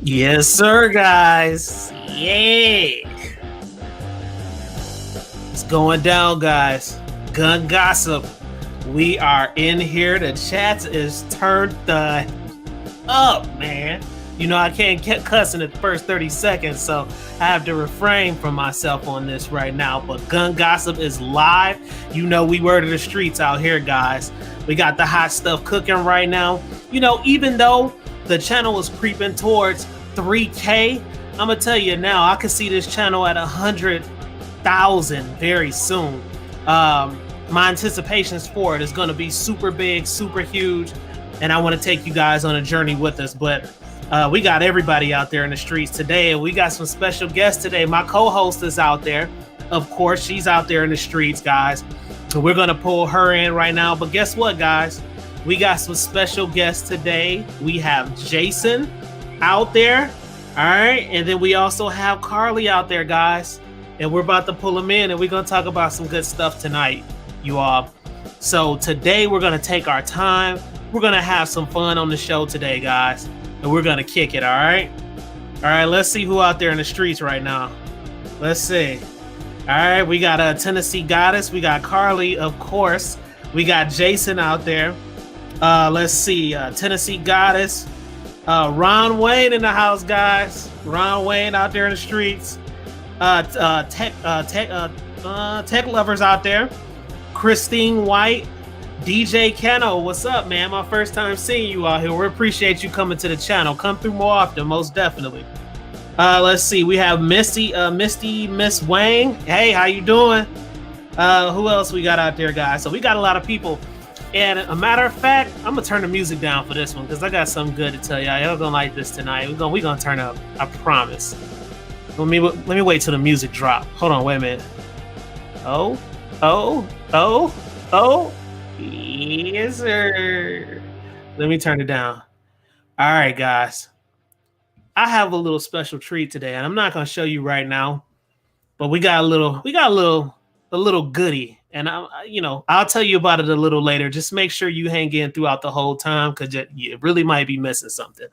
Yes, sir, guys. Yeah. It's going down, guys. Gun gossip. We are in here. The chat is turned the up, man. You know, I can't get cussing the first 30 seconds, so I have to refrain from myself on this right now. But Gun Gossip is live. You know, we word of the streets out here, guys. We got the hot stuff cooking right now. You know, even though the channel is creeping towards 3K, I'm going to tell you now, I can see this channel at 100,000 very soon. My anticipations for it is going to be super big, super huge, and I want to take you guys on a journey with us. But we got everybody out there in the streets today, and we got some special guests today. My co-host is out there. Of course, she's out there in the streets, guys. So we're going to pull her in right now. But guess what, guys? We got some special guests today. We have Jason out there. All right. And then we also have Carly out there, guys. And we're about to pull them in, and we're going to talk about some good stuff tonight, you all. So today we're going to take our time. We're going to have some fun on the show today, guys. And we're going to kick it, all right? All right, let's see who out there in the streets right now. Let's see. All right, we got Tennessee Goddess. We got Carly, of course. We got Jason out there. Let's see, Tennessee Goddess. Ron Wayne in the house, guys. Ron Wayne out there in the streets. Tech lovers out there. Christine White. DJ Keno, what's up, man? My first time seeing you out here. We appreciate you coming to the channel. Come through more often, most definitely. Let's see. We have Misty Miss Wang. Hey, how you doing? Who else we got out there, guys? So we got a lot of people. And a matter of fact, I'm gonna turn the music down for this one because I got something good to tell y'all. Y'all gonna like this tonight. We're gonna turn up. I promise. Let me wait till the music drop. Hold on, wait a minute. Oh. Yes, sir. Let me turn it down. All right, guys. I have a little special treat today, and I'm not gonna show you right now, but we got a little goodie, and I'll tell you about it a little later. Just make sure you hang in throughout the whole time, because you really might be missing something.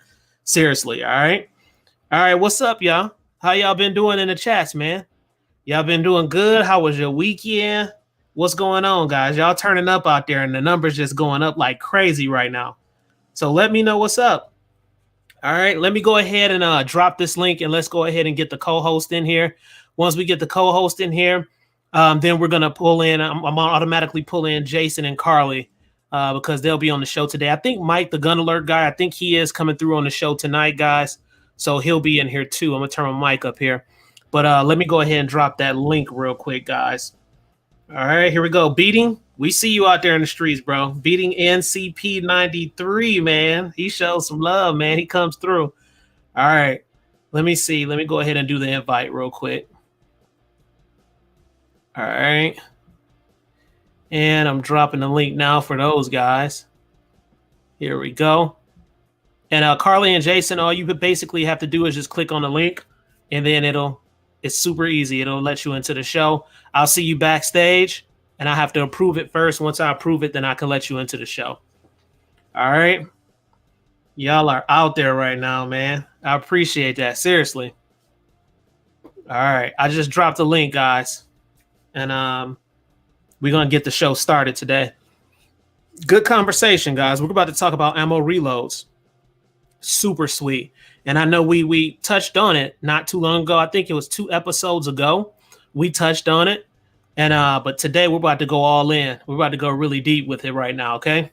Seriously, all right? All right, what's up, y'all? How y'all been doing in the chats, man? Y'all been doing good? How was your weekend? What's going on, guys? Y'all turning up out there, and the numbers just going up like crazy right now. So let me know what's up. All right, let me go ahead and drop this link, and let's go ahead and get the co-host in here. Once we get the co-host in here, then we're going to pull in. I'm going to automatically pull in Jason and Carly because they'll be on the show today. I think Mike, the Gun Alert guy, I think he is coming through on the show tonight, guys. So he'll be in here too. I'm going to turn my mic up here. But let me go ahead and drop that link real quick, guys. All right, here we go. Beating, we see you out there in the streets, bro. Beating NCP 93, man. He shows some love, man. He comes through. All right, let me see. Let me go ahead and do the invite real quick. All right. And I'm dropping the link now for those guys. Here we go. And Carly and Jason, all you basically have to do is just click on the link, and then it's super easy. It'll let you into the show. I'll see you backstage, and I have to approve it first. Once I approve it, then I can let you into the show. All right. Y'all are out there right now, man. I appreciate that. Seriously. All right. I just dropped the link, guys. And we're going to get the show started today. Good conversation, guys. We're about to talk about ammo reloads. Super sweet. And I know we touched on it not too long ago. I think it was 2 episodes ago. We touched on it. And but today we're about to go all in. We're about to go really deep with it right now, okay?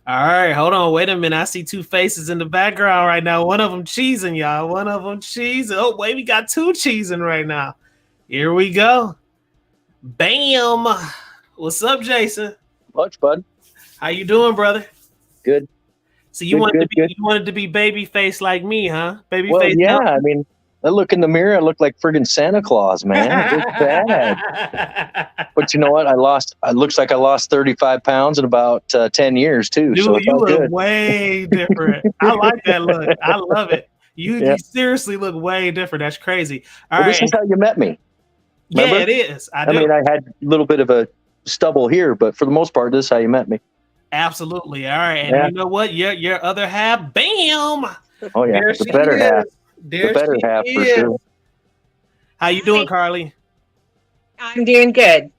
All right, hold on. Wait a minute. I see 2 faces in the background right now. One of them cheesing, y'all. One of them cheesing. Oh, wait, we got 2 cheesing right now. Here we go. Bam. What's up, Jason? Much, bud. How you doing, brother? Good. So you wanted to be baby face like me, huh? Baby Well, face. yeah. I mean, I look in the mirror. I look like friggin' Santa Claus, man. It looks bad. But you know what? It looks like I lost 35 pounds in about 10 years too. Dude, so you look good. way different. I like that look. I love it. You seriously look way different. That's crazy. All right. This is how you met me. Remember? Yeah, it is. I mean, I had a little bit of a stubble here, but for the most part, this is how you met me. Absolutely. All right. And you know what? Your other half, bam. Oh yeah, There the she better half. is. The There better she half for is. sure. How you doing, Carly? I'm doing good.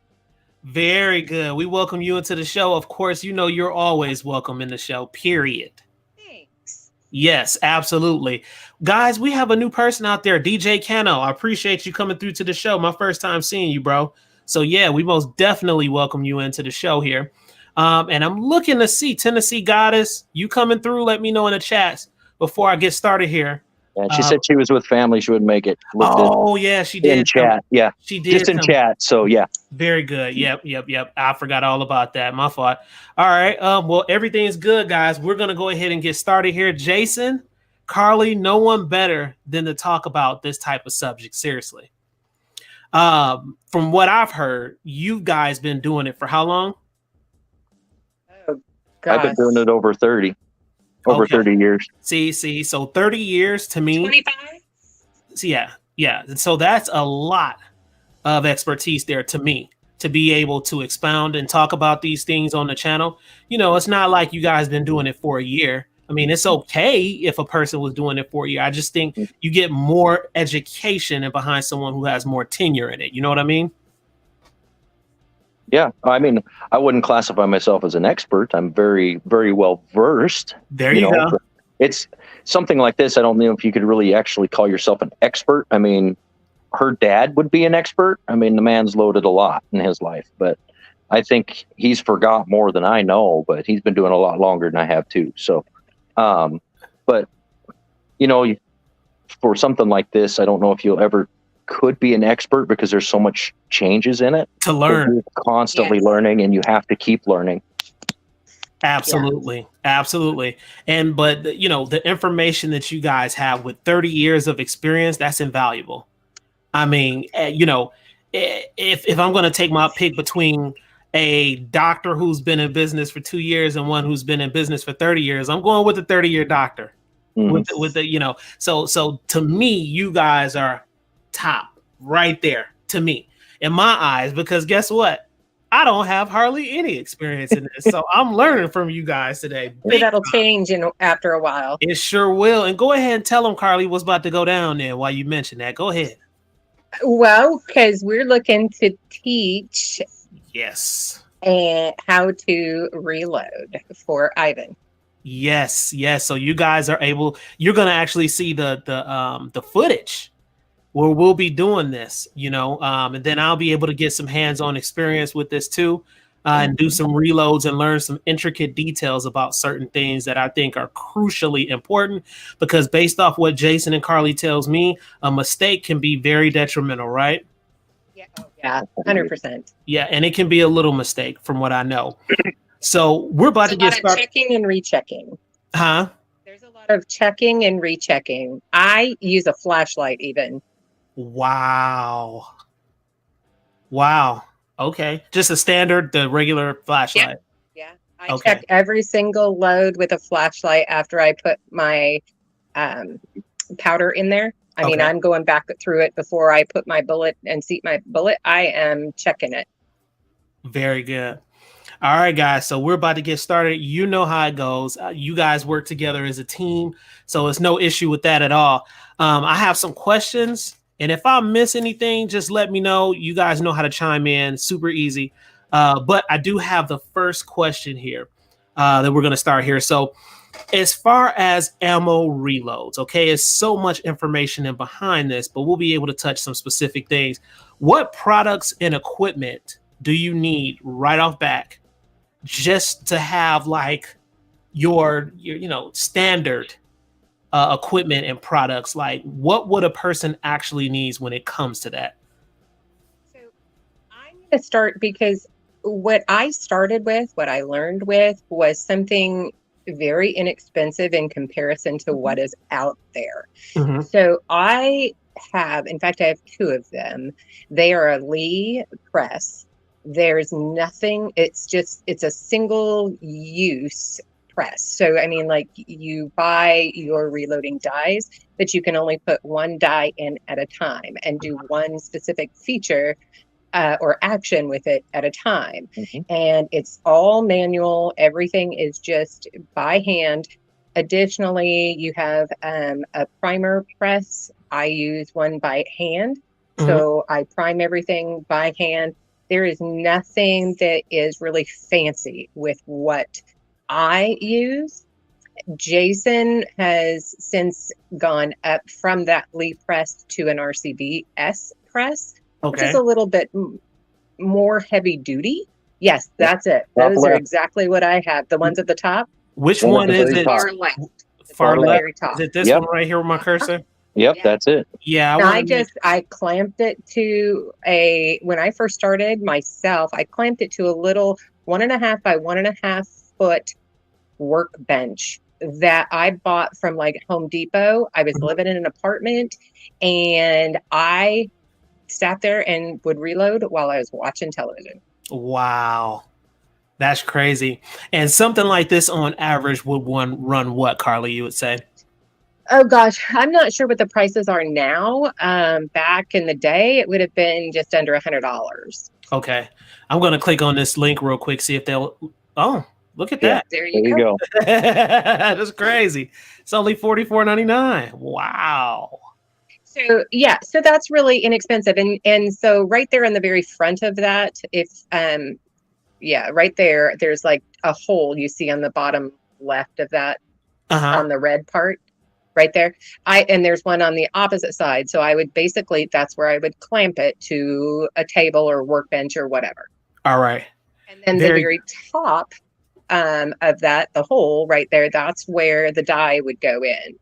Very good. We welcome you into the show. Of course, you know you're always welcome in the show, period. Thanks. Yes, absolutely. Guys, we have a new person out there, DJ Cano. I appreciate you coming through to the show. My first time seeing you, bro. So yeah, we most definitely welcome you into the show here. And I'm looking to see Tennessee Goddess. You coming through? Let me know in the chats before I get started here. And she said she was with family. She wouldn't make it. Oh yeah, she did. In chat. Yeah. She did. Just in chat. So yeah. Very good. Yep. I forgot all about that. My fault. All right. Well, everything's good, guys. We're gonna go ahead and get started here. Jason, Carly, no one better than to talk about this type of subject. Seriously. From what I've heard, you guys been doing it for how long? Oh, I've been doing it over 30. Over 30 years. See, so 30 years to me. 25? So yeah. And so that's a lot of expertise there to me to be able to expound and talk about these things on the channel. You know, it's not like you guys been doing it for a year. I mean, it's okay if a person was doing it for a year. I just think you get more education and behind someone who has more tenure in it. You know what I mean? Yeah, I mean, I wouldn't classify myself as an expert. I'm very, very well versed. There you go. It's something like this. I don't know if you could really actually call yourself an expert. I mean, her dad would be an expert. I mean, the man's loaded a lot in his life, but I think he's forgot more than I know, but he's been doing a lot longer than I have too. So, but you know, for something like this, I don't know if you'll ever could be an expert because there's so much changes in it to learn. You're constantly learning, and you have to keep learning. Absolutely. And but you know, the information that you guys have with 30 years of experience, that's invaluable. I mean, you know, if I'm going to take my pick between a doctor who's been in business for 2 years and one who's been in business for 30 years, I'm going with the 30-year doctor. With the, you know, so to me, you guys are top right there to me in my eyes, because guess what? I don't have hardly any experience in this. So I'm learning from you guys today. That'll change after a while. It sure will. And go ahead and tell them, Carly, what's about to go down there while you mention that. Go ahead. Well, because we're looking to teach and how to reload for Ivan. Yes. So you guys are able, you're going to actually see the footage where we'll be doing this, you know, and then I'll be able to get some hands-on experience with this too, and do some reloads and learn some intricate details about certain things that I think are crucially important, because based off what Jason and Carly tells me, a mistake can be very detrimental, right? Yeah, 100%. Yeah, and it can be a little mistake from what I know. So we're about to get started. Checking and rechecking. Huh? There's a lot of checking and rechecking. I use a flashlight even. Wow. Okay. Just a standard, the regular flashlight. Yeah. I check every single load with a flashlight after I put my powder in there. I mean, I'm going back through it before I put my bullet and seat my bullet. I am checking it. Very good. All right, guys. So we're about to get started. You know how it goes. You guys work together as a team, so it's no issue with that at all. I have some questions, and if I miss anything, just let me know. You guys know how to chime in. Super easy. But I do have the first question here that we're going to start here. So as far as ammo reloads, okay, it's so much information in behind this, but we'll be able to touch some specific things. What products and equipment do you need right off back just to have like your you know, standard equipment and products? Like, what would a person actually needs when it comes to that? So I'm going to start, because what I started with, what I learned with, was something very inexpensive in comparison to what is out there. So I have, in fact, I have two of them. They are a Lee press. There's nothing, it's a single use press. So, I mean, like, you buy your reloading dies, but you can only put one die in at a time and do one specific feature or action with it at a time. And it's all manual. Everything is just by hand. Additionally, you have a primer press. I use one by hand. Mhm. So I prime everything by hand. There is nothing that is really fancy with what I use. Jason has since gone up from that Lee press to an RCBS press, which is Okay. a little bit more heavy duty. Yes, that's it. Top Those are left. exactly what I have. The ones at the top, Which One at one the is very it? top. far left. Far At the left. very top. Is it this Yep. one right here with my cursor? Yep, Yeah. that's it. Yeah, Now, wanna make- I clamped it to when I first started myself, I clamped it to a little 1.5 by 1.5 foot workbench that I bought from like Home Depot. I was Mhm. living in an apartment and I sat there and would reload while I was watching television. Wow. That's crazy. And something like this on average would one run what, Carly, you would say? Oh gosh, I'm not sure what the prices are now. Back in the day, it would have been just under $100. Okay. I'm gonna click on this link real quick, see if they'll oh, look at Yeah. that. There There you go. That's crazy. It's only $44.99. Wow. So yeah, so that's really inexpensive. And so right there in the very front of that, if yeah, right there, there's like a hole you see on the bottom left of that Uh-huh. on the red part right there. And there's one on the opposite side. So I would basically that's where I would clamp it to a table or workbench or whatever. All right. And then Very the very top of that, the hole right there, that's where the die would go in.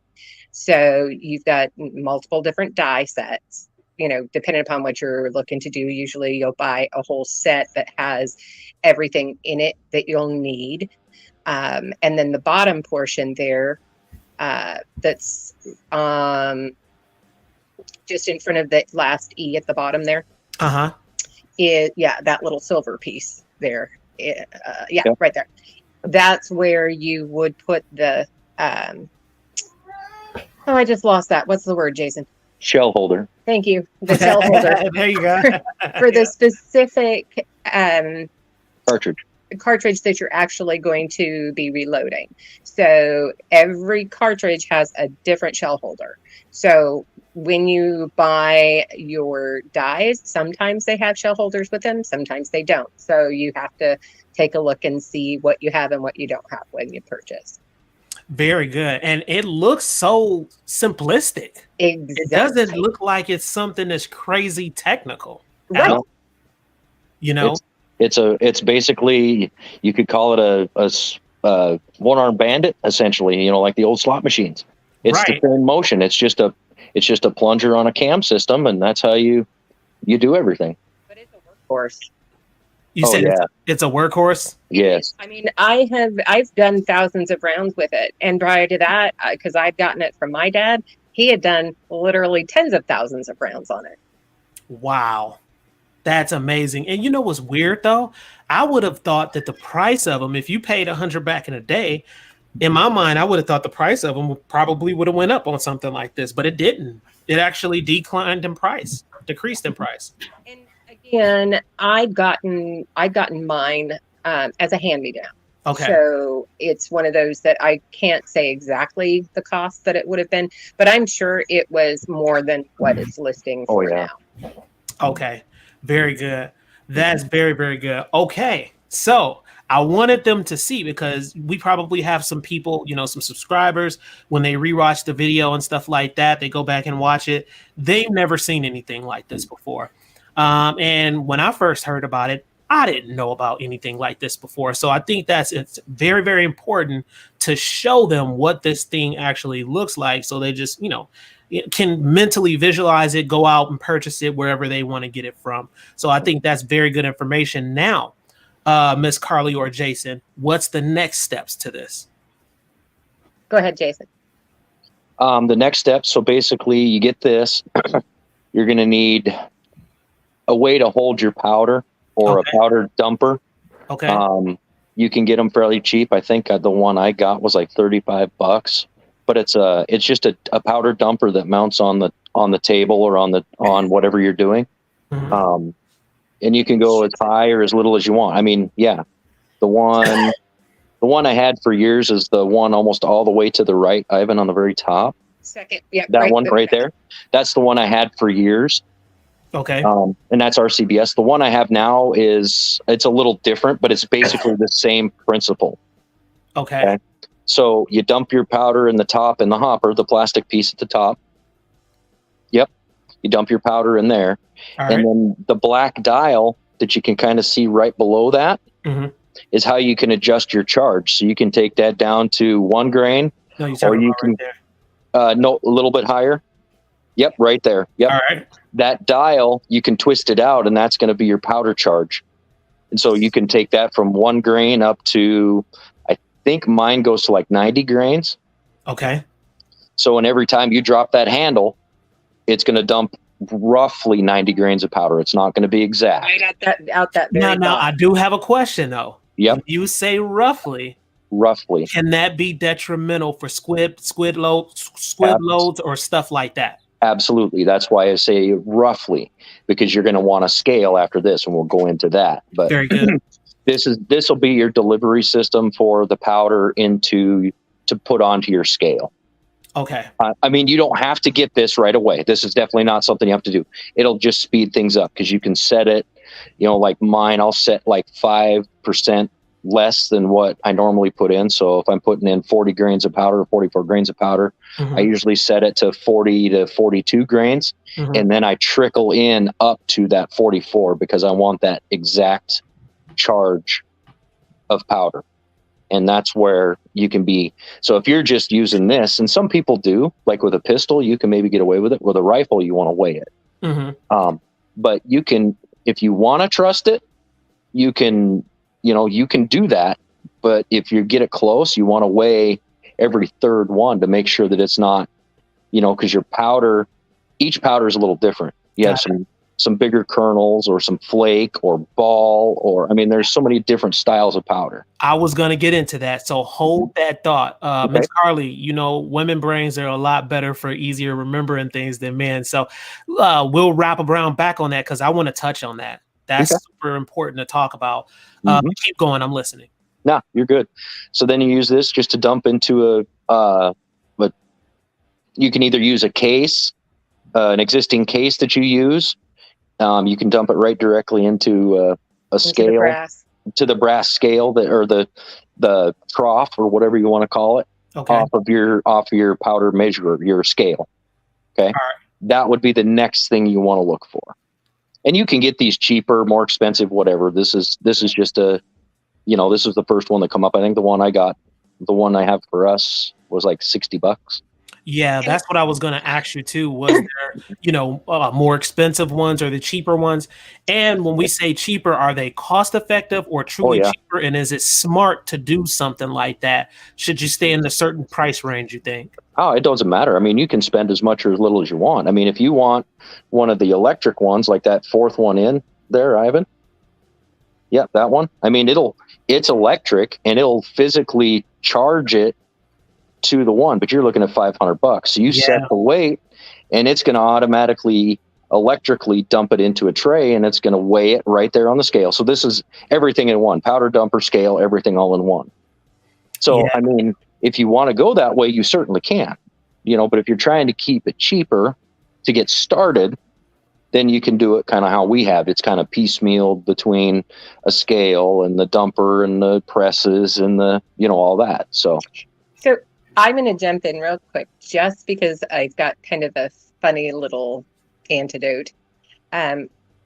So you've got multiple different die sets, depending upon what you're looking to do. Usually you'll buy a whole set that has everything in it that you'll need. And then the bottom portion there, that's just in front of the last E at the bottom there, Uh-huh. is, yeah, that little silver piece there. Yeah, Yep. right there. That's where you would put the, oh, I just lost that. What's the word, Jason? Shell holder. Thank you. The shell holder There you go. for the specific Cartridge. that you're actually going to be reloading. So every cartridge has a different shell holder. So when you buy your dies, sometimes they have shell holders with them, sometimes they don't. So you have to take a look and see what you have and what you don't have when you purchase. Very good. And it looks so simplistic. Exactly. It doesn't look like it's something that's crazy technical. Right. You know? It's basically, you could call it a one-armed bandit, essentially, like the old slot machines. It's Right. the same motion. It's just a plunger on a cam system, and that's how you do everything. But it's a workhorse. You said yeah. it's a workhorse? Yes. I mean, I've done thousands of rounds with it, and prior to that, because I've gotten it from my dad, he had done literally tens of thousands of rounds on it. Wow. That's amazing. And you know what's weird though? I would have thought that the price of them, if you paid $100 back in the day, in my mind, I would have thought the price of them probably would have went up on something like this, but it didn't. It actually decreased in price. And again, I'd gotten mine as a hand-me-down. Okay. So it's one of those that I can't say exactly the cost that it would have been, but I'm sure it was more than what it's listing for now. Okay. Very good. That's very, very good. Okay. So I wanted them to see, because we probably have some people, some subscribers, when they rewatch the video and stuff like that, they go back and watch it. They've never seen anything like this before. And when I first heard about it, I didn't know about anything like this before. So I think it's very, very important to show them what this thing actually looks like. So they just, can mentally visualize it, go out and purchase it wherever they want to get it from. So I think that's very good information. Now, Miss Carly or Jason, what's the next steps to this? Go ahead, Jason. The next step, so basically you get this, you're going to need a way to hold your powder or a powder dumper. Okay. You can get them fairly cheap. I think the one I got was like $35, but it's just a powder dumper that mounts on the table or on whatever you're doing. Mhm. And you can go as high or as little as you want. I mean, yeah, the one The one I had for years is the one almost all the way to the right, Ivan, on the very top. Second, yeah, That one right there. That's the one I had for years. Okay. And that's RCBS. The one I have now it's a little different, but it's basically the same principle. Okay. So you dump your powder in the top in the hopper, the plastic piece at the top. Yep. You dump your powder in there. All and right. then the black dial that you can kind of see right below that is how you can adjust your charge. So you can take that down to 1 grain. No, you're talking about right there. No, a little bit higher. Yep, right there. Yep. All right. That dial, you can twist it out, and that's going to be your powder charge. And so you can take that from 1 grain up to, I think mine goes to like 90 grains. Okay. So, and every time you drop that handle, it's going to dump roughly 90 grains of powder. It's not going to be exact. Right out that very Now, I do have a question though. Yep. When you say roughly, can that be detrimental for squid loads or stuff like that? Absolutely. That's why I say roughly, because you're going to want to scale after this, and we'll go into that. But very good. This will be your delivery system for the powder to put onto your scale. Okay. I mean, you don't have to get this right away. This is definitely not something you have to do. It'll just speed things up because you can set it, like mine, I'll set like 5% less than what I normally put in. So if I'm putting in 40 grains of powder, 44 grains of powder, I usually set it to 40 to 42 grains. And then I trickle in up to that 44 because I want that exact charge of powder. And that's where you can be. So if you're just using this, and some people do, like with a pistol, you can maybe get away with it. With a rifle, you want to weigh it. But you can, if you want to trust it, you can do that. But if you get it close, you want to weigh every third one to make sure that it's not, because your powder, each powder is a little different. You have some bigger kernels or some flake or ball, or, I mean, there's so many different styles of powder. I was going to get into that. So hold that thought. Miss Carly, women brains are a lot better for easier remembering things than men. So we'll wrap around back on that because I want to touch on that. That's super important to talk about. Keep going. I'm listening. No, you're good. So then you use this just to dump into but you can either use a case, an existing case that you use. You can dump it right directly into a scale, to the brass scale or the trough or whatever you want to call it, off of your powder measurer, your scale. Okay. That would be the next thing you want to look for. And you can get these cheaper, more expensive, whatever. This is just this is the first one that come up. I think the one I have for us was like $60. Yeah, that's what I was going to ask you too. Was there, more expensive ones or the cheaper ones? And when we say cheaper, are they cost effective or truly cheaper? And is it smart to do something like that? Should you stay in a certain price range, you think? Oh, it doesn't matter. I mean, you can spend as much or as little as you want. I mean, if you want one of the electric ones, like that fourth one in there, Ivan. Yeah, that one. I mean, it's electric and it'll physically charge it to the one, but you're looking at $500. So you set the weight and it's going to automatically electrically dump it into a tray and it's going to weigh it right there on the scale. So this is everything in one: powder, dumper, scale, everything all in one. So, I mean, if you want to go that way, you certainly can, but if you're trying to keep it cheaper to get started, then you can do it kind of how we have. It's kind of piecemealed between a scale and the dumper and the presses and the, all that. So I'm going to jump in real quick just because I've got kind of a funny little antidote.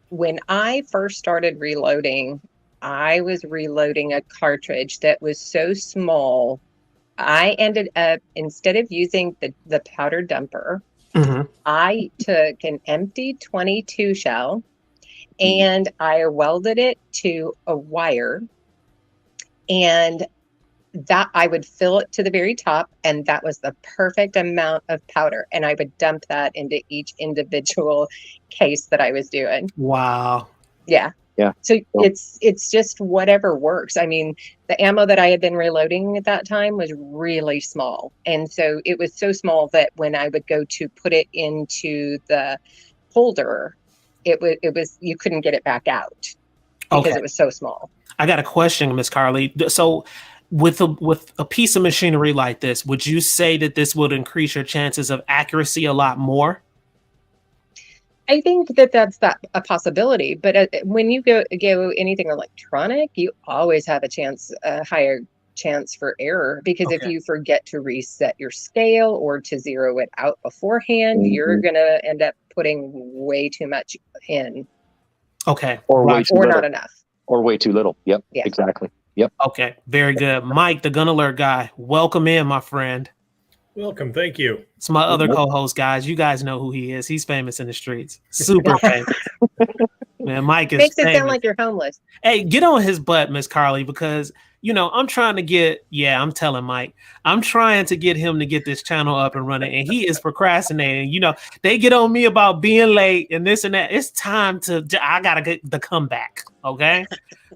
When I first started reloading, I was reloading a cartridge that was so small. I ended up, instead of using the powder dumper, I took an empty 22 shell and I welded it to a wire, and that I would fill it to the very top, and that was the perfect amount of powder, and I would dump that into each individual case that I was doing. Wow. Yeah. So it's just whatever works. I mean, the ammo that I had been reloading at that time was really small, and so it was so small that when I would go to put it into the holder, it was you couldn't get it back out because it was so small. I got a question, Miss Carly. So with a piece of machinery like this, would you say that this would increase your chances of accuracy a lot more? I think that that's a possibility, but when you go anything electronic, you always have a higher chance for error, because if you forget to reset your scale or to zero it out beforehand, you're gonna end up putting way too much in. Okay. Or way too or little. not enough. Or way too little. Yep. Yeah. Exactly. Yep. Okay. Very good. Mike, the Gun Alert guy, welcome in, my friend. Welcome. Thank you. It's my other co-host, guys. You guys know who he is. He's famous in the streets. Super famous. Man, Mike is Makes it famous. sound like you're homeless. Hey, get on his butt, Miss Carly, because I'm trying to get. Yeah, I'm telling Mike, I'm trying to get him to get this channel up and running, and he is procrastinating. They get on me about being late and this and that. It's time to. I gotta get the comeback. Okay,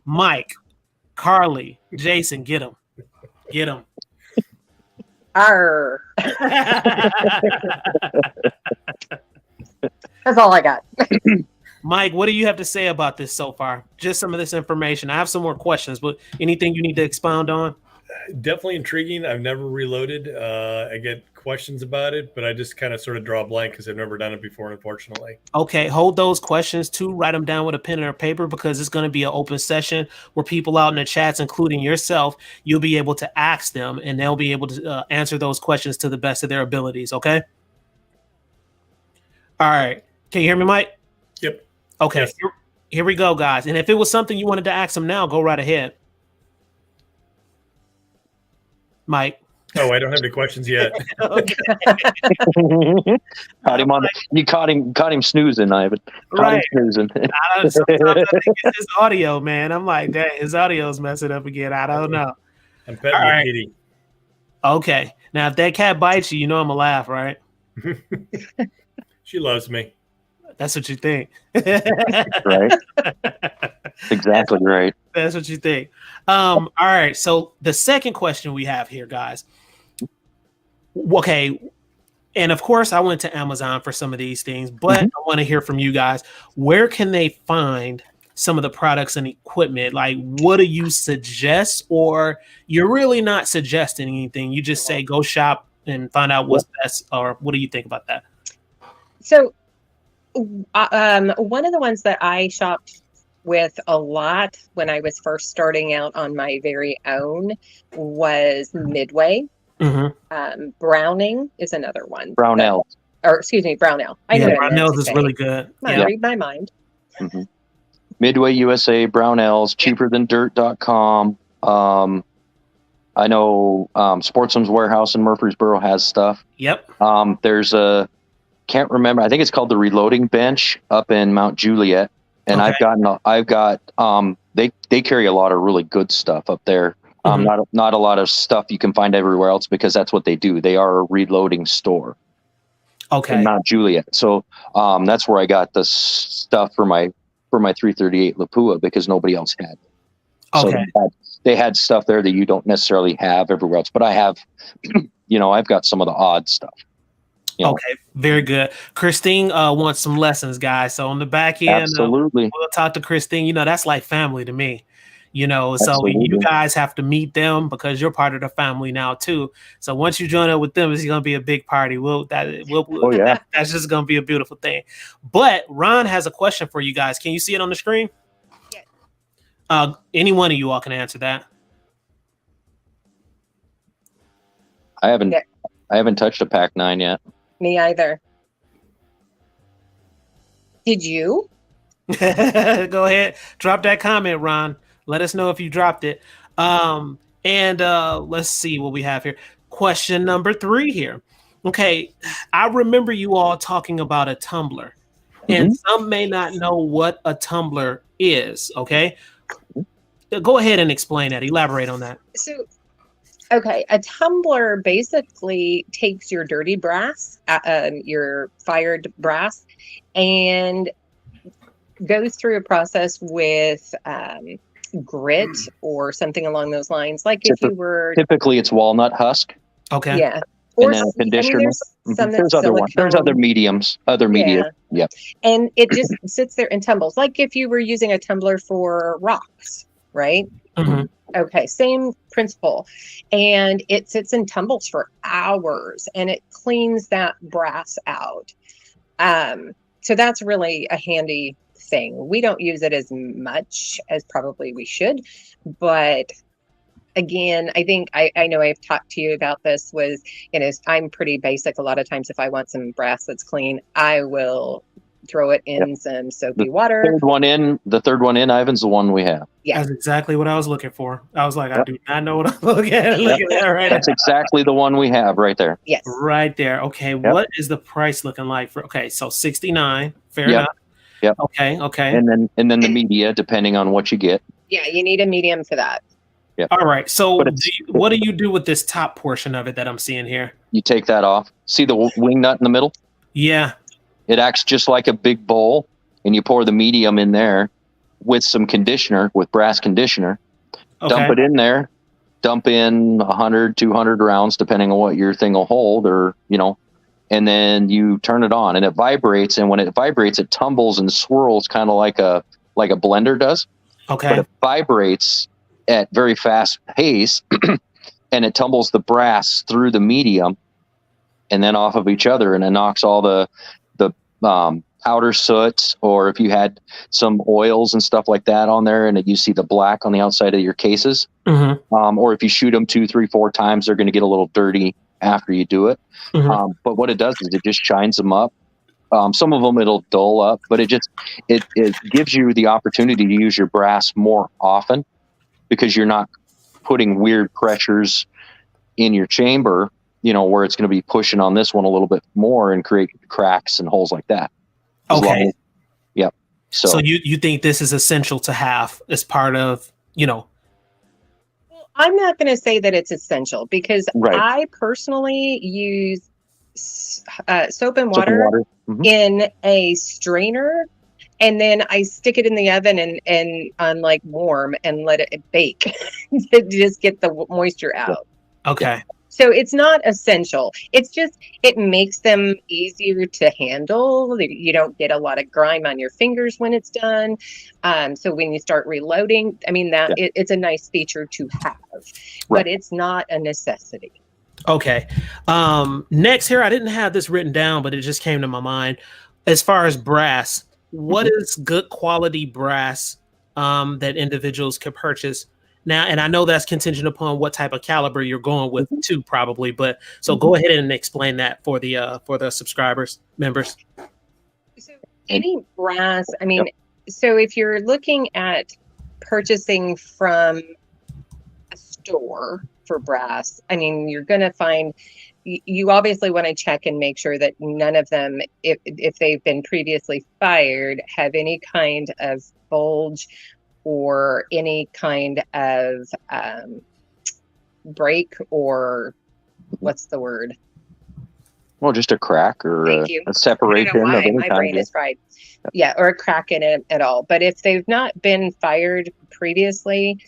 Mike, Carly, Jason, get him. Arr. That's all I got. Mike, what do you have to say about this so far? Just some of this information. I have some more questions, but anything you need to expound on? Definitely intriguing. I've never reloaded. I get questions about it, but I just kind of sort of draw a blank because I've never done it before, unfortunately. Okay, hold those questions too. Write them down with a pen and a paper, because it's going to be an open session where people out in the chats, including yourself, you'll be able to ask them, and they'll be able to answer those questions to the best of their abilities. Okay. All right. Can you hear me, Mike? Yep. Okay. Yes. Here we go, guys. And if it was something you wanted to ask them now, go right ahead. Mike. Oh, I don't have any questions yet. You caught him snoozing, Ivan. Right. Him snoozing. Sometimes I think it's his audio, man. I'm like, dang, his audio's messing up again. I don't know. I'm petting the kitty. Okay. Now, if that cat bites you, I'm going to laugh, right? She loves me. That's what you think. Right. Exactly right. That's what you think. All right. So the second question we have here, guys. Okay. And of course, I went to Amazon for some of these things, but I want to hear from you guys. Where can they find some of the products and equipment? Like, what do you suggest? Or you're really not suggesting anything. You just say, go shop and find out what's best. Or what do you think about that? So one of the ones that I shopped with a lot when I was first starting out on my very own was Midway. Browning is another one. Brownell. Brownell. Brownell's is really good. Read my mind. Midway USA, Brownell's, cheaper than dirt.com. I know Sportsman's Warehouse in Murfreesboro has stuff. Yep. There's can't remember. I think it's called the Reloading Bench up in Mount Juliet. And I've got they carry a lot of really good stuff up there. Not a lot of stuff you can find everywhere else, because that's what they do. They are a reloading store. Okay. In Mount Juliet. So that's where I got the stuff for my 338 Lapua, because nobody else had. Okay. So they had stuff there that you don't necessarily have everywhere else. But I have, I've got some of the odd stuff. Okay, very good. Christine wants some lessons, guys. So on the back end, absolutely, we'll talk to Christine. That's like family to me. So absolutely. You guys have to meet them, because you're part of the family now too. So once you join up with them, it's going to be a big party. That's just going to be a beautiful thing. But Ron has a question for you guys. Can you see it on the screen? Yes. Any one of you all can answer that. I haven't touched a Pac 9 yet. Me either. Did you? Go ahead. Drop that comment, Ron. Let us know if you dropped it. And let's see what we have here. Question number 3 here. Okay. I remember you all talking about a tumbler. And some may not know what a tumbler is. Okay. Go ahead and explain that. Elaborate on that. Okay, a tumbler basically takes your dirty brass, your fired brass, and goes through a process with grit or something along those lines. Like if you were... Typically, it's walnut husk. Okay. Yeah. Or and then a conditioner. There's other ones. There's other mediums. Yeah. And it just sits there and tumbles. Like if you were using a tumbler for rocks, right? Okay, same principle. And it sits and tumbles for hours and it cleans that brass out. So that's really a handy thing. We don't use it as much as probably we should, but again, I think I know I've talked to you about this was, I'm pretty basic. A lot of times if I want some brass that's clean, I will throw it in some soapy water. The third one in, Ivan's the one we have. Yeah. That's exactly what I was looking for. I was like, I do not know what I'm looking at. Look at that right That's exactly the one we have right there. Yes. Right there. Okay. What is the price looking like for, okay. So 69, fair enough. Yep. Okay. And then the media, depending on what you get. Yeah. You need a medium for that. Yep. All right. So what do you do with this top portion of it that I'm seeing here? You take that off. See the wing nut in the middle? Yeah. It acts just like a big bowl, and you pour the medium in there with some conditioner, with brass conditioner. Okay. Dump it in there. Dump in 100, 200 rounds, depending on what your thing will hold, or, and then you turn it on, and it vibrates. And when it vibrates, it tumbles and swirls kind of like a blender does. Okay. But it vibrates at very fast pace, and it tumbles the brass through the medium and then off of each other, and it knocks all the powder soot, or if you had some oils and stuff like that on there, and you see the black on the outside of your cases, or if you shoot them 2, 3, 4 times, they're going to get a little dirty after you do it. But what it does is it just shines them up. Some of them it'll dull up, but it gives you the opportunity to use your brass more often, because you're not putting weird pressures in your chamber, where it's going to be pushing on this one a little bit more and create cracks and holes like that. Okay. Yep. So you think this is essential to have as part of, Well, I'm not going to say that it's essential, because I personally use soap and water, in a strainer, and then I stick it in the oven and on like warm and let it bake to just get the moisture out. Okay. So it's not essential. It's just, it makes them easier to handle. You don't get a lot of grime on your fingers when it's done. So when you start reloading, it's a nice feature to have, but it's not a necessity. Okay. Next here, I didn't have this written down, but it just came to my mind. As far as brass, what is good quality brass that individuals could purchase now? And I know that's contingent upon what type of caliber you're going with too, probably. But so go ahead and explain that for the subscribers, members. So any brass, so if you're looking at purchasing from a store for brass, you're going to find, you obviously want to check and make sure that none of them, if they've been previously fired, have any kind of bulge or any kind of break, or what's the word? Well, just a crack or a separation of any my brain is fried. Yeah, or a crack in it at all. But if they've not been fired previously,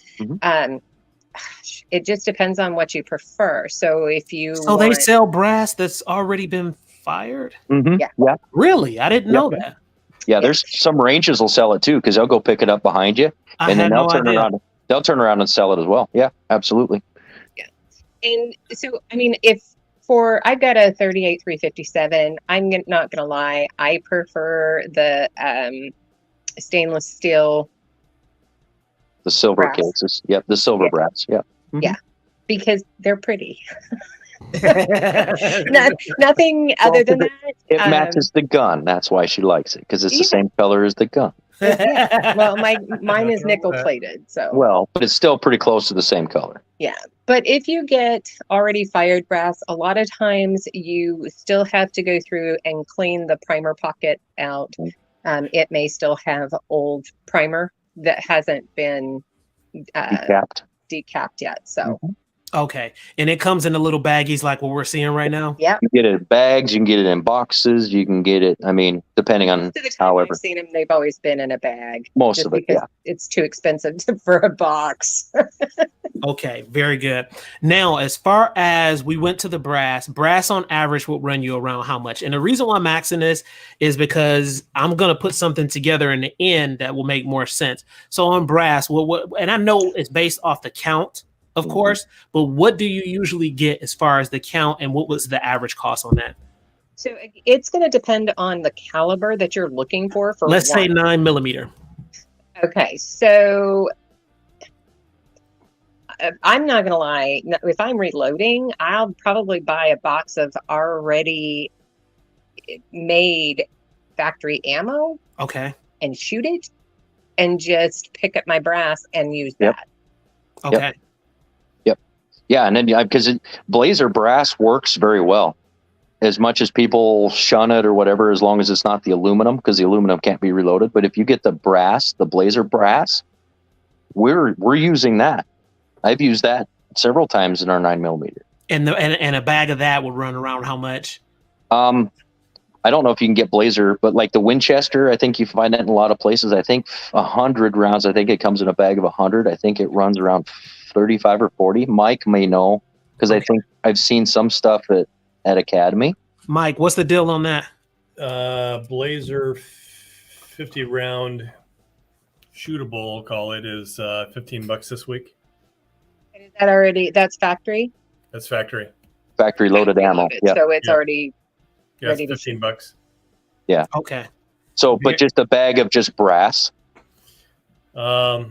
it just depends on what you prefer. So if you they sell brass that's already been fired? Yeah. Really? I didn't know that. Yeah, there's some ranges will sell it too, because they'll go pick it up behind you, and then they'll turn around. They'll turn around and sell it as well. Yeah, absolutely. Yeah, and so I've got a 38 357. I'm not gonna lie, I prefer the stainless steel. The silver brass cases. Yep, the silver brass. Yep. Yeah, because they're pretty. Nothing other than that. It matches the gun. That's why she likes it, because it's the same color as the gun. Well, mine is nickel plated, so. Well, but it's still pretty close to the same color. Yeah, but if you get already fired brass, a lot of times you still have to go through and clean the primer pocket out. It may still have old primer that hasn't been decapped yet. So. Okay, and it comes in the little baggies like what we're seeing right now. Yeah, you get it in bags, you can get it in boxes, you can get it. Depending on however. I've seen them, they've always been in a bag. Most of it, it's too expensive for a box. Okay, very good. Now, as far as we went to the brass on average will run you around how much? And the reason why I'm asking this is because I'm gonna put something together in the end that will make more sense. So on brass, and I know it's based off the count, of course, but what do you usually get as far as the count, and what was the average cost on that? So it's going to depend on the caliber that you're looking for Let's say one. 9 millimeter. Okay, so I'm not going to lie. If I'm reloading, I'll probably buy a box of already made factory ammo Okay. and shoot it and just pick up my brass and use Yep. that. Okay. Yep. Yeah, and then because blazer brass works very well. As much as people shun it or whatever, as long as it's not the aluminum, because the aluminum can't be reloaded. But if you get the brass, the blazer brass, we're using that. I've used that several times in our 9 millimeter. And a bag of that would run around how much? I don't know if you can get blazer, but like the Winchester, I think you find that in a lot of places. I think 100 rounds. I think it comes in a bag of 100. I think it runs around 35 or 40. Mike may know because I think I've seen some stuff at Academy. Mike, what's the deal on that? Blazer 50 round shootable, I'll call it, is $15 this week. And is that already, that's factory? That's factory. Factory loaded ammo. Loaded, Yeah. so it's already Yeah, ready it's to shoot. $15. Yeah. Okay. So, but just a bag of just brass. Let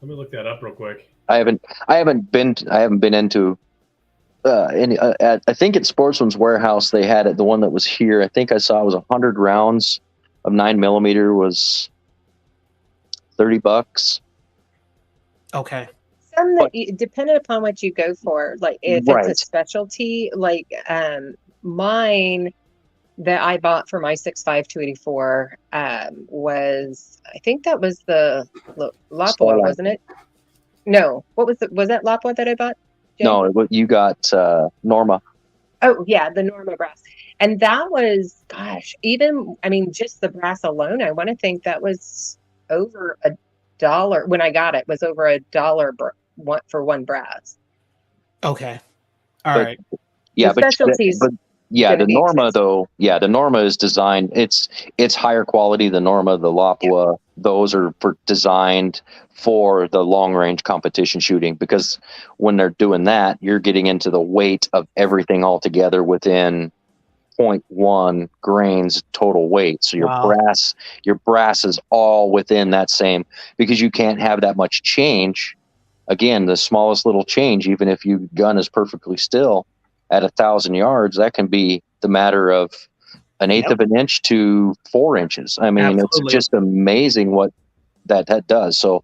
me look that up real quick. I haven't been into any. I think at Sportsman's Warehouse they had it. The one that was here, I think I saw it was 100 rounds of 9 millimeter was $30. Okay. Some that depending upon what you go for, like if Right. it's a specialty, like mine that I bought for my 6.5 284 was, I think that was the Lapua, Starlight. wasn't it? No, what was was that Lapua that I bought? Jay? No, you got Norma. Oh yeah, the Norma brass, and that was, gosh, even I mean, just the brass alone, I want to think that was over $1 when I got it. Was over $1 for one brass. Okay. All right. Yeah, The specialties. but yeah, gonna the be Norma expensive. though. Yeah, the Norma is designed. It's higher quality. The Norma, the Lapua, those are designed for the long range competition shooting, because when they're doing that, you're getting into the weight of everything all together within 0.1 grains total weight. So Wow. your brass is all within that same, because you can't have that much change. Again, the smallest little change, even if your gun is perfectly still at 1,000 yards, that can be the matter of an eighth of an inch to 4 inches. I mean, Absolutely. It's just amazing what that does. So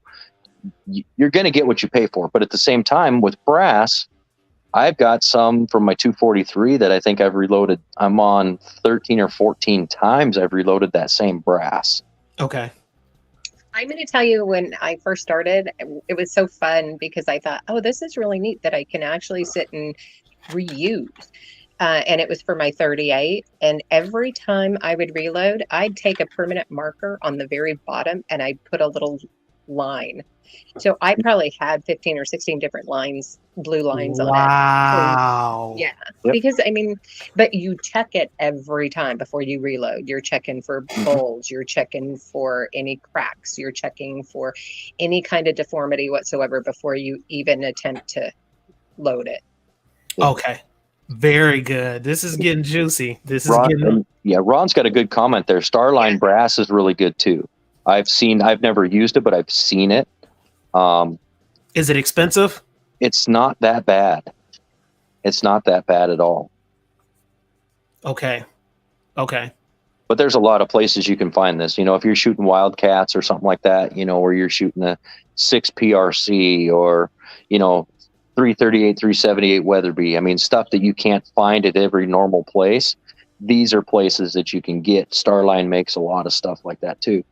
you're going to get what you pay for. But at the same time, with brass, I've got some from my 243 that I think I've reloaded. I'm on 13 or 14 times I've reloaded that same brass. Okay. I'm going to tell you, when I first started, it was so fun because I thought, oh, this is really neat that I can actually sit and reuse. And it was for my 38. And every time I would reload, I'd take a permanent marker on the very bottom and I'd put a little line. So I probably had 15 or 16 different lines, blue lines on it. Wow. Yeah. Yep. Because I mean, but you check it every time before you reload. You're checking for bulge, you're checking for any cracks, you're checking for any kind of deformity whatsoever before you even attempt to load it. Okay. Very good. This is getting juicy. This is getting. Ron's got a good comment there. Starline brass is really good too. I've never used it, but I've seen it. Is it expensive? It's not that bad. It's not that bad at all. Okay. But there's a lot of places you can find this. If you're shooting Wildcats or something like that, where you're shooting a 6 PRC or, 338, 378 Weatherby. I mean, stuff that you can't find at every normal place. These are places that you can get. Starline makes a lot of stuff like that too.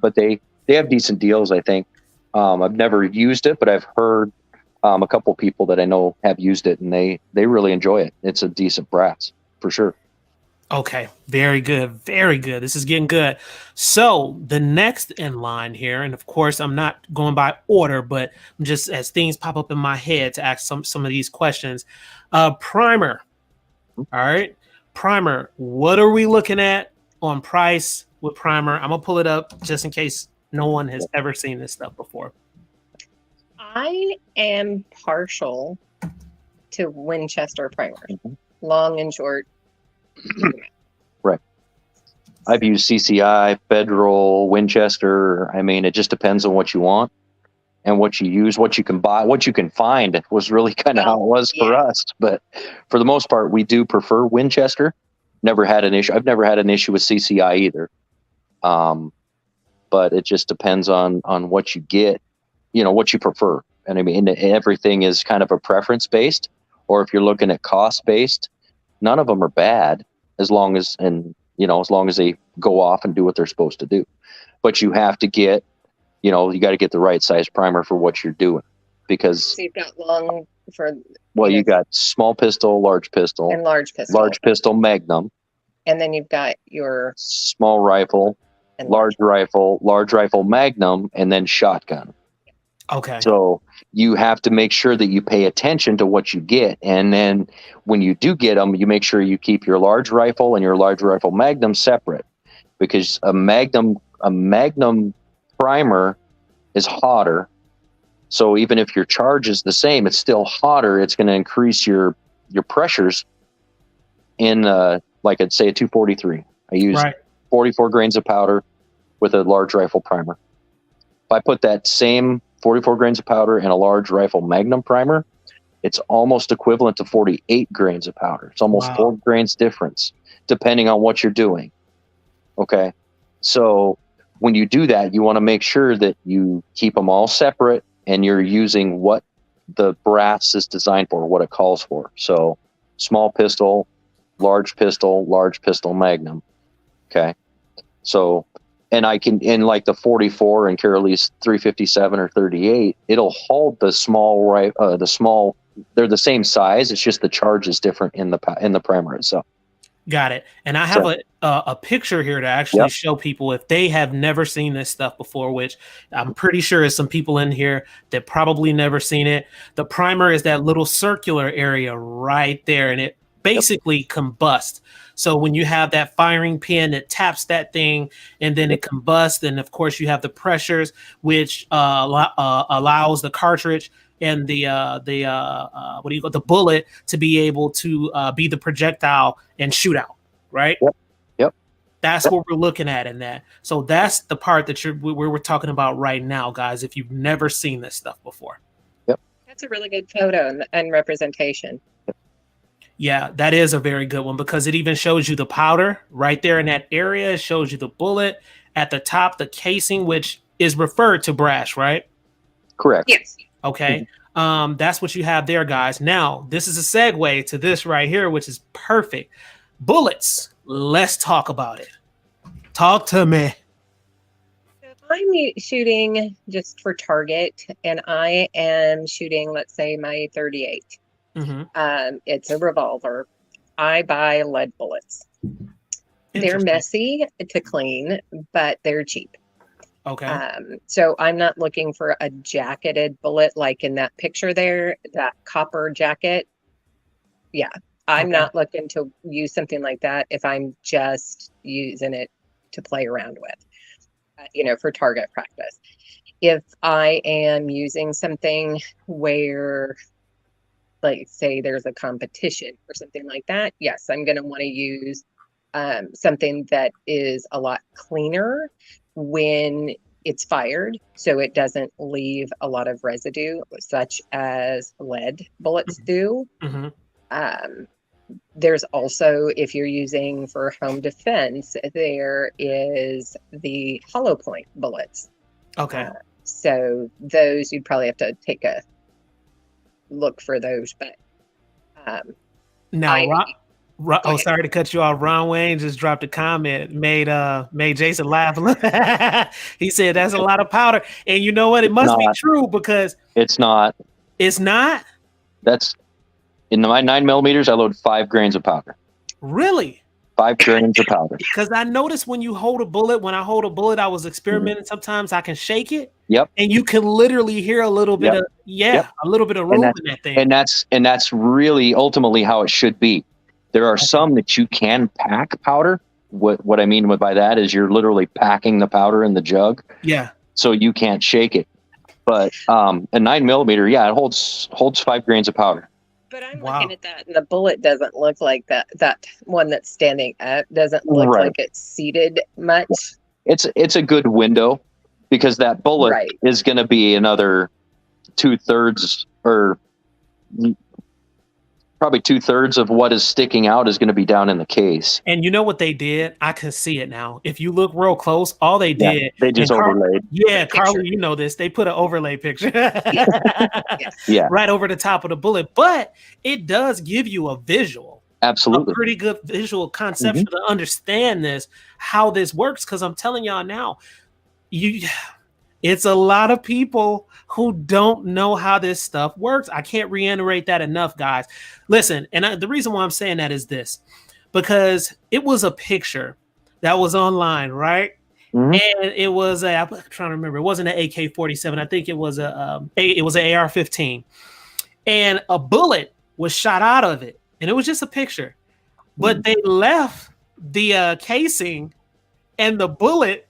But they have decent deals, I think. I've never used it, but I've heard a couple people that I know have used it, and they really enjoy it. It's a decent brass for sure. Okay, very good, very good. This is getting good. So the next in line here, and of course I'm not going by order, but just as things pop up in my head to ask some of these questions. Primer. All right, primer. What are we looking at on price with primer? I'm gonna pull it up just in case no one has ever seen this stuff before. I am partial to Winchester primers, Mhm. long and short. Right. I've used CCI, Federal, Winchester. I mean, it just depends on what you want and what you use, what you can buy, what you can find was really kind of how it was for us. But for the most part, we do prefer Winchester. Never had an issue. I've never had an issue with CCI either. But it just depends on what you get, what you prefer. And I mean, everything is kind of a preference based, or if you're looking at cost based, none of them are bad as long as they go off and do what they're supposed to do. But you have to get, you got to get the right size primer for what you're doing, because So you've got long for you got small pistol, large pistol, and large pistol, Magnum, and then you've got your small rifle, and large rifle Magnum, and then shotgun. Okay. So you have to make sure that you pay attention to what you get. And then when you do get them, you make sure you keep your large rifle and your large rifle Magnum separate, because a Magnum primer is hotter. So even if your charge is the same, it's still hotter. It's going to increase your pressures in, like I'd say a 243. I use 44 grains of powder with a large rifle primer. If I put that same 44 grains of powder in a large rifle Magnum primer, it's almost equivalent to 48 grains of powder. It's almost 4 grains difference, depending on what you're doing. Okay. So when you do that, you want to make sure that you keep them all separate and you're using what the brass is designed for, what it calls for. So small pistol, large pistol Magnum. Okay. So, and I can, in like the 44 and Curalee's 357 or 38, it'll hold the small, they're the same size. It's just the charge is different in the primer itself. Got it. And I have a picture here to actually show people if they have never seen this stuff before, which I'm pretty sure is some people in here that probably never seen it. The primer is that little circular area right there, and it basically combusts. So when you have that firing pin that taps that thing and then it combusts, and of course you have the pressures, which allows the cartridge and the bullet to be able to be the projectile and shoot out, right? Yep. That's what we're looking at in that. So that's the part that we're talking about right now, guys. If you've never seen this stuff before. Yep. That's a really good photo and representation. Yeah, that is a very good one, because it even shows you the powder right there in that area. It shows you the bullet at the top, the casing, which is referred to brass, right? Correct. Yes. Okay. That's what you have there, guys. Now, this is a segue to this right here, which is perfect. Bullets. Let's talk about it. Talk to me. So I'm shooting just for target, and I am shooting, let's say, my 38. It's a revolver. I buy lead bullets. They're messy to clean, but they're cheap. Okay. So I'm not looking for a jacketed bullet like in that picture there, that copper jacket. Yeah, I'm not looking to use something like that if I'm just using it to play around with, for target practice. If I am using something where, like, say there's a competition or something like that, yes, I'm going to want to use something that is a lot cleaner when it's fired, so it doesn't leave a lot of residue, such as lead bullets do. There's also, if you're using for home defense, there is the hollow point bullets. Okay. So those, you'd probably have to take a look for those, but now sorry to cut you off. Ron Wayne just dropped a comment, made Jason laugh. He said that's a lot of powder, and you know what? It must be true, because it's not. It's not. That's in my 9mm. I load 5 grains of powder. Really? 5 grains of powder. Because I noticed when I hold a bullet, I was experimenting. Sometimes I can shake it. Yep. And you can literally hear a little bit Yep. a little bit of room in that thing. And that's really ultimately how it should be. There are some that you can pack powder. What I mean by that is you're literally packing the powder in the jug. Yeah. So you can't shake it. But a 9mm, it holds 5 grains of powder. But I'm looking at that, and the bullet doesn't look like that. That one that's standing up doesn't look like it's seated much. It's a good window because that bullet is going to be another 2/3 or probably 2/3 of what is sticking out is going to be down in the case. And you know what they did? I can see it now. If you look real close, all they did, they just overlaid. Carly, you know this. They put an overlay picture Yes. right over the top of the bullet, but it does give you a visual. Absolutely. A pretty good visual conception to understand how this works. Because I'm telling y'all now, it's a lot of people who don't know how this stuff works. I can't reiterate that enough, guys. Listen, and the reason why I'm saying that is this, because it was a picture that was online, right? And it was I'm trying to remember. It wasn't an AK-47. I think it was an AR-15, and a bullet was shot out of it, and it was just a picture. But they left the casing and the bullet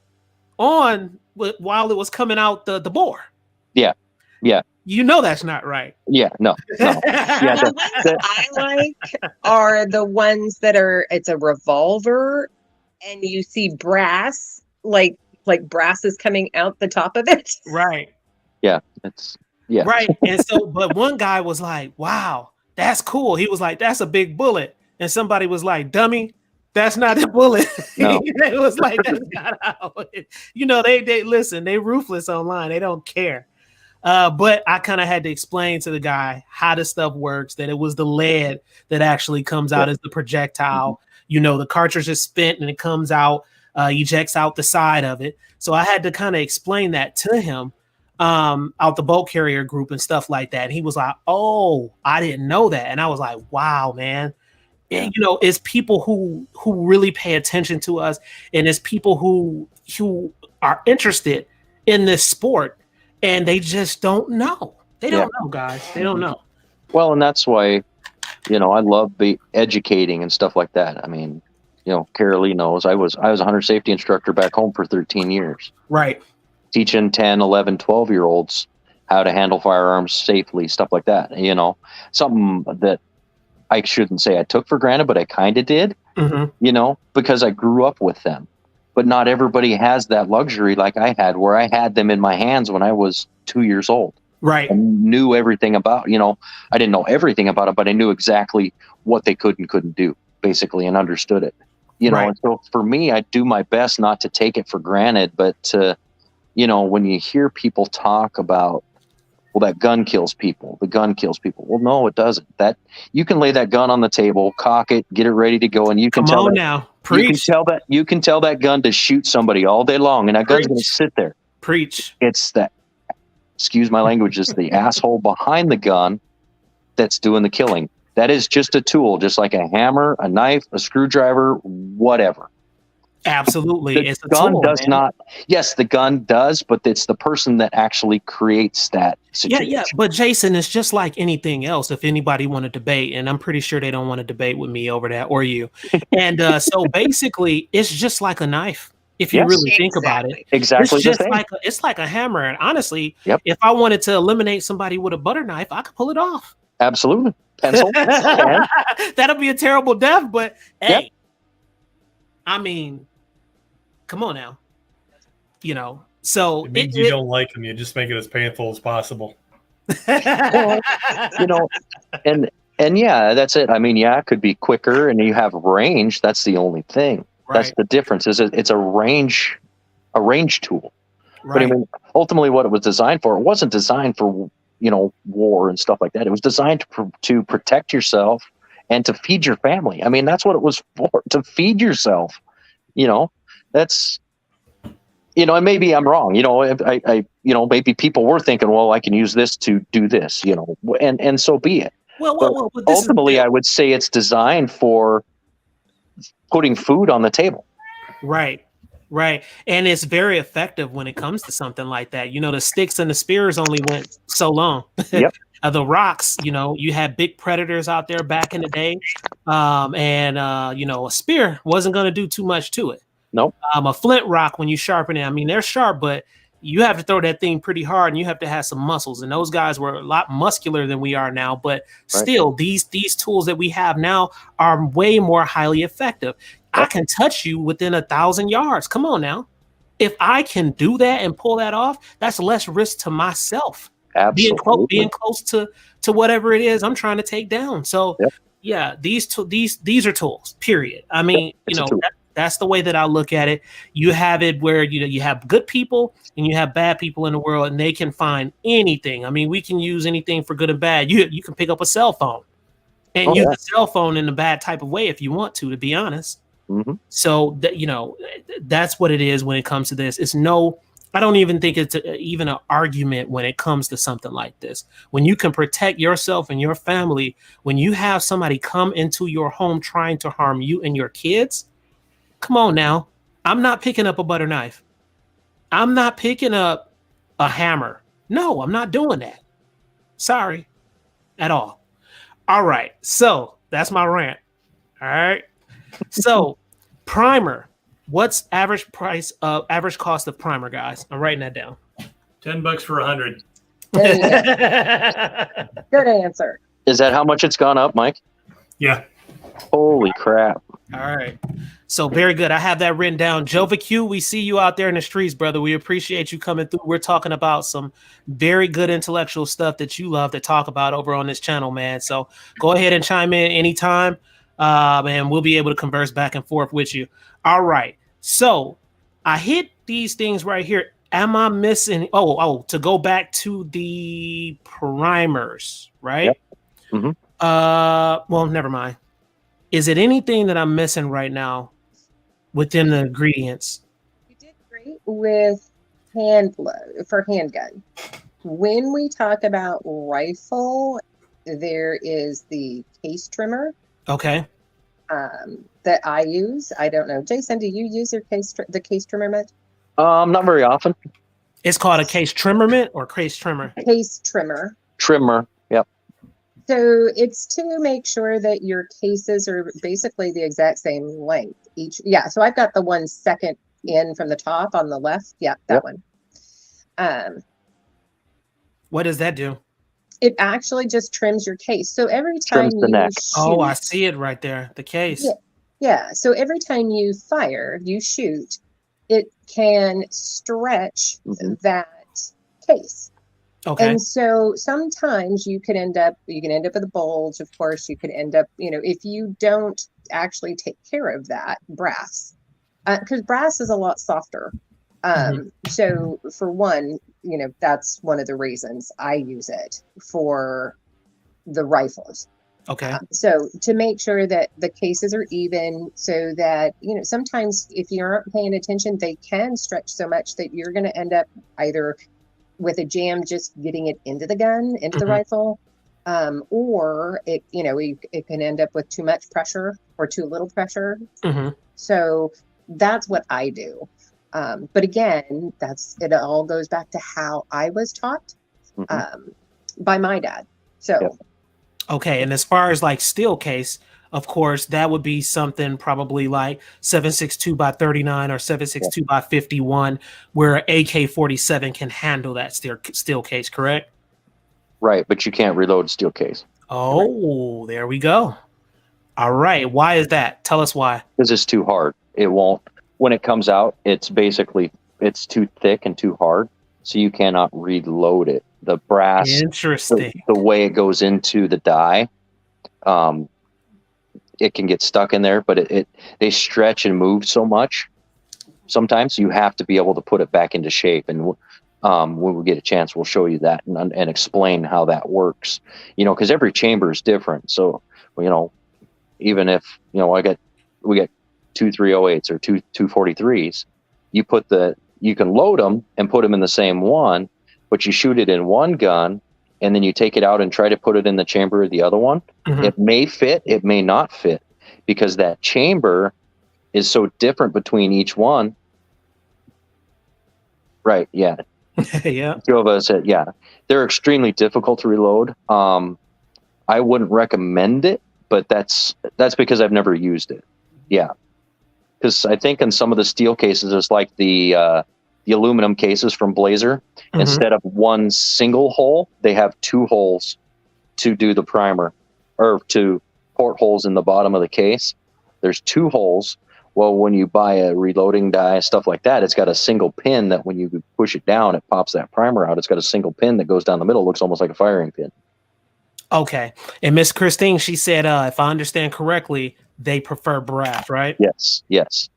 on while it was coming out the bore. Yeah. You know that's not right. Yeah, no. The ones I like are the ones that it's a revolver and you see brass, like brass is coming out the top of it. Right. Yeah. Right. And so, but one guy was like, wow, that's cool. He was like, that's a big bullet. And somebody was like, dummy, that's not the bullet. No. It was like, that's not how it. They listen, they ruthless online. They don't care. But I kind of had to explain to the guy how this stuff works, that it was the lead that actually comes out as the projectile. The cartridge is spent and it comes out, ejects out the side of it. So I had to kind of explain that to him out the bolt carrier group and stuff like that. And he was like, oh, I didn't know that. And I was like, wow, man. And, it's people who really pay attention to us, and it's people who are interested in this sport, and they just don't know. They don't know, guys. They don't know. Well, and that's why, I love educating and stuff like that. I mean, Carolee knows I was a hunter safety instructor back home for 13 years. Right. Teaching 10, 11, 12-year-olds how to handle firearms safely, stuff like that. Something that I shouldn't say I took for granted, but I kind of did, because I grew up with them. But not everybody has that luxury like I had, where I had them in my hands when I was 2 years old. Right. And knew everything about, I didn't know everything about it, but I knew exactly what they could and couldn't do, basically, and understood it. And so for me, I do my best not to take it for granted, but to, when you hear people talk about, well, that gun kills people. The gun kills people. Well, no, it doesn't. That you can lay that gun on the table, cock it, get it ready to go, and you can tell you can tell that gun to shoot somebody all day long, and that gun's going to sit there. Preach. It's that, excuse my language, it's the asshole behind the gun that's doing the killing. That is just a tool, just like a hammer, a knife, a screwdriver, whatever. Absolutely. The gun does not. Yes, the gun does, but it's the person that actually creates that situation. Yeah. But Jason, it's just like anything else. If anybody want to debate, and I'm pretty sure they don't want to debate with me over that or you. And so basically, it's just like a knife. If you really think about it, exactly. It's just it's like a hammer. And honestly, if I wanted to eliminate somebody with a butter knife, I could pull it off. Absolutely. Pencil. That'll be a terrible death, but hey, I mean, come on now. So it means you don't like them. You just make it as painful as possible. Well, and yeah, that's it. I mean, it could be quicker, and you have range. That's the only thing. Right. That's the difference. Is it's a range tool. Right. But I mean, ultimately, what it was designed for, it wasn't designed for war and stuff like that. It was designed to protect yourself and to feed your family. I mean, that's what it was for, to feed yourself. That's, and maybe I'm wrong. I maybe people were thinking, well, I can use this to do this, and so be it. Well, ultimately, I would say it's designed for putting food on the table. Right. Right. And it's very effective when it comes to something like that. You know, the sticks and the spears only went so long. Yep. The rocks, you know, you had big predators out there back in the day. You know, a spear wasn't going to do too much to it. Nope. A flint rock, when you sharpen it, I mean, they're sharp, but you have to throw that thing pretty hard and you have to have some muscles. And those guys were a lot muscular than we are now. But still, these tools that we have now are way more highly effective. I can touch you within 1,000 yards. Come on now. If I can do that and pull that off, that's less risk to myself. Absolutely. Being close to whatever it is I'm trying to take down. So yeah, these are tools, period. I mean, you know, that's the way that I look at it. You have it where, you know, you have good people and you have bad people in the world, and they can find anything. I mean, we can use anything for good and bad. You can pick up a cell phone and use a cell phone in a bad type of way if you want to be honest. Mm-hmm. So that, you know, that's what it is when it comes to this. I don't even think it's even an argument when it comes to something like this. When you can protect yourself and your family, when you have somebody come into your home trying to harm you and your kids, come on now. I'm not picking up a butter knife. I'm not picking up a hammer. No, I'm not doing that. Sorry, at all. All right. So that's my rant. All right. So primer. What's average cost of primer, guys? I'm writing that down. $10 for 100. There you go. Good answer. Is that how much it's gone up, Mike? Yeah. Holy crap. All right. So very good. I have that written down. Jova Q, we see you out there in the streets, brother. We appreciate you coming through. We're talking about some very good intellectual stuff that you love to talk about over on this channel, man. So go ahead and chime in anytime, and we'll be able to converse back and forth with you. All right. So I hit these things right here. Am I missing? To go back to the primers, right? Yep. Mm-hmm. Well, never mind. Is it anything that I'm missing right now within the ingredients? You did great with handgun. When we talk about rifle, there is the case trimmer. Okay. That I use. I don't know. Jason, do you use the case trimmer much? Not very often. It's called a case trimmer mitt or case trimmer? Case trimmer. Trimmer. Yep. So it's to make sure that your cases are basically the exact same length each. Yeah. So I've got the 1 second in from the top on the left. Yeah, that one. What does that do? It actually just trims your case. So every time Trims the neck. Oh, I see it right there. The case. Yeah. So every time you shoot, it can stretch that case. Okay. And so sometimes you can end up with a bulge. Of course, you could end up, if you don't actually take care of that brass, because brass is a lot softer. So for one, that's one of the reasons I use it for the rifles. Okay. So to make sure that the cases are even, so that, sometimes if you aren't paying attention, they can stretch so much that you're going to end up either with a jam just getting it into the gun, into the rifle, or it can end up with too much pressure or too little pressure. So that's what I do. But again, it all goes back to how I was taught by my dad. So. Okay, and as far as like steel case, of course, that would be something probably like 7.62 by 39 or 7.62 by 51, where AK-47 can handle that steel case, correct? Right, but you can't reload steel case. Oh, there we go. All right, why is that? Tell us why. Because it's too hard. It won't. When it comes out, it's too thick and too hard, so you cannot reload it. The brass, interesting. The way it goes into the die, it can get stuck in there, but they stretch and move so much. Sometimes you have to be able to put it back into shape. And when we get a chance, we'll show you that and explain how that works. Because every chamber is different. So, even if we got 2 308s or 2 243s, you can load them and put them in the same one. But you shoot it in one gun, and then you take it out and try to put it in the chamber of the other one. It may fit, it may not fit. because that chamber is so different between each one. Right. Yeah. Yeah. Two of us said, yeah, they're extremely difficult to reload. I wouldn't recommend it, but that's because I've never used it. Yeah. Because I think in some of the steel cases, it's like the aluminum cases from Blazer. Mhm. Instead of one single hole, they have two holes to do the primer, or to portholes in the bottom of the case. There's two holes. Well, when you buy a reloading die, stuff like that, it's got a single pin that when you push it down, it pops that primer out. It's got a single pin that goes down the middle. Looks almost like a firing pin. Okay. And Miss Christine, she said, if I understand correctly, they prefer brass, right? Yes. Yes.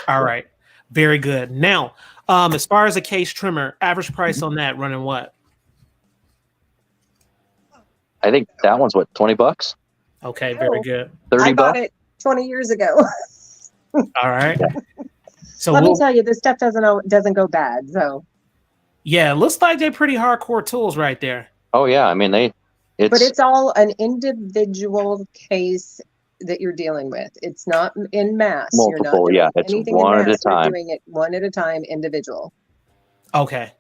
All right. Very good. Now, as far as a case trimmer, average price on that running what? I think that one's what, $20? Okay, very good. 30 I bought bucks? it 20 years ago. All right. So Let me tell you, this stuff doesn't go bad. So, yeah, it looks like they're pretty hardcore tools right there. Oh yeah, I mean but it's all an individual case that you're dealing with. It's not in mass. multiple. You're not doing Yeah, it's anything one in at a mass. You're time. doing it one at a time, individual. Okay.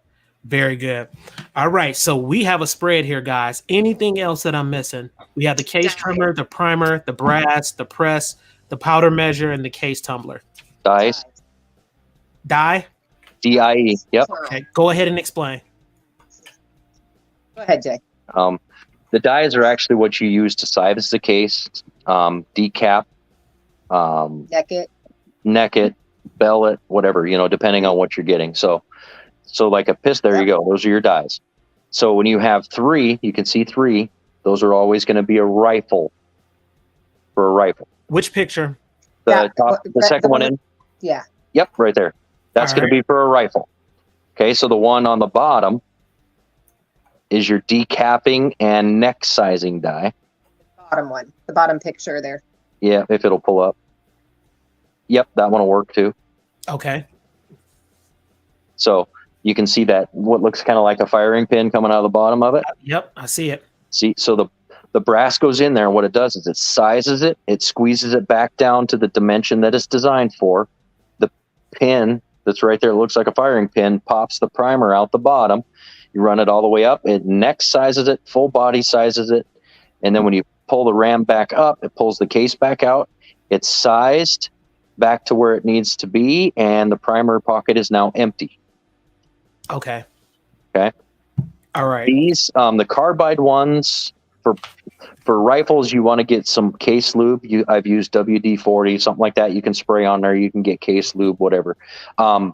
Very good. All right. So we have a spread here, guys. Anything else that I'm missing? We have the case trimmer, the primer, the brass, the press, the powder measure, and the case tumbler. Dies. Die? DIE. Yep. Okay. Go ahead and explain. Go ahead, Jay. The dies are actually what you use to size the case, decap, neck it, bell it, whatever, depending on what you're getting. So like a pistol, there you go. Those are your dies. So when you have three, you can see three. Those are always going to be a rifle for a rifle. Which picture? The second one in. Yeah. Yep, right there. That's going to be for a rifle. Okay, so the one on the bottom is your decapping and neck sizing die. Bottom one, the bottom picture there. Yeah, if it'll pull up. Yep, that one will work too. Okay. So you can see that what looks kind of like a firing pin coming out of the bottom of it. Yep, I see it. See, so the brass goes in there, and what it does is it sizes it, it squeezes it back down to the dimension that it's designed for. The pin that's right there, it looks like a firing pin, pops the primer out the bottom. You run it all the way up, it neck sizes it, full body sizes it, and then when you pull the ram back up, it pulls the case back out. It's sized back to where it needs to be, and the primer pocket is now empty. Okay. Okay. All right. These, the carbide ones, for rifles, you want to get some case lube. I've used WD-40, something like that. You can spray on there. You can get case lube, whatever.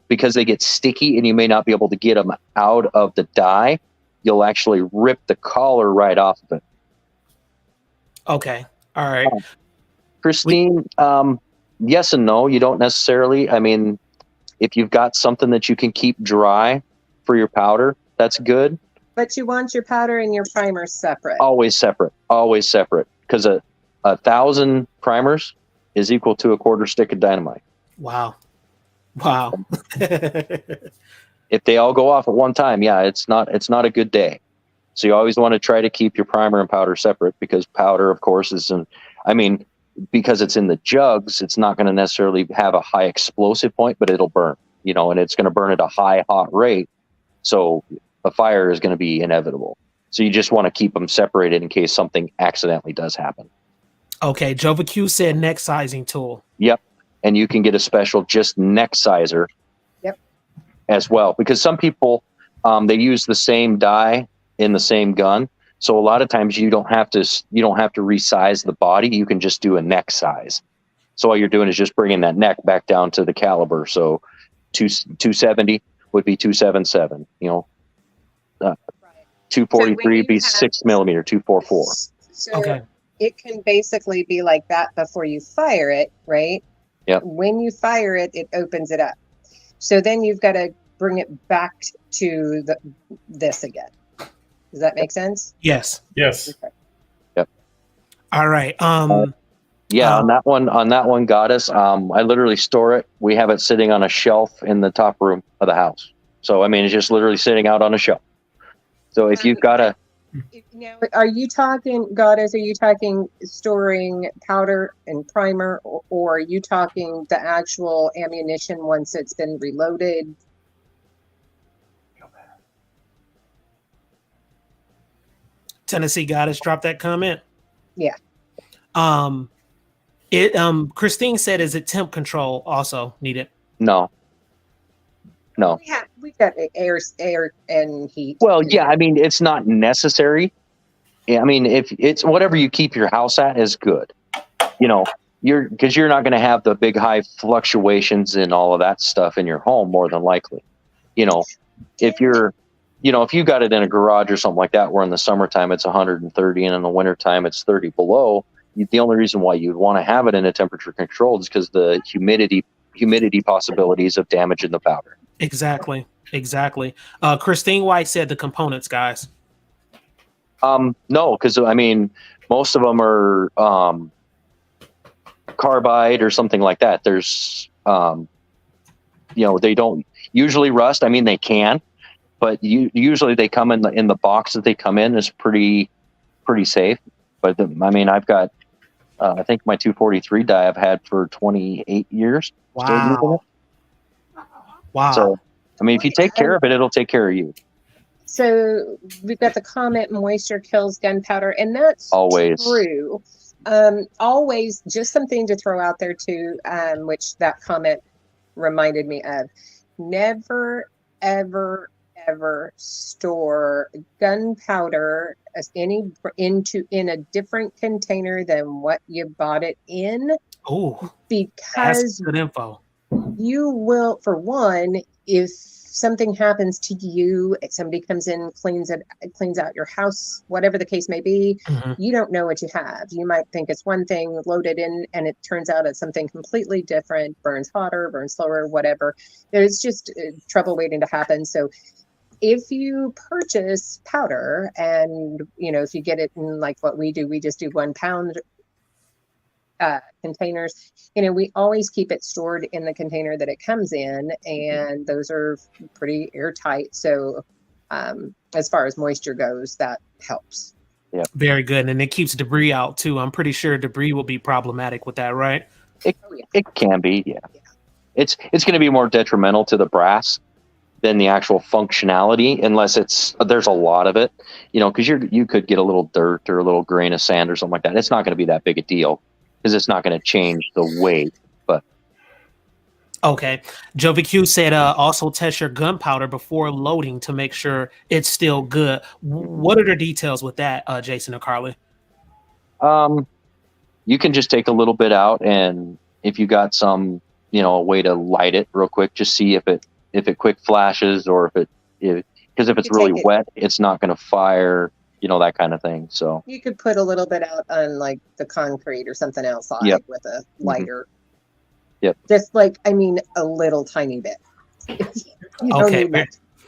Because they get sticky and you may not be able to get them out of the die, you'll actually rip the collar right off of it. Okay. All right. Christine, yes and no. You don't necessarily. I mean, if you've got something that you can keep dry for your powder, that's good. But you want your powder and your primer separate. Always separate. Always separate. Because a 1,000 primers is equal to a quarter stick of dynamite. Wow. Wow. If they all go off at one time, yeah, it's not a good day. So you always want to try to keep your primer and powder separate, because powder, of course, because it's in the jugs, it's not going to necessarily have a high explosive point, but it'll burn, and it's going to burn at a high hot rate. So a fire is going to be inevitable. So you just want to keep them separated in case something accidentally does happen. Okay. Jova Q said neck sizing tool. Yep. And you can get a special just neck sizer. Yep. As well, because some people, they use the same die in the same gun. So a lot of times you don't have to resize the body. You can just do a neck size. So all you're doing is just bringing that neck back down to the caliber. So 270 would be 277, 243 would be 6 millimeter, 244. So Okay. it can basically be like that before you fire it, right? Yep. When you fire it, it opens it up. So then you've got to bring it back to this again. Does that make sense? Yes. Yes. Okay. Yep. All right. Yeah, on that one, Goddess. I literally store it. We have it sitting on a shelf in the top room of the house. So I mean, it's just literally sitting out on a shelf. So if you've got Now, are you talking, Goddess, are you talking storing powder and primer, or are you talking the actual ammunition once it's been reloaded? Tennessee Goddess dropped that comment. Yeah. Christine said, is it temp control also needed? No. We've got air and heat. Well, yeah, I mean, it's not necessary. Yeah, I mean, if it's whatever you keep your house at is good. You know, because you're not going to have the big high fluctuations and all of that stuff in your home, more than likely. You know, if you got it in a garage or something like that, where in the summertime it's 130 and in the wintertime it's 30 below, the only reason why you'd want to have it in a temperature controlled is because the humidity possibilities of damaging the powder. Exactly. Christine White said the components, guys. No, because I mean, most of them are carbide or something like that. There's, they don't usually rust. I mean, they can, but usually they come in the box that they come in is pretty safe. But I mean, I've got, I think my 243 die I've had for 28 years. Wow. So, I mean, if you take care of it, it'll take care of you. So we've got the comment, moisture kills gunpowder, and that's always true. Always, just something to throw out there too, which that comment reminded me of. Never, ever, ever store gunpowder in a different container than what you bought it in. Oh, because that's good info. You will, for one, if something happens to you, somebody comes in, cleans out your house, whatever the case may be, you don't know what you have. You might think it's one thing loaded in, and it turns out it's something completely different, burns hotter, burns slower, whatever. There's just trouble waiting to happen. So if you purchase powder, and if you get it in like what we do, we just do 1 pound containers, we always keep it stored in the container that it comes in, and those are pretty airtight. So as far as moisture goes, that helps. Yeah, very good. And it keeps debris out too. I'm pretty sure debris will be problematic with that, right? It can be, yeah. It's going to be more detrimental to the brass than the actual functionality, unless there's a lot of it, because you could get a little dirt or a little grain of sand or something like that. It's not going to be that big a deal, because it's not going to change the weight. But okay, Jovi Q said also test your gunpowder before loading to make sure it's still good. What are the details with that, Jason or Carly? You can just take a little bit out, and if you got some, a way to light it real quick, just see if it quick flashes, or because if it's really wet, it's not going to fire. That kind of thing. So you could put a little bit out on like the concrete or something outside with a lighter. Yep. Just a little tiny bit. Okay.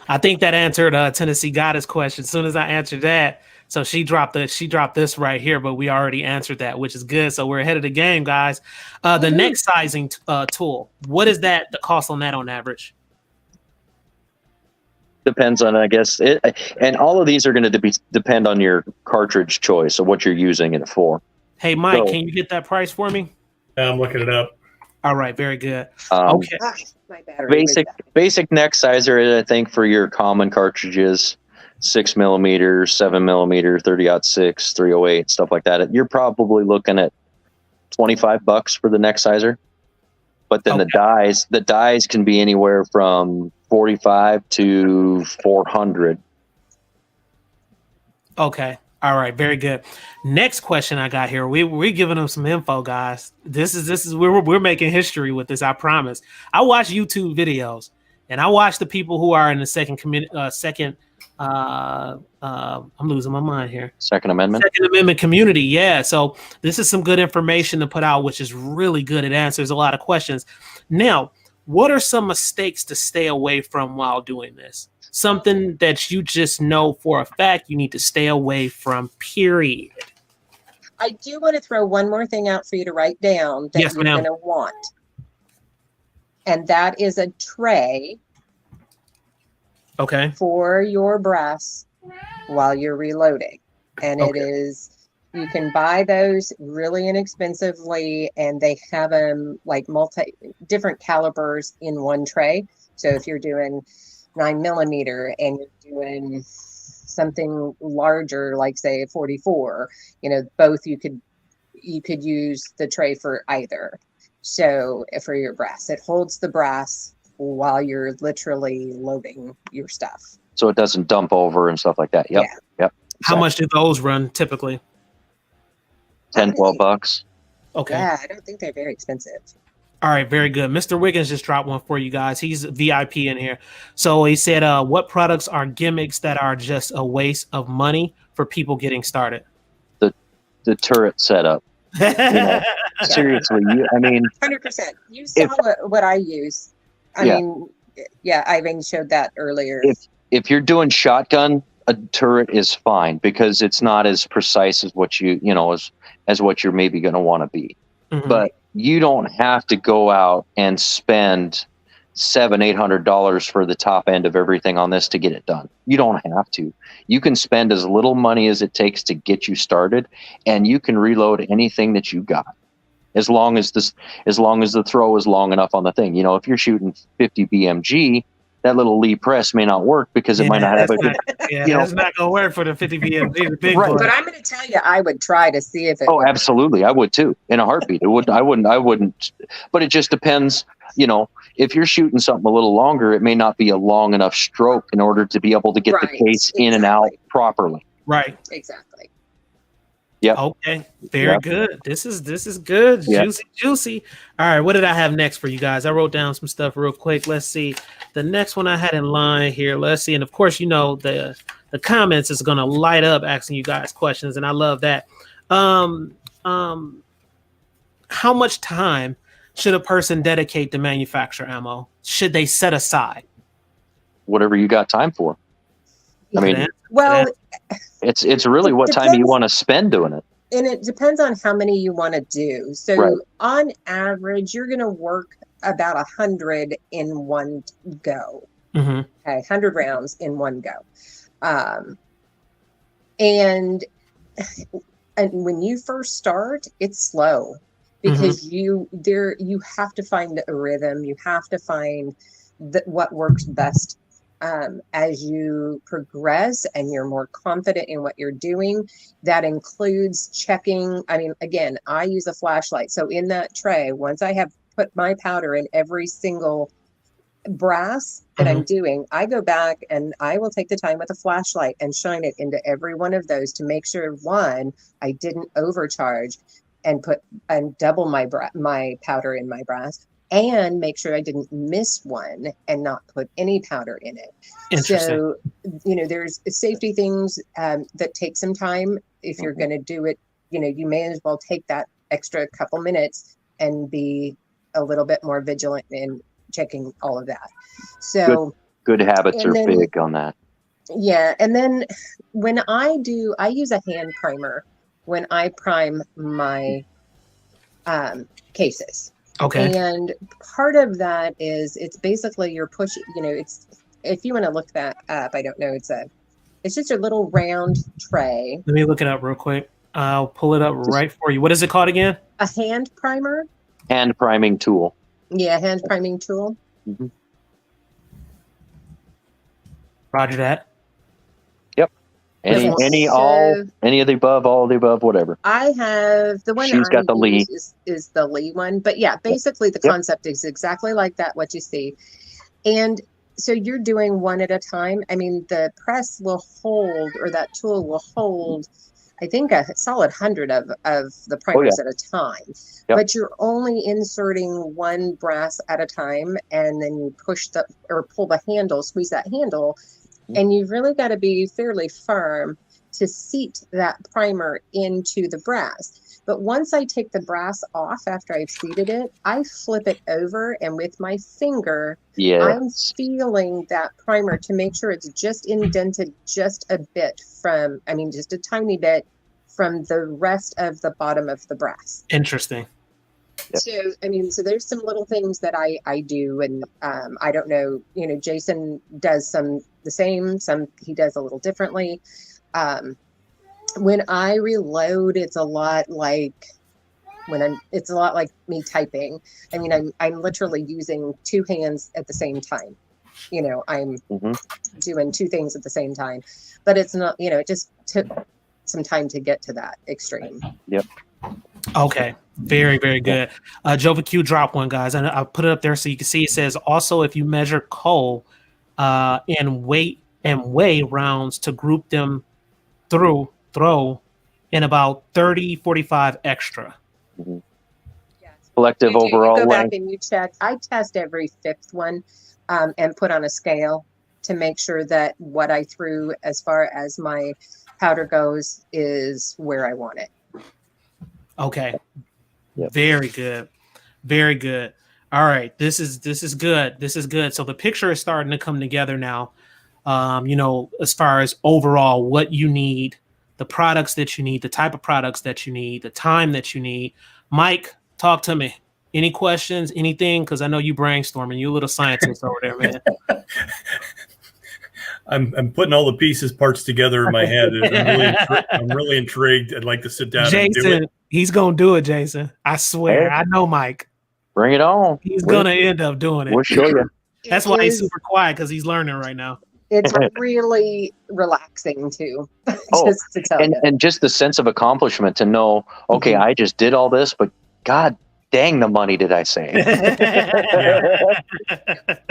I think that answered Tennessee Goddess question. As soon as I answered that, so she dropped this right here, but we already answered that, which is good. So we're ahead of the game, guys. The next sizing tool, what is the cost on that on average? Depends on, I guess, and all of these are going to depend on your cartridge choice of what you're using it for. Hey, Mike, can you get that price for me? I'm looking it up. All right, very good. Okay. My battery basic neck sizer, I think, for your common cartridges, 6mm, 7mm, 30-06, 308, stuff like that. You're probably looking at $25 for the neck sizer. But then the dies can be anywhere from $45 to $400. Okay. All right. Very good. Next question I got here. We're giving them some info, guys. This is we're making history with this. I promise. I watch YouTube videos, and I watch the people who are in the I'm losing my mind here. Second Amendment community. Yeah. So this is some good information to put out, which is really good. It answers a lot of questions. Now, what are some mistakes to stay away from while doing this? Something that you just know for a fact you need to stay away from, period. I do want to throw one more thing out for you to write down that you're going to want. And that is a tray. Okay. For your brass while you're reloading. And it is, you can buy those really inexpensively, and they have them like different calibers in one tray. So if you're doing 9mm and you're doing something larger, like say 44, both you could use the tray for either. So for your brass, it holds the brass while you're literally loading your stuff. So it doesn't dump over and stuff like that. Yep. Yeah. Yep. How much do those run typically? 10, $12. Okay. Yeah, I don't think they're very expensive. All right, very good. Mr. Wiggins just dropped one for you guys. He's VIP in here. So he said, what products are gimmicks that are just a waste of money for people getting started? The turret setup. Seriously, I mean, 100%. You saw what I use. I mean, Ivan showed that earlier. If you're doing shotgun, a turret is fine because it's not as precise as what as what you're maybe going to want to be. Mm-hmm. But you don't have to go out and spend $700-800 for the top end of everything on this to get it done. You don't have to. You can spend as little money as it takes to get you started, and you can reload anything that you got, as long as the throw is long enough on the thing. If you're shooting 50 BMG, that little Lee press may not work because it might not have a good. That's not gonna work for the 50 BMG, the big Right. boy. But I'm going to tell you, I would try to see if it. Oh, absolutely, I would too, in a heartbeat. I wouldn't. But it just depends. If you're shooting something a little longer, it may not be a long enough stroke in order to be able to get the case in and out properly. Right. Exactly. Yep. Okay. Very good. This is good. Yep. Juicy. All right. What did I have next for you guys? I wrote down some stuff real quick. Let's see. The next one I had in line here. Let's see. And of course, the comments is gonna light up asking you guys questions, and I love that. How much time should a person dedicate to manufacture ammo? Should they set aside? Whatever you got time for. I mean, well, it's really what time you want to spend doing it. And it depends on how many you want to do. So on average, you're going to work about 100 in one go. Mm-hmm. Okay, 100 rounds in one go. And when you first start, it's slow because you have to find a rhythm. You have to find what works best. As you progress and you're more confident in what you're doing, that includes checking. I mean, again, I use a flashlight. So in that tray, once I have put my powder in every single brass that I'm doing, I go back and I will take the time with a flashlight and shine it into every one of those to make sure, one, I didn't overcharge and double my powder in my brass, and make sure I didn't miss one and not put any powder in it. So, there's safety things that take some time. If you're going to do it, you may as well take that extra couple minutes and be a little bit more vigilant in checking all of that. So good habits are big on that. Yeah. And then when I use a hand primer when I prime my cases. Okay. And part of that is it's basically you're pushing, it's, if you want to look that up, I don't know, it's just a little round tray. Let me look it up real quick. I'll pull it up right for you. What is it called again? A hand primer. Hand priming tool. Yeah, hand priming tool. Mm-hmm. Roger that. Yep. Any of the above, all of the above, whatever. I have the one she's got the Lee is the Lee one, but yeah, basically the concept is exactly like that. What you see, and so you're doing one at a time. I mean, the press will hold, or that tool will hold, I think a solid 100 of the primers at a time. Yep. But you're only inserting one brass at a time, and then you push pull the handle, squeeze that handle, and you've really got to be fairly firm to seat that primer into the brass. But once I take the brass off after I've seated it, I flip it over, and with my finger, I'm feeling that primer to make sure it's just indented just a bit just a tiny bit from the rest of the bottom of the brass. Interesting. Yep. So there's some little things that I do, and I don't know, Jason does some the same. Some he does a little differently. When I reload, it's a lot like me typing. I mean, I'm literally using two hands at the same time. I'm doing two things at the same time, but it's not, it just took some time to get to that extreme. Yep. Okay. Very, very good. Jova Q dropped one, guys. And I'll put it up there so you can see. It says also if you measure coal and weigh rounds to group them throw in about 30-45 extra. Mm-hmm. Collective overall you go length. back and you check. I test every fifth one and put on a scale to make sure that what I threw as far as my powder goes is where I want it. Okay. Yep. Very good. Very good. All right. This is good. This is good. So the picture is starting to come together now. As far as overall what you need, the products that you need, the type of products that you need, the time that you need. Mike, talk to me. Any questions, anything? Because I know you brainstorming. You a little scientist over there, man. I'm putting all the parts together in my head. I'm really intrigued. I'd like to sit down and do it. He's going to do it, Jason. I swear. Hey, I know Mike. Bring it on. He's going to end up doing it. We'll show you. That's why he's super quiet, because he's learning right now. It's really relaxing too. Just to tell you. And just the sense of accomplishment to know, okay, I just did all this, but God dang, the money did I save?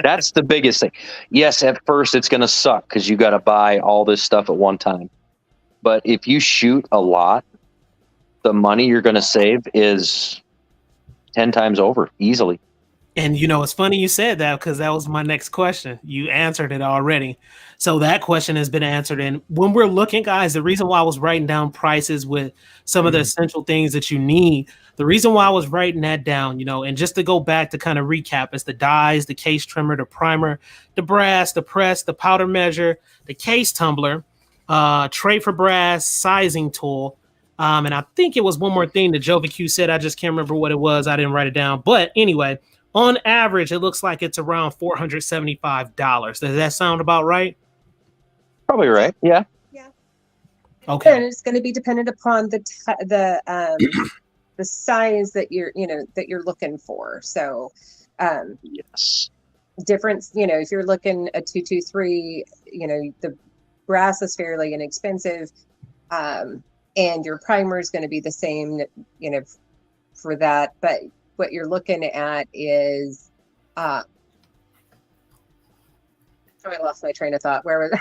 That's the biggest thing. Yes, at first it's going to suck because you got to buy all this stuff at one time. But if you shoot a lot, the money you're going to save is 10 times over easily. And it's funny you said that, because that was my next question. You answered it already. So that question has been answered. And when we're looking, guys, the reason why I was writing down prices with some of the essential things that you need, the reason why I was writing that down, and just to go back to kind of recap, is the dies, the case trimmer, the primer, the brass, the press, the powder measure, the case tumbler, tray for brass, sizing tool. And I think it was one more thing that Jova Q said. I just can't remember what it was. I didn't write it down. But anyway, on average, it looks like it's around $475. Does that sound about right? Probably right. Yeah. Yeah. Okay. And it's going to be dependent upon the size that you're looking for. So, yes. Difference. If you're looking at 223, the brass is fairly inexpensive, and your primer is going to be the same. For that, but what you're looking at is I lost my train of thought. Where was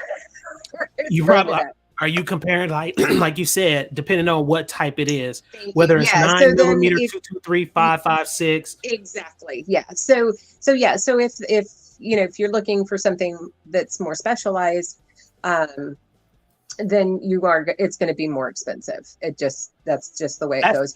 you probably are you comparing like you said, depending on what type it is, whether it's 9 millimeter, 223, 5.56. Exactly. Yeah. So if you're looking for something that's more specialized, then it's going to be more expensive. That's just the way it goes.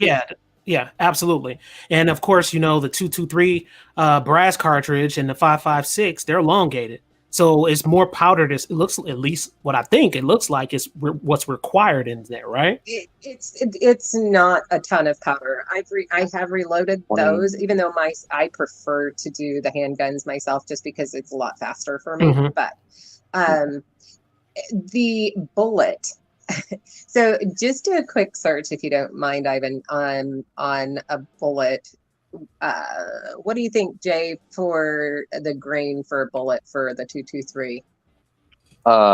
Yeah, absolutely. And of course, the 223 brass cartridge and the 5.56, they're elongated. So it's more powdered. It looks, at least what I think it looks like, is what's required in there, right? It's not a ton of powder. I have reloaded those, even though I prefer to do the handguns myself just because it's a lot faster for me. Mm-hmm. But the bullet. So just do a quick search, if you don't mind, Ivan, on a bullet. What do you think, Jay, for the grain for a bullet for the 223?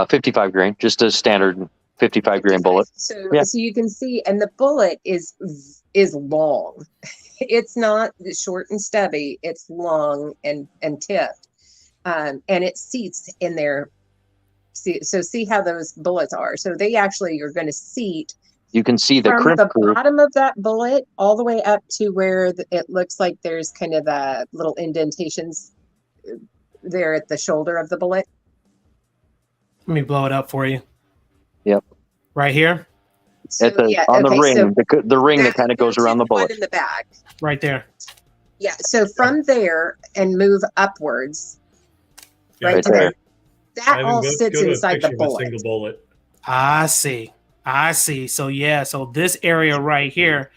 55 grain, just a standard 55 grain bullet. So you can see, and the bullet is long. It's not short and stubby. It's long and tipped, and it seats in there. See how those bullets are. So they actually are going to seat. You can see the from the bottom of that bullet all the way up to where it looks like there's kind of the little indentations there at the shoulder of the bullet. Let me blow it up for you. Yep. Right here. So, the ring, so the ring that kind of goes around the bullet. In the back. Right there. Yeah. So from there and move upwards. Right there. That all sits inside the bullet. Single bullet. I see. So so this area right here.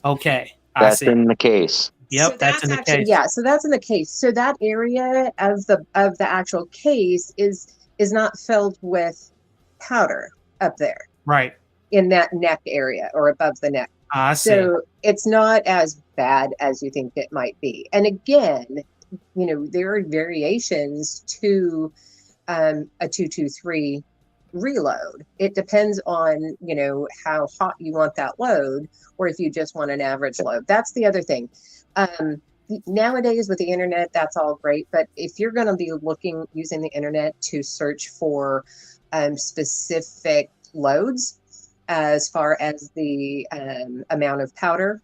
Okay. That's in the case. Yep, so that's in the case. Yeah, so that's in the case. So that area of the actual case is is not filled with powder up there Right. in that neck area or above the neck. I see. So it's not as bad as you think it might be. And again, there are variations to a 223 reload. It depends on, how hot you want that load, or if you just want an average load. That's the other thing. Nowadays with the internet, that's all great. But if you're going to be using the internet to search for specific loads, as far as the amount of powder,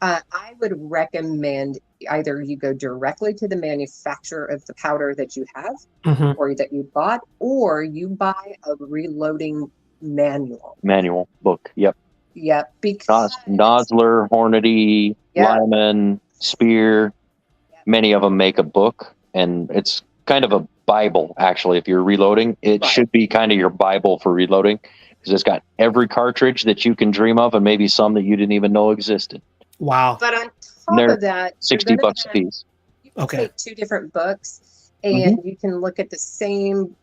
I would recommend either you go directly to the manufacturer of the powder that you have or that you bought, or you buy a reloading manual. Manual book. Yep. Yep. Because Nosler, Hornady, Lyman, Spear, many of them make a book, and it's kind of a Bible, actually. If you're reloading, it should be kind of your Bible for reloading, because it's got every cartridge that you can dream of, and maybe some that you didn't even know existed. Wow. But on top of that, $60 a piece. You can take two different books, and you can look at the same,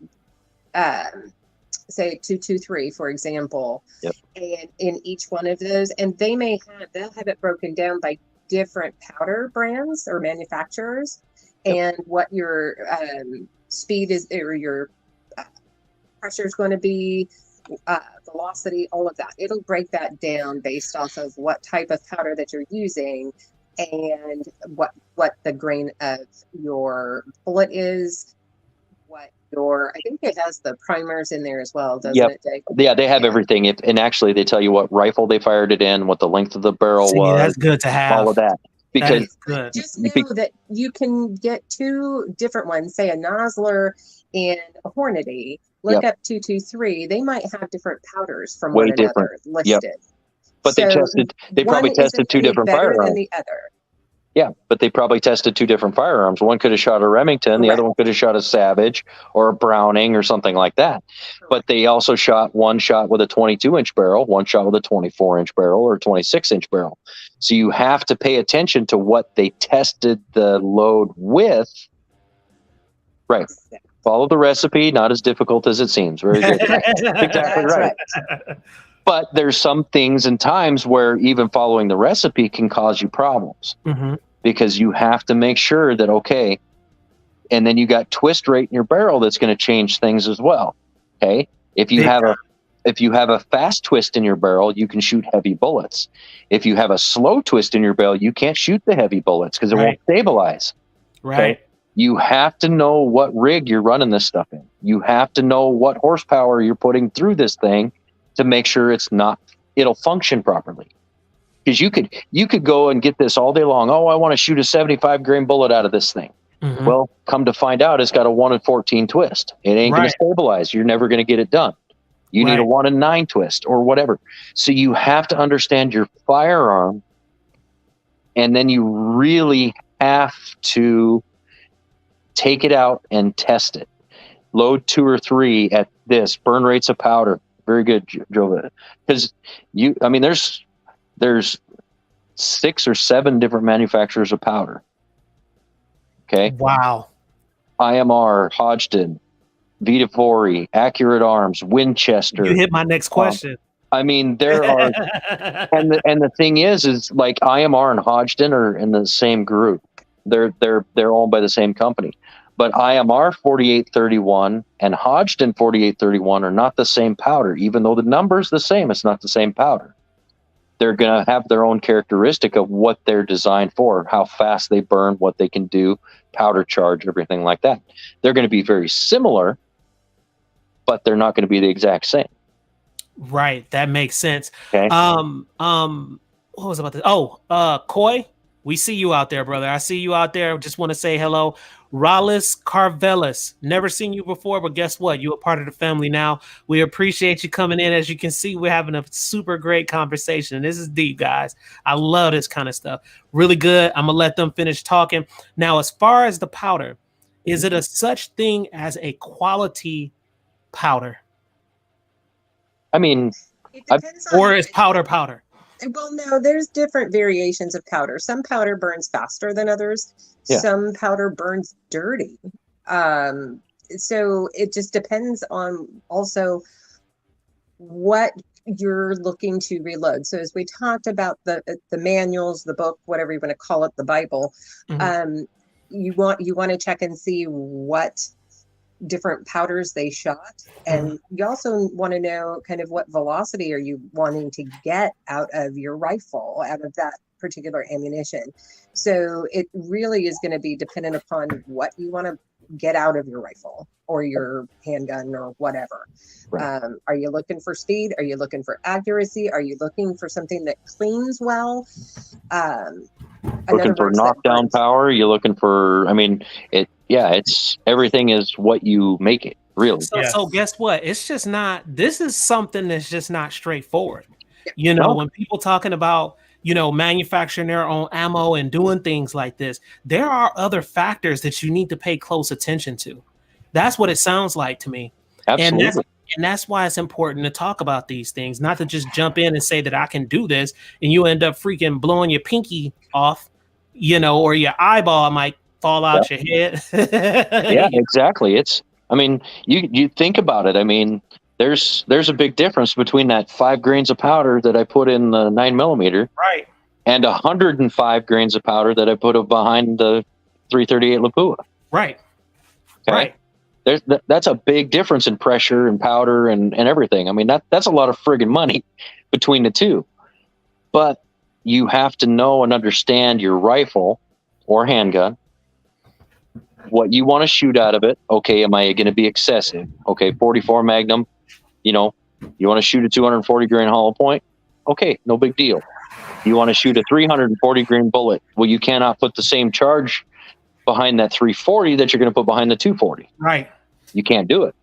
say 223, for example, and in each one of those, and they'll have it broken down by different powder brands or manufacturers, and what your speed is, or your pressure is going to be, velocity, all of that. It'll break that down based off of what type of powder that you're using and what the grain of your bullet is. I think it has the primers in there as well, doesn't it, Jake? Yeah, they have everything. And actually, they tell you what rifle they fired it in, what the length of the barrel was. That's good to have. All of that. Because good. Just know that you can get two different ones, say a Nosler and a Hornady. Look up 223. They might have different powders from one another listed. But they probably tested two different firearms. Than the other. Yeah, but they probably tested two different firearms. One could have shot a Remington, the other one could have shot a Savage or a Browning or something like that. But they also one shot with a 22-inch barrel, one shot with a 24-inch barrel or 26-inch barrel. So you have to pay attention to what they tested the load with. Right. Follow the recipe, not as difficult as it seems. Very good. Exactly right. But there's some things and times where even following the recipe can cause you problems, because you have to make sure that, and then you got twist rate in your barrel that's going to change things as well. Okay. If you have a fast twist in your barrel, you can shoot heavy bullets. If you have a slow twist in your barrel, you can't shoot the heavy bullets because it won't stabilize. Right. Okay? You have to know what rig you're running this stuff in. You have to know what horsepower you're putting through this thing to make sure it'll function properly. Because you could go and get this all day long. Oh, I want to shoot a 75 grain bullet out of this thing. Well, come to find out, it's got a 1 in 14 twist. It ain't going to stabilize. You're never going to get it done. You need a 1 in 9 twist or whatever. So you have to understand your firearm, and then you really have to take it out and test it. Load 2 or 3 at this, burn rates of powder. Very good, Joe. Because there's 6 or 7 different manufacturers of powder. Okay. Wow. IMR, Hodgdon, Vitafori, Accurate Arms, Winchester. You hit my next question. There are, and the thing is like IMR and Hodgdon are in the same group. They're owned by the same company. But IMR 4831 and Hodgdon 4831 are not the same powder. Even though the number's the same, it's not the same powder. They're going to have their own characteristic of what they're designed for, how fast they burn, what they can do, powder charge, everything like that. They're going to be very similar, but they're not going to be the exact same. Right. That makes sense. Okay. What was about this? Oh, Coy, we see you out there, brother. I see you out there. Just want to say hello. Rallis Carvelis. Never seen you before, but guess what? You're a part of the family now. We appreciate you coming in. As you can see, we're having a super great conversation. This is deep, guys. I love this kind of stuff. Really good. I'm going to let them finish talking. Now, as far as the powder, is it a such thing as a quality powder? Or is powder? Well, no, there's different variations of powder. Some powder burns faster than others. Yeah. Some powder burns dirty. So it just depends on also what you're looking to reload. So as we talked about the manuals, the book, whatever you want to call it, the Bible, you want to check and see what different powders they shot, and you also want to know kind of what velocity are you wanting to get out of your rifle, out of that particular ammunition. So it really is going to be dependent upon what you want to get out of your rifle or your handgun or whatever. Right. Are you looking for speed? Are you looking for accuracy? Are you looking for something that cleans well? Looking for knockdown power? You're looking for, I mean, it's everything is what you make it, really. So guess what? It's just not, this is something that's just not straightforward. You know, when people talking about, you know, manufacturing their own ammo and doing things like this, there are other factors that you need to pay close attention to. That's what it sounds like to me. Absolutely. And that's why it's important to talk about these things, not to just jump in and say that I can do this and you end up freaking blowing your pinky off, you know, or your eyeball might fall out your head. Yeah, exactly. It's, I mean, you think about it. I mean, there's a big difference between that 5 grains of powder that I put in the 9mm, right, and 105 grains of powder that I put behind the 338 Lapua. Right. Okay? Right. That's a big difference in pressure and powder and everything. I mean, that's a lot of friggin' money between the two. But you have to know and understand your rifle or handgun, what you want to shoot out of it. Okay, am I going to be excessive? Okay, 44 Magnum, you know, you want to shoot a 240 grain hollow point? Okay, no big deal. You want to shoot a 340 grain bullet? Well, you cannot put the same charge behind that 340 that you're going to put behind the 240. Right. You can't do it.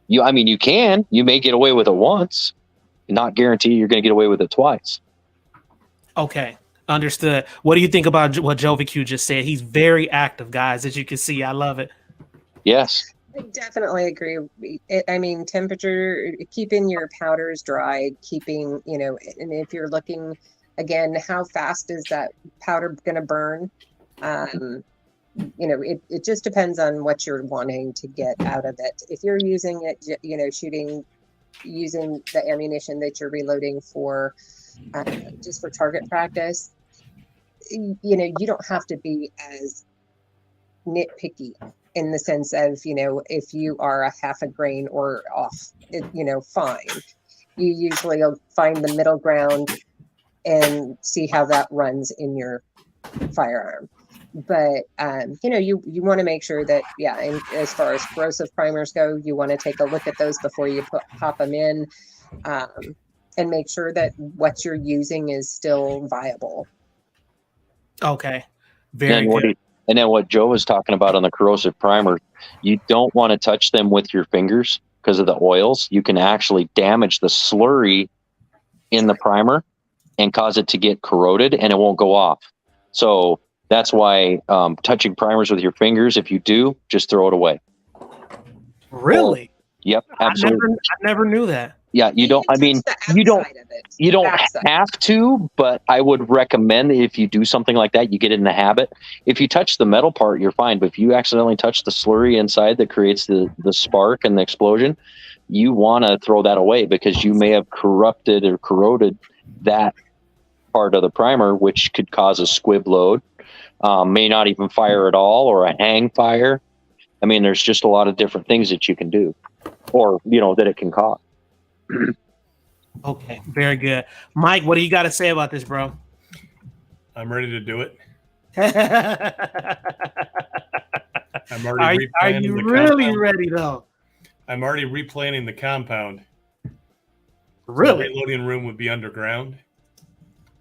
You can. You may get away with it once. Not guarantee you're going to get away with it twice. Okay. Understood. What do you think about what Jovi Q just said? He's very active, guys, as you can see. I love it. Yes. I definitely agree. I mean, temperature, keeping your powders dried, keeping, you know, and if you're looking, again, how fast is that powder going to burn? You know, it just depends on what you're wanting to get out of it. If you're using it, you know, using the ammunition that you're reloading for, just for target practice, you know, you don't have to be as nitpicky in the sense of, you know, if you are a half a grain or off, you know, fine. You usually will find the middle ground and see how that runs in your firearm. But you know, you want to make sure that, yeah, and as far as corrosive primers go, you want to take a look at those before you pop them in, and make sure that what you're using is still viable. Okay, very good. And then what Joe was talking about on the corrosive primer, you don't want to touch them with your fingers because of the oils. You can actually damage the slurry in the primer and cause it to get corroded, and it won't go off. So that's why touching primers with your fingers, if you do, just throw it away. Really? Yep, absolutely. I never knew that. Yeah, you don't. I mean, you don't have to, but I would recommend that if you do something like that, you get in the habit. If you touch the metal part, you're fine. But if you accidentally touch the slurry inside that creates the spark and the explosion, you want to throw that away because you may have corrupted or corroded that part of the primer, which could cause a squib load, may not even fire at all, or a hang fire. I mean, there's just a lot of different things that you can do, or, you know, that it can cause. Okay, very good. Mike, what do you got to say about this, bro? I'm ready to do it. I'm already Are you really compound. Ready, though? I'm already replanning the compound. Really? So the reloading room would be underground.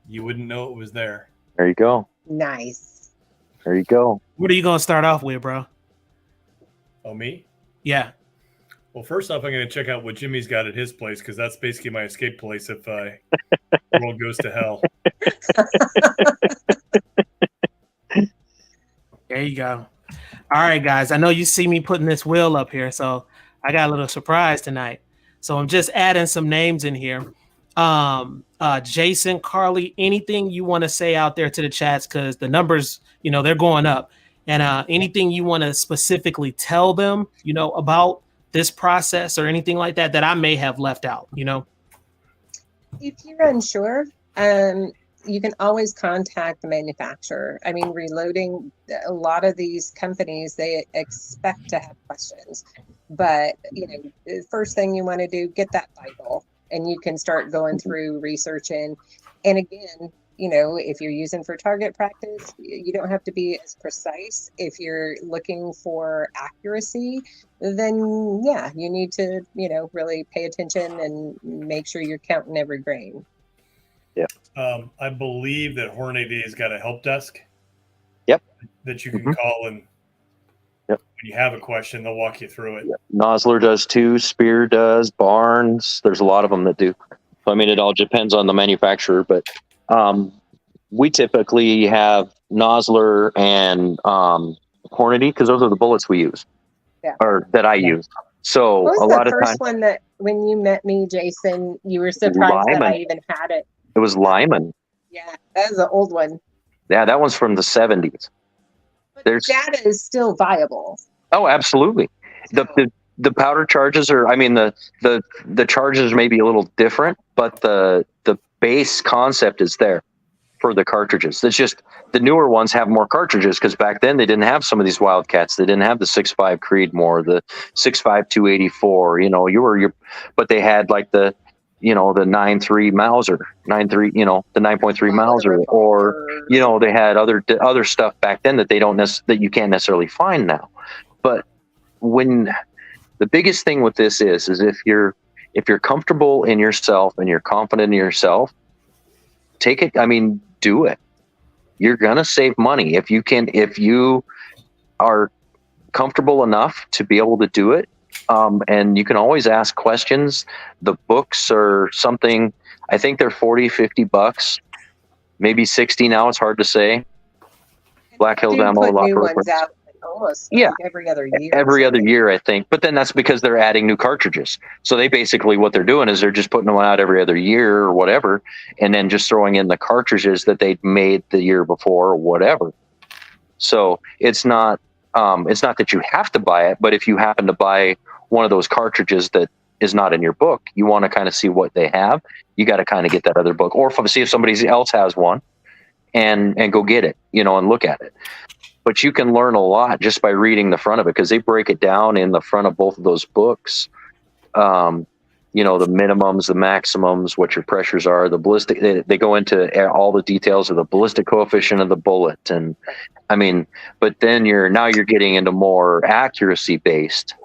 You wouldn't know it was there. There you go. Nice. There you go. What are you going to start off with, bro? Oh, me? Yeah. Well, first off, I'm going to check out what Jimmy's got at his place, because that's basically my escape place if the world goes to hell. There you go. All right, guys. I know you see me putting this wheel up here, so I got a little surprise tonight. So I'm just adding some names in here. Jason, Carly, anything you want to say out there to the chats, because the numbers, you know, they're going up. And anything you want to specifically tell them, about this process or anything like that I may have left out, If you're unsure, you can always contact the manufacturer. I mean, reloading, a lot of these companies, they expect to have questions. But, the first thing you want to do, get that Bible, and you can start going through researching. And again, if you're using for target practice, you don't have to be as precise. If you're looking for accuracy, then yeah, you need to, really pay attention and make sure you're counting every grain. Yeah. I believe that Hornady's got a help desk. Yep. That you can call, and when you have a question, they'll walk you through it. Yep. Nosler does too. Spear does. Barnes. There's a lot of them that do. I mean, it all depends on the manufacturer, but we typically have Nosler and Hornady because those are the bullets we use, or that I use. So what was a lot the of first times, one that when you met me, Jason, you were surprised that I even had it? It was Lyman. Yeah, that was an old one. Yeah, that one's from the 70s. But the data is still viable. Oh, absolutely. The powder charges are, I mean, the charges may be a little different, but the base concept is there for the cartridges. It's just the newer ones have more cartridges because back then they didn't have some of these Wildcats. They didn't have the 6.5 Creedmoor, the 6.5 284. But they had like the 9.3 Mauser, 9.3, the 9.3 Mauser, or they had other stuff back then that that you can't necessarily find now. But when the biggest thing with this is if you're comfortable in yourself and you're confident in yourself, take it. I mean, do it. You're gonna save money if you are comfortable enough to be able to do it. And you can always ask questions. The books are something, I think they're $40-$50, maybe 60 now. It's hard to say. Black Hills Ammo, put new ones out almost every other year. Every other year, I think. But then that's because they're adding new cartridges. So they basically, what they're doing is they're just putting them out every other year or whatever, and then just throwing in the cartridges that they'd made the year before or whatever. So it's not that you have to buy it, but if you happen to buy one of those cartridges that is not in your book, you want to kind of see what they have. You got to kind of get that other book, or see if somebody else has one, and go get it, and look at it. But you can learn a lot just by reading the front of it because they break it down in the front of both of those books. The minimums, the maximums, what your pressures are, the ballistic. They go into all the details of the ballistic coefficient of the bullet, and I mean, but then you're getting into more accuracy based.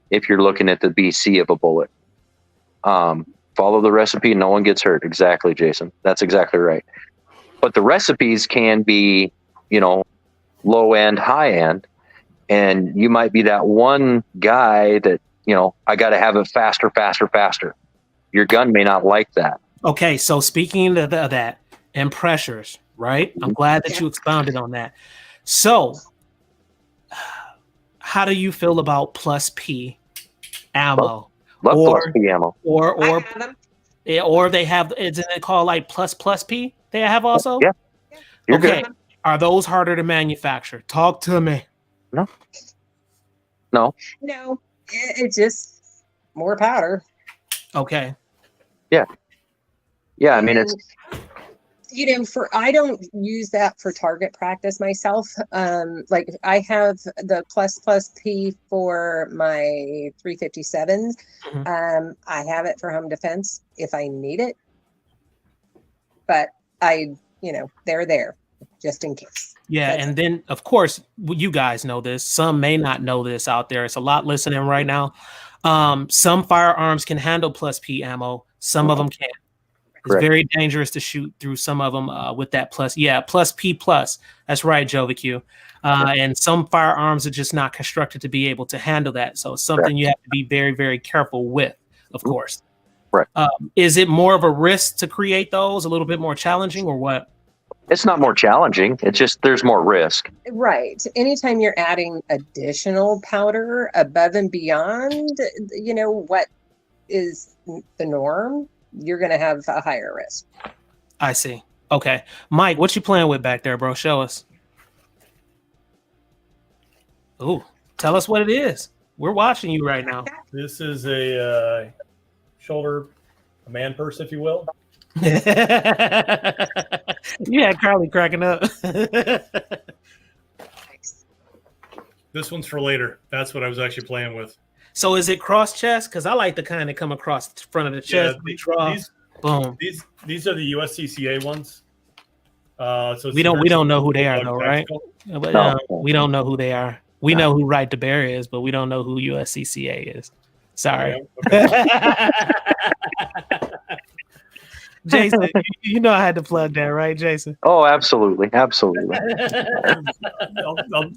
If you're looking at the BC of a bullet, follow the recipe. No one gets hurt. Exactly, Jason. That's exactly right. But the recipes can be, low end, high end, and you might be that one guy that I got to have it faster. Your gun may not like that. Okay, so speaking of that and pressures, right? I'm glad that you expounded on that. So, how do you feel about plus P ammo? Love plus P ammo. Or they have, isn't it called like plus P? They have also? Yeah. You're okay. Good. Are those harder to manufacture? Talk to me. No. It's just more powder. Okay. Yeah. I mean, it's I don't use that for target practice myself. Like I have the plus P for my 357s. Mm-hmm. I have it for home defense if I need it, but they're there just in case. Yeah. And then of course, you guys know this, some may not know this out there. It's a lot listening right now. Some firearms can handle plus P ammo. Some of them can't. It's Correct. Very dangerous to shoot through some of them with that plus. Yeah, plus P plus. That's right, JoviQ. And some firearms are just not constructed to be able to handle that. So it's something you have to be very, very careful with, of course. Right. Is it more of a risk to create those, a little bit more challenging, or what? It's not more challenging. It's just there's more risk. Right. Anytime you're adding additional powder above and beyond, what is the norm, you're going to have a higher risk. I see. Okay. Mike, what you playing with back there, bro? Show us. Ooh, tell us what it is. We're watching you right now. This is a shoulder, a man purse, if you will. You had Carly cracking up. This one's for later. That's what I was actually playing with. So is it cross chest? Because I like the kind that come across the front of the chest. Boom. These are the USCCA ones. So we don't know who they are though, right? But, No. we don't know who they are. We know who Right to Bear is, but we don't know who USCCA is. Sorry. Okay. Jason, you know I had to plug that, right, Jason? Oh, absolutely. Absolutely.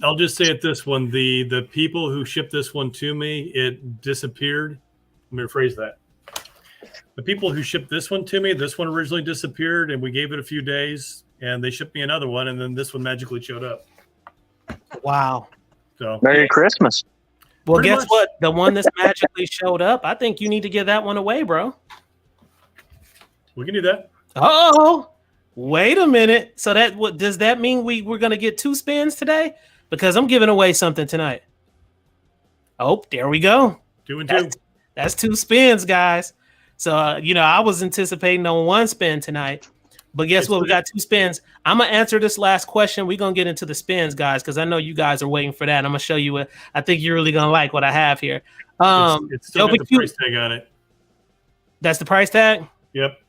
I'll just say it this one. The people who shipped this one to me, it disappeared. Let me rephrase that. The people who shipped this one to me, this one originally disappeared, and we gave it a few days, and they shipped me another one, and then this one magically showed up. Wow. So Merry Christmas. Well, Pretty guess much. what? The one that's magically showed up, I think you need to give that one away, bro. We can do that. Oh, wait a minute. So what does that mean? We're gonna get 2 spins today? Because I'm giving away something tonight. Oh, there we go. 2 and 2. That's 2 spins, guys. So I was anticipating on 1 spin tonight, but guess what? We got 2 spins. I'm gonna answer this last question. We're gonna get into the spins, guys, because I know you guys are waiting for that. I'm gonna show you what I think you're really gonna like what I have here. It's still got the price tag on it. That's the price tag? Yep.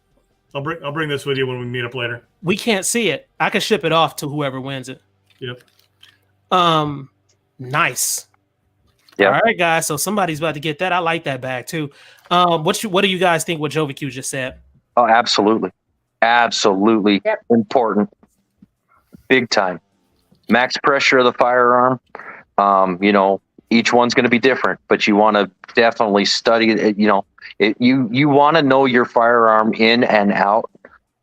I'll bring this with you when we meet up later. We can't see it. I can ship it off to whoever wins it. Yep. Nice. Yep. All right, guys. So somebody's about to get that. I like that bag too. What do you guys think what JoviQ just said? Oh, absolutely. Absolutely important. Big time. Max pressure of the firearm. Each one's going to be different, but you want to definitely study it. You want to know your firearm in and out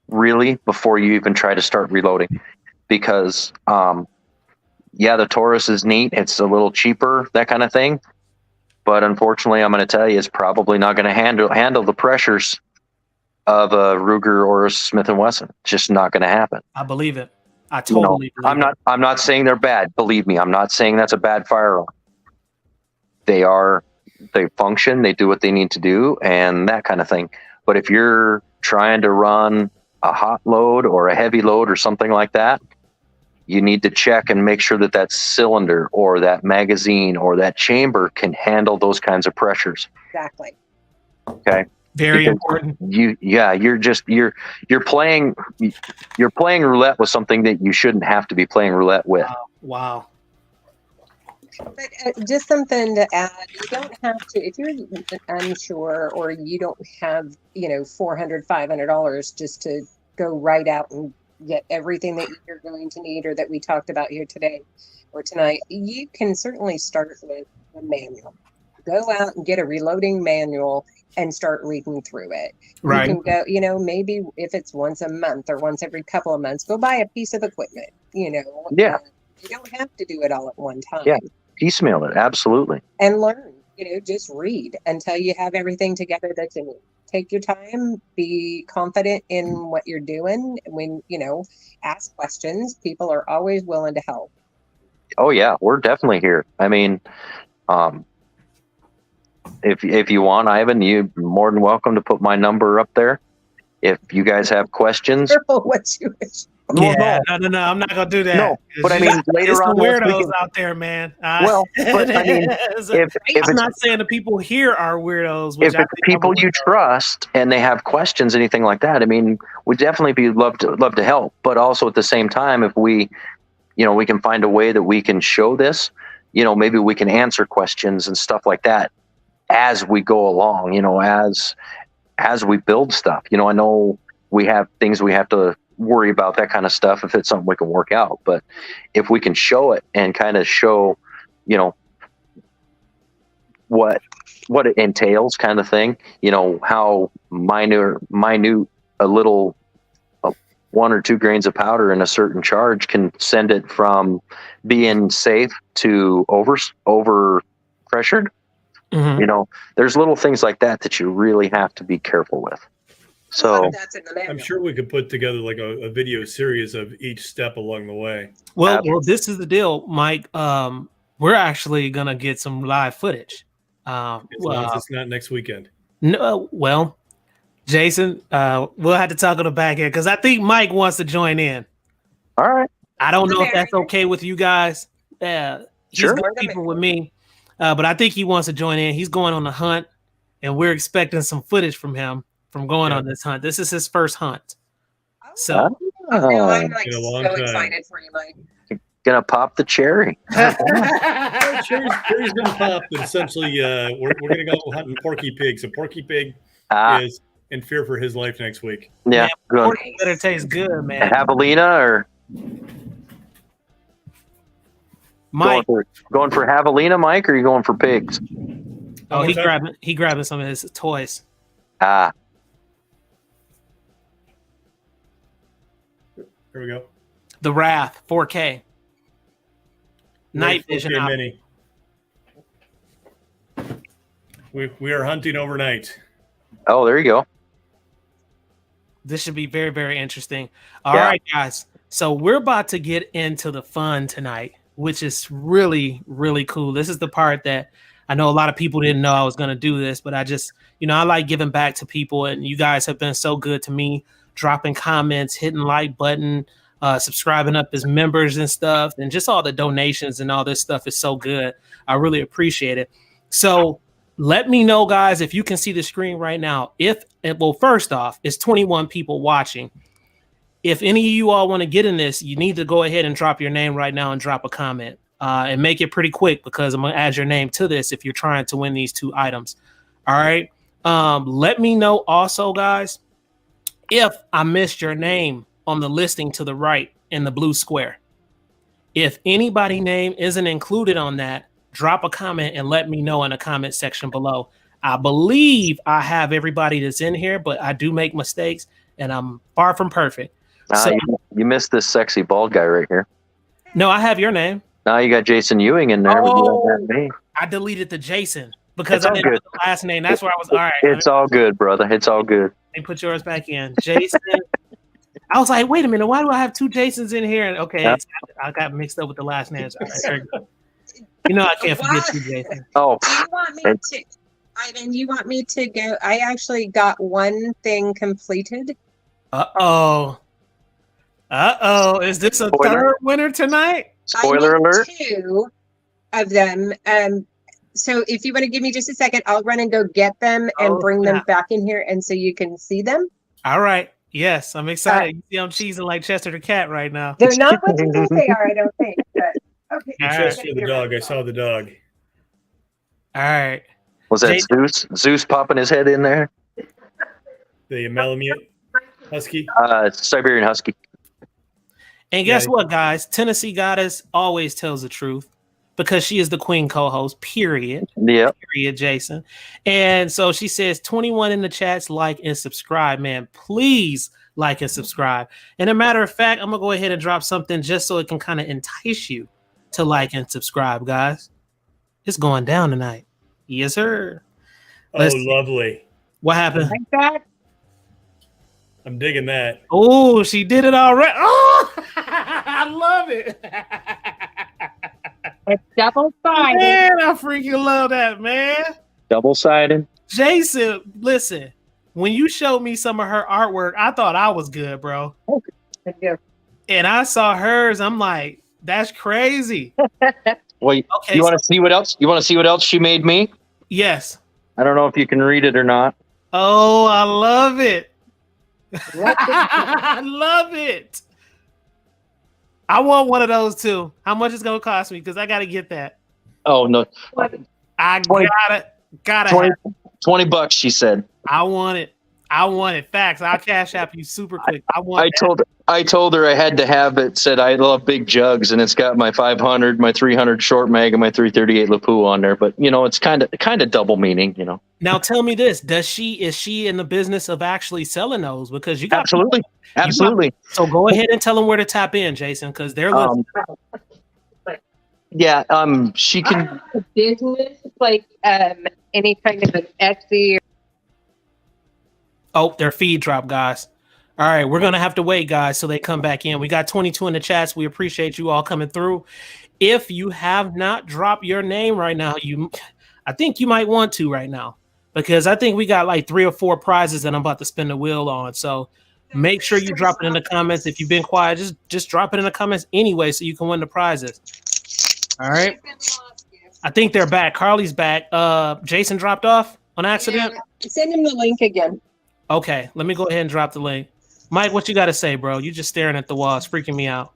really before you even try to start reloading, because the Taurus is neat. It's a little cheaper, that kind of thing. But unfortunately, I'm going to tell you, it's probably not going to handle the pressures of a Ruger or a Smith & Wesson. It's just not going to happen. I believe it. I totally believe it. I'm not saying they're bad. Believe me, I'm not saying that's a bad firearm. They function, they do what they need to do, and that kind of thing. But if you're trying to run a hot load or a heavy load or something like that, you need to check and make sure that cylinder or that magazine or that chamber can handle those kinds of pressures. Exactly. Okay. Very important. You're playing roulette with something that you shouldn't have to be playing roulette with. Wow. But just something to add, you don't have to, if you're unsure or you don't have, $400, $500 just to go right out and get everything that you're going to need or that we talked about here today or tonight, you can certainly start with a manual. Go out and get a reloading manual and start reading through it. Right. You can go, maybe if it's once a month or once every couple of months, go buy a piece of equipment, Yeah. You don't have to do it all at one time. Yeah. Piecemeal it, absolutely. And learn, just read until you have everything together that you need. Take your time, be confident in what you're doing. When, ask questions. People are always willing to help. Oh yeah, we're definitely here. I mean, if you want, Ivan, you're more than welcome to put my number up there. If you guys have questions. What you wish. Yeah, no, I'm not gonna do that. No, but I mean, later on, the weirdos out there, man. But I mean, if I'm not saying the people here are weirdos. If it's people you trust and they have questions, anything like that, I mean, we'd definitely love to help. But also at the same time, if we can find a way that we can show this, maybe we can answer questions and stuff like that as we go along. As we build stuff. I know we have things we have to worry about, that kind of stuff, if it's something we can work out. But if we can show it and kind of show, what it entails, kind of thing, how minute a little 1 or 2 grains of powder in a certain charge can send it from being safe to over pressured. Mm-hmm. There's little things like that you really have to be careful with. So I'm sure we could put together like a video series of each step along the way. Well, this is the deal, Mike. we're actually gonna get some live footage. As long as it's not next weekend. No, well, Jason, we'll have to talk on the back end because I think Mike wants to join in. All right. I don't know if that's okay with you guys. He's Sure. good people with me, but I think he wants to join in. He's going on a hunt, and we're expecting some footage from him from going on this hunt. This is his first hunt. So No, I'm like In a so long time. excited for you, Mike. Gonna pop the cherry. Cherry's been popped, but essentially, we're gonna go hunting Porky Pig. So Porky Pig is in fear for his life next week. Yeah, man, good. pork better taste good, man. Javelina or Mike, going for javelina, Mike, or are you going for pigs? oh, he grabbing some of his toys. Ah, Here we go. The Wrath 4K. Night vision. 4K mini. We are hunting overnight. oh, there you go. This should be very, very interesting. All right, guys. So we're about to get into the fun tonight, which is really, really cool. This is the part that I know a lot of people didn't know I was going to do this, but I just, I like giving back to people, and you guys have been so good to me, dropping comments, hitting like button, subscribing up as members and stuff, and just all the donations and all this stuff is so good. I really appreciate it. So let me know, guys, if you can see the screen right now. First off, it's 21 people watching. If any of you all want to get in this, you need to go ahead and drop your name right now and drop a comment and make it pretty quick because I'm going to add your name to this if you're trying to win these 2 items. All right. Let me know also, guys, if I missed your name on the listing to the right in the blue square. If anybody's name isn't included on that, drop a comment and let me know in the comment section below. I believe I have everybody that's in here, but I do make mistakes and I'm far from perfect. So, you missed this sexy bald guy right here. no, I have your name. Now you got Jason Ewing in there. I deleted the Jason because It's I all didn't good. have the last name. That's where I was. All right. It's all good, brother. It's all good. Let me put yours back in. Jason. I was like, wait a minute. Why do I have 2 Jasons in here? And okay, I got mixed up with the last names. All right, very good. I can't forget you, Jason. Oh, You want me to, Ivan, you want me to go? I actually got one thing completed. Uh-oh. Is this a third winner tonight? Spoiler alert. 2 of them. So if you want to give me just a second, I'll run and go get them and bring them back in here, and so you can see them. All right. Yes, I'm excited. You see, I'm cheesing like Chester the Cat right now. They're not what you think they are, I don't think. But okay. You just for the dog. I saw the dog. All right. Was that Zeus popping his head in there? The Malamute Husky. Siberian Husky. And guess what, guys? Tennessee Goddess always tells the truth because she is the queen co-host, period. Yeah. Period, Jason. And so she says 21 in the chats, like and subscribe, man. Please like and subscribe. And a matter of fact, I'm going to go ahead and drop something just so it can kind of entice you to like and subscribe, guys. It's going down tonight. Yes, sir. Lovely. What happened? Like that? I'm digging that. Oh, she did it already. Oh, I love it. It's double-sided. Man, I freaking love that, man. Double-sided. Jason, listen, when you showed me some of her artwork, I thought I was good, bro. And I saw hers. I'm like, that's crazy. Wait, Okay, you want to see what else? You want to see what else she made me? Yes. I don't know if you can read it or not. Oh, I love it. I love it. I want one of those too. How much it's gonna cost me? Because I gotta get that. Oh no, I 20, gotta 20, have it. $20. She said. I want it. Facts. I'll cash app you super quick. I told her I had to have it. Said I love big jugs, and it's got my 500, my 300 short mag, and my 338 Lapua on there. But it's kind of double meaning. Now tell me this: is she in the business of actually selling those? Because you got absolutely. So go ahead and tell them where to tap in, Jason, because they're listening. Yeah. She can business like any kind of an Etsy. Oh, their feed drop, guys. All right, we're going to have to wait, guys, so they come back in. We got 22 in the chats. We appreciate you all coming through. If you have not dropped your name right now, I think you might want to right now, because I think we got like 3 or 4 prizes that I'm about to spin the wheel on. So make sure you drop it in the comments. If you've been quiet, just drop it in the comments anyway, so you can win the prizes. All right. I think they're back. Carly's back. Jason dropped off on accident. Yeah. Send him the link again. Okay, let me go ahead and drop the link. Mike, what you got to say, bro? You just staring at the wall. It's freaking me out.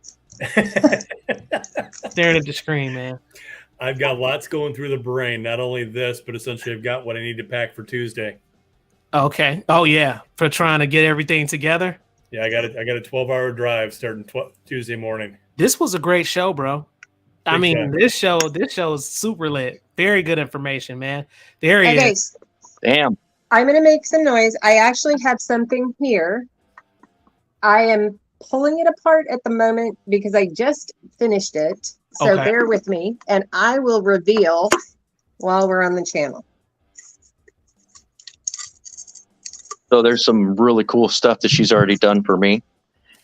Staring at the screen, man. I've got lots going through the brain. Not only this, but essentially I've got what I need to pack for Tuesday. Okay. Oh yeah, for trying to get everything together. Yeah, I got a 12-hour drive starting Tuesday morning. This was a great show, bro. I mean, Exactly. this show is super lit. Very good information, man. There he Okay, is. Damn. I'm going to make some noise. I actually have something here. I am pulling it apart at the moment because I just finished it. So Okay. bear with me, and I will reveal while we're on the channel. So there's some really cool stuff that she's already done for me.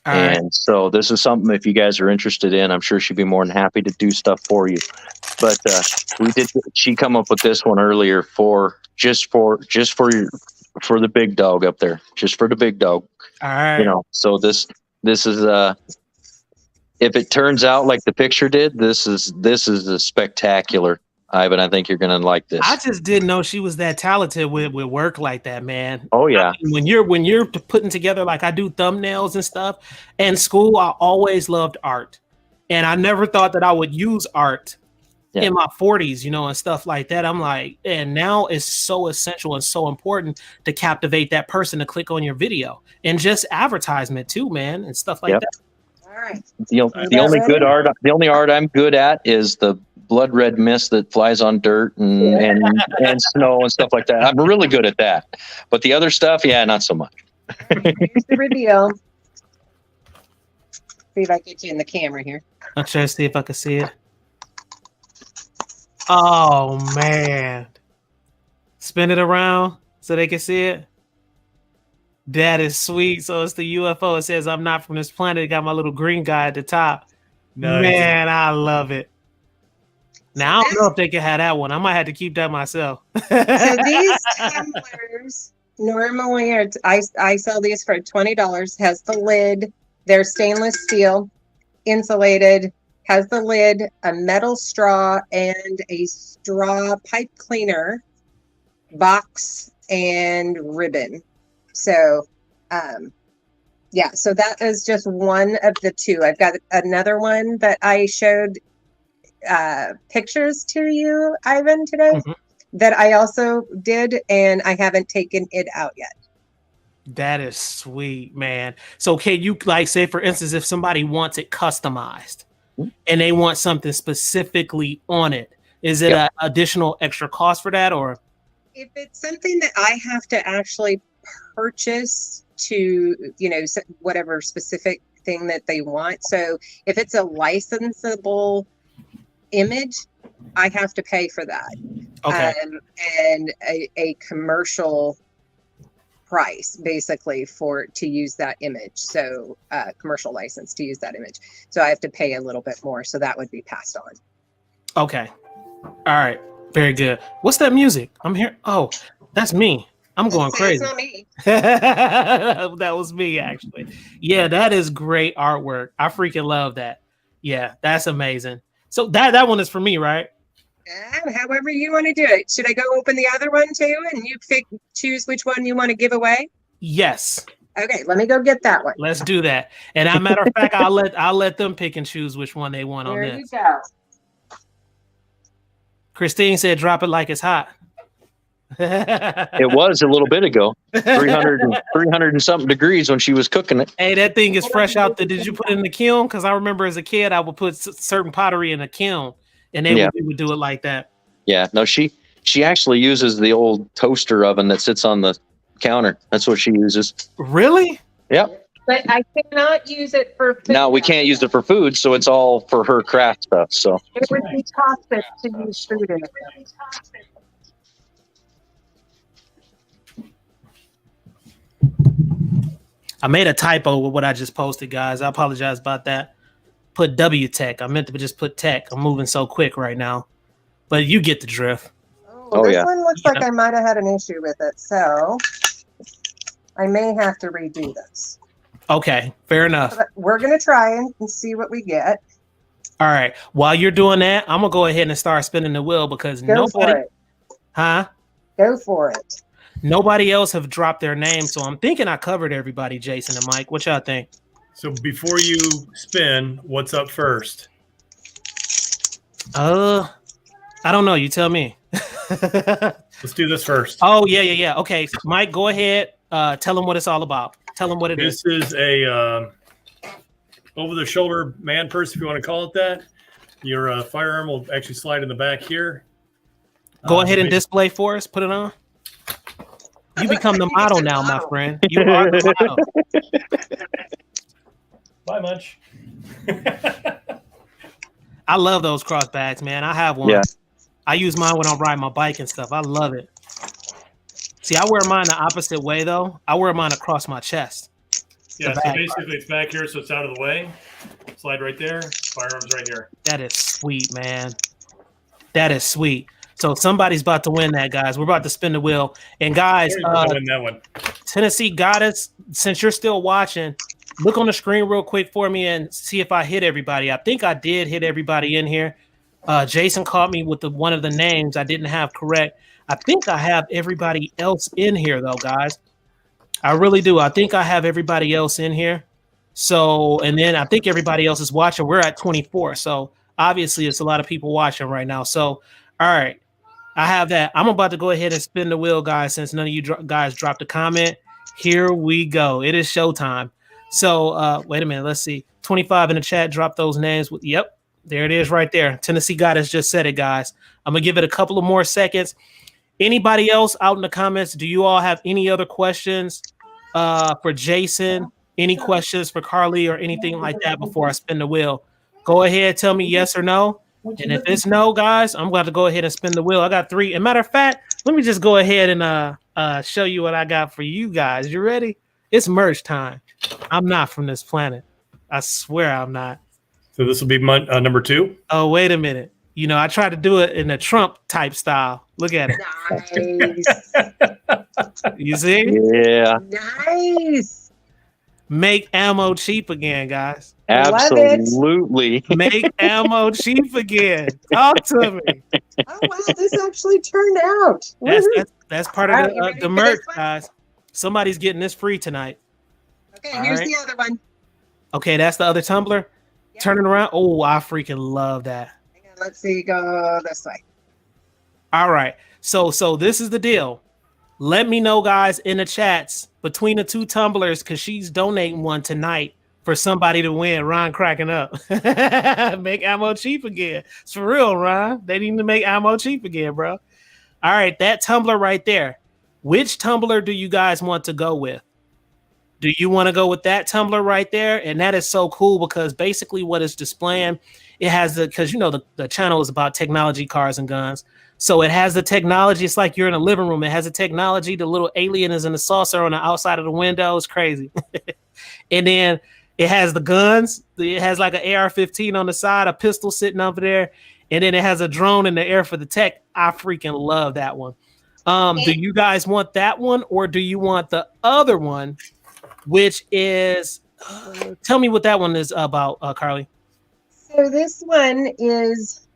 All right. And so this is something, if you guys are interested in, I'm sure she'd be more than happy to do stuff for you. But she come up with this one earlier for the big dog up there, just for the big dog. All right. You know, so this is if it turns out like the picture did, this is a spectacular. Ivan, I think you're gonna like this. I just didn't know she was that talented with work like that, man. Oh yeah. I mean, when you're putting together, like I do thumbnails and stuff. In school, I always loved art, and I never thought that I would use art in my 40s, you know, and stuff like that. I'm like, and now it's so essential and so important to captivate that person to click on your video, and just advertisement too, man, and stuff like that. All right. The only art I'm good at is the blood red mist that flies on dirt and snow and stuff like that. I'm really good at that. But the other stuff, yeah, not so much. Here's the reveal. See if I get you in the camera here. I'll try to see if I can see it. Oh man. Spin it around so they can see it. That is sweet. So it's the UFO. It says, "I'm not from this planet." It got my little green guy at the top. Nice. Man, I love it. Now I don't know if they can have that one. I might have to keep that myself. So these tumblers normally are, I sell these for $20. Has the lid. They're stainless steel, insulated. Has the lid, a metal straw, and a straw pipe cleaner box and ribbon. So, yeah, so that is just one of the two. I've got another one that I showed pictures to you, Ivan, today that I also did, and I haven't taken it out yet. That is sweet, man. So can you, like, say for instance, if somebody wants it customized and they want something specifically on it, is it an additional extra cost for that? Or if it's something that I have to actually purchase to, you know, whatever specific thing that they want. So if it's a licensable image, I have to pay for that. okay. And a commercial price basically to use that image. So commercial license to use that image. So I have to pay a little bit more. So that would be passed on. Okay. All right. Very good. What's that music? I'm here. Oh, that's me. I'm going crazy. It's not me. That was me, actually. Yeah, that is great artwork. I freaking love that. Yeah, that's amazing. So that one is for me, right? However you want to do it. Should I go open the other one too, and you choose which one you want to give away? Yes. Okay, let me go get that one. Let's do that. And as a matter of fact, I'll let them pick and choose which one they want on this. There you go. Christine said, "Drop it like it's hot." It was a little bit ago, 300 and something degrees when she was cooking it. Hey, that thing is fresh out there. Did you put it in the kiln? Because I remember as a kid, I would put certain pottery in a kiln, and they would do it like that. Yeah, no, she actually uses the old toaster oven that sits on the counter. That's what she uses. Really? Yep. But I cannot use it for food. No, we can't use it for food, so it's all for her craft stuff. So it would be toxic to use food in it. I made a typo with what I just posted, guys. I apologize about that. put W Tech. I meant to just put Tech. I'm moving so quick right now, but you get the drift. Oh, this yeah. one looks like I might have had an issue with it, so I may have to redo this. Okay, fair enough. But we're gonna try and see what we get. All right. While you're doing that, I'm gonna go ahead and start spinning the wheel because Go for it. Go for it. Nobody else have dropped their name, so I'm thinking I covered everybody. Jason and Mike, what y'all think? So before you spin, what's up first? I don't know. You tell me. Let's do this first. Oh yeah. Okay, Mike, go ahead. Tell them what it's all about. Tell them what it is. This is a over-the-shoulder man purse, if you want to call it that. Your firearm will actually slide in the back here. Go ahead and display for us. Put it on. You become the model now, my friend. You are the model. Bye, Munch. I love those cross bags, man. I have one. Yeah. I use mine when I'm riding my bike and stuff. I love it. See, I wear mine the opposite way, though. I wear mine across my chest. Yeah, so basically it's back here, so it's out of the way. Slide right there. Firearms right here. That is sweet, man. That is sweet. So somebody's about to win that, guys. We're about to spin the wheel. And guys, win that one. Tennessee Goddess, since you're still watching, look on the screen real quick for me and see if I hit everybody. I think I did hit everybody in here. Jason caught me with one of the names I didn't have correct. I think I have everybody else in here, though, guys. I really do. I think I have everybody else in here. So, and then I think everybody else is watching. We're at 24. So obviously it's a lot of people watching right now. So, all right. I have that. I'm about to go ahead and spin the wheel, guys, since none of you guys dropped a comment. Here we go. It is showtime. So wait a minute. Let's see. 25 in the chat. Drop those names. Yep. There it is right there. Tennessee Goddess just said it, guys. I'm going to give it a couple of more seconds. Anybody else out in the comments? Do you all have any other questions for Jason? Any questions for Carly or anything like that before I spin the wheel? Go ahead. Tell me yes or no. And if it's no, guys, I'm going to go ahead and spin the wheel. I got 3. As a matter of fact, let me just go ahead and show you what I got for you guys. You ready? It's merge time. I'm not from this planet. I swear I'm not. So this will be number 2. Oh, wait a minute. You know, I tried to do it in a Trump type style. Look at it. Nice. You see? Yeah. Nice. Make ammo cheap again, guys. Absolutely. Make ammo cheap again. Talk to me. Oh wow, this actually turned out. That's part of the merch, guys. Somebody's getting this free tonight. Okay, here's the other one. Okay, that's the other tumbler. Yep. Turning around. Oh, I freaking love that. Let's see, go this way. All right. So this is the deal. Let me know, guys, in the chats between the 2 tumblers, because she's donating one tonight for somebody to win. Ron cracking up. Make ammo cheap again. It's for real, Ron. They need to make ammo cheap again, bro. All right, that tumbler right there. Which tumbler do you guys want to go with? Do you want to go with that tumbler right there? And that is so cool because basically what it's displaying, it has because you know the channel is about technology, cars, and guns. So it has the technology. It's like you're in a living room. It has the technology. The little alien is in the saucer on the outside of the window. It's crazy. And then it has the guns. It has like an AR-15 on the side, a pistol sitting over there. And then it has a drone in the air for the tech. I freaking love that one. Do you guys want that one or do you want the other one, which is, tell me what that one is about, Carly. So this one is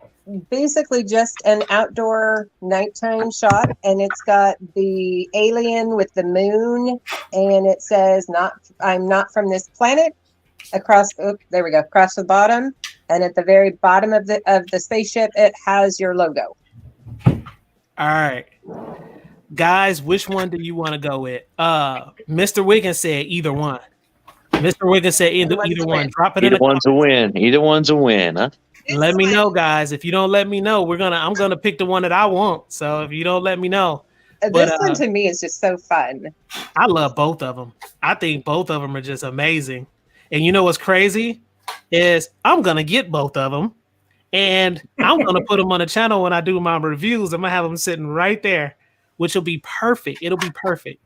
basically just an outdoor nighttime shot, and it's got the alien with the moon, and it says I'm not from this planet across there we go, across the bottom, and at the very bottom of the spaceship it has your logo. All right, guys, which one do you want to go with? Mr. Wiggins said either one. Mr. Wiggins said either one. Drop it in the comments. Either one's a win, huh? Let me know, guys. If you don't let me know, I'm gonna pick the one that I want. So if you don't let me know, this one to me is just so fun. I love both of them. I think both of them are just amazing. And you know what's crazy is I'm gonna get both of them, and I'm gonna put them on the channel when I do my reviews. I'm gonna have them sitting right there, which will be perfect. It'll be perfect.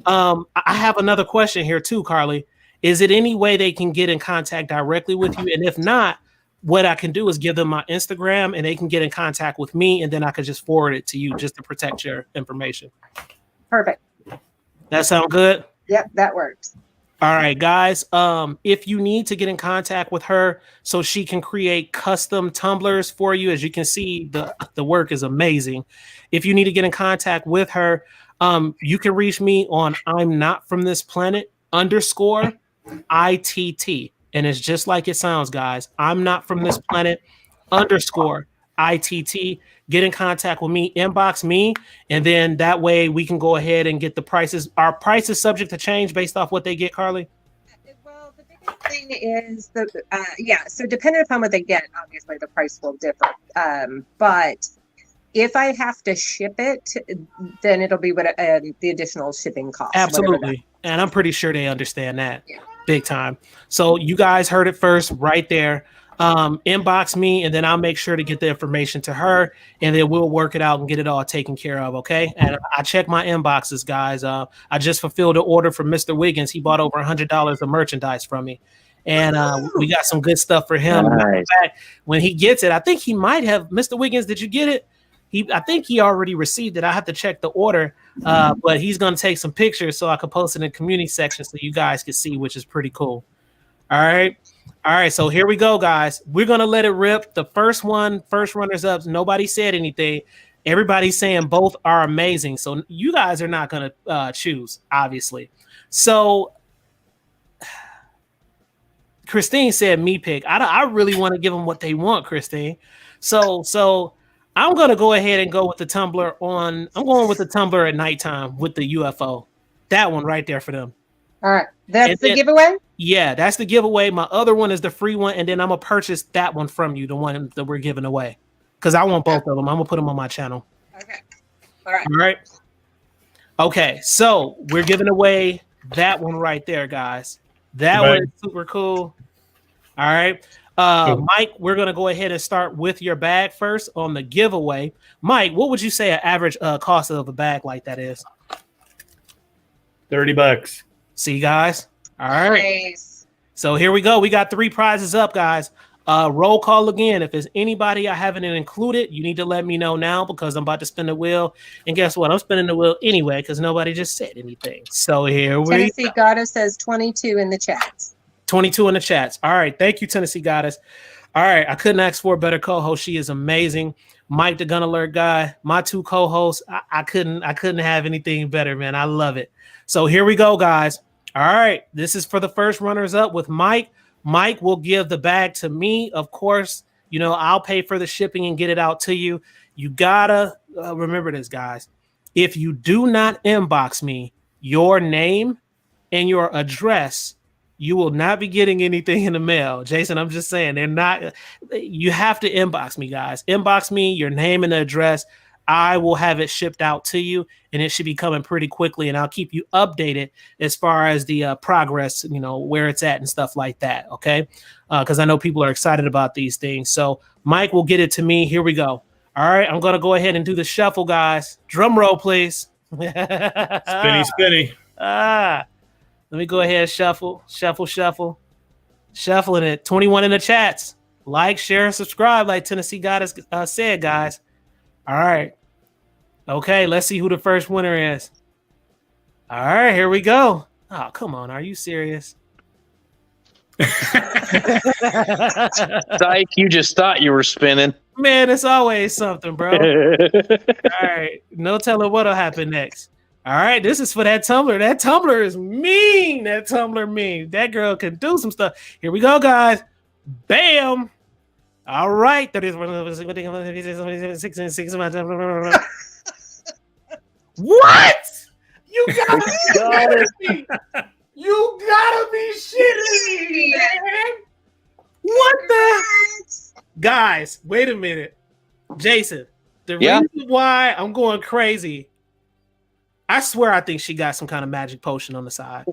I have another question here too, Carly. Is it any way they can get in contact directly with you? And if not, what I can do is give them my Instagram and they can get in contact with me, and then I could just forward it to you just to protect your information. Perfect. That sound good? Yep, that works. All right, guys. If you need to get in contact with her so she can create custom tumblers for you, as you can see, the work is amazing. If you need to get in contact with her, you can reach me on I'm not from this planet _ I.T.T. And it's just like it sounds, guys. I'm not from this planet _ I.T.T. Get in contact with me, inbox me, and then that way we can go ahead and get the prices. Our price is subject to change based off what they get, Carly? Well, the biggest thing is so depending upon what they get, obviously the price will differ. But if I have to ship it, then it'll be what the additional shipping cost. Absolutely. And I'm pretty sure they understand that. Yeah. Big time. So you guys heard it first right there. Inbox me, and then I'll make sure to get the information to her, and then we'll work it out and get it all taken care of. Okay. And I check my inboxes, guys. I just fulfilled an order from Mr. Wiggins. He bought over $100 of merchandise from me. And we got some good stuff for him. Nice. In fact, when he gets it, I think he might have. Mr. Wiggins, did you get it? I think he already received it. I have to check the order, but he's going to take some pictures so I can post it in the community section so you guys can see, which is pretty cool. All right. So here we go, guys. We're going to let it rip. The first runners up. Nobody said anything. Everybody's saying both are amazing. So you guys are not going to choose, obviously. So Christine said me pick. I really want to give them what they want, Christine. So I'm going to go ahead and go with the tumbler I'm going with the tumbler at nighttime with the UFO. That one right there for them. All right. That's the giveaway? Yeah, that's the giveaway. My other one is the free one. And then I'm going to purchase that one from you, the one that we're giving away. Because I want both of them. I'm going to put them on my channel. Okay. All right. All right. Okay. So we're giving away that one right there, guys. That one is super cool. All right. Mike, we're going to go ahead and start with your bag first on the giveaway. Mike, what would you say an average cost of a bag like that is? $30. See, guys? All right. Nice. So here we go. We got 3 prizes up, guys. Roll call again. If there's anybody I haven't included, you need to let me know now because I'm about to spin the wheel. And guess what? I'm spinning the wheel anyway because nobody just said anything. So here we go. Tennessee Goddess says 22 in the chats. 22 in the chats. All right. Thank you, Tennessee Goddess. All right. I couldn't ask for a better co-host. She is amazing. Mike, the Gun Alert guy, my 2 co-hosts. I couldn't have anything better, man. I love it. So here we go, guys. All right. This is for the first runners up with Mike. Mike will give the bag to me. Of course, I'll pay for the shipping and get it out to you. You gotta remember this, guys. If you do not inbox me your name and your address, you will not be getting anything in the mail. Jason, I'm just saying, you have to inbox me, guys. Inbox me your name and the address. I will have it shipped out to you, and it should be coming pretty quickly, and I'll keep you updated as far as the progress, where it's at and stuff like that, okay? Because I know people are excited about these things. So Mike will get it to me. Here we go. All right, I'm going to go ahead and do the shuffle, guys. Drum roll, please. Spinny. Let me go ahead, shuffle. Shuffling it. 21 in the chats. Like, share, and subscribe like Tennessee Goddess said, guys. All right. Okay, let's see who the first winner is. All right, here we go. Oh, come on. Are you serious? Dyke, you just thought you were spinning. Man, it's always something, bro. All right. No telling what'll happen next. All right, this is for that Tumblr. That Tumblr is mean. That Tumblr mean. That girl can do some stuff. Here we go, guys. Bam. All right. What? You gotta be You gotta be shitting me, man. What the? Guys, wait a minute. Jason, the reason why I'm going crazy, I swear I think she got some kind of magic potion on the side.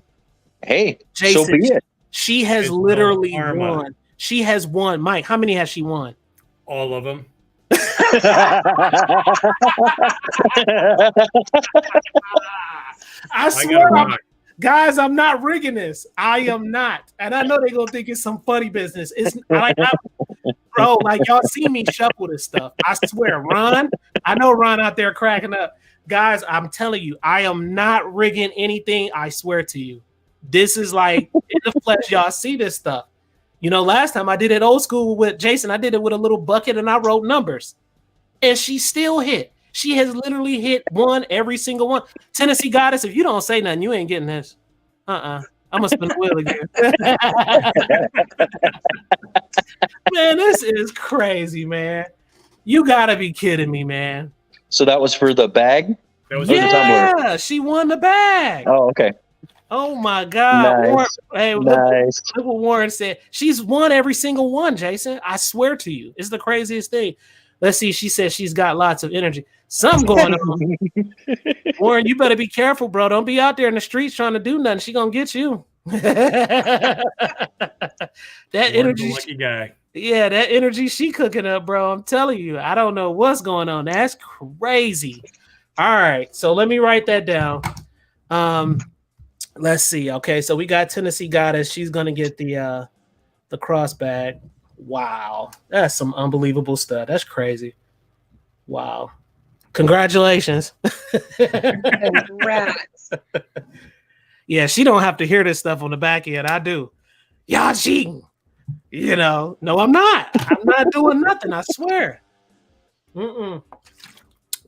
Hey, Jason, so be it. She has literally won. She has won. Mike, how many has she won? All of them. I swear Guys, I'm not rigging this. I am not. And I know they're gonna think it's some funny business. It's bro, like y'all see me shuffle this stuff. I swear, Ron. I know Ron out there cracking up. Guys, I'm telling you, I am not rigging anything. I swear to you. This is like in the flesh, y'all see this stuff. You know, last time I did it old school with Jason, I did it with a little bucket and I wrote numbers. And she still hit. She has literally hit one every single one. Tennessee Goddess, if you don't say nothing, you ain't getting this. I'm gonna spin the wheel again. Man, this is crazy, man. You gotta be kidding me, man. So that was for the bag? That was for the tumbler. Yeah, she won the bag. Oh, okay. Oh my God. Nice. Warren, hey, Nice. look what Warren said. She's won every single one, Jason. I swear to you. It's the craziest thing. Let's see. She says she's got lots of energy. Something going on. Warren, you better be careful, bro. Don't be out there in the streets trying to do nothing. She gonna get you. That energy. Lucky guy. Yeah, that energy she cooking up, bro. I'm telling you. I don't know what's going on. That's crazy. All right. So let me write that down. Let's see. Okay, so we got Tennessee Goddess. She's gonna get the cross bag. Wow, that's some unbelievable stuff. That's crazy. Wow, congratulations. Congrats. Yeah, she don't have to hear this stuff on the back end. I do. Y'all cheating. You know, no, I'm not. I'm not doing nothing. I swear. All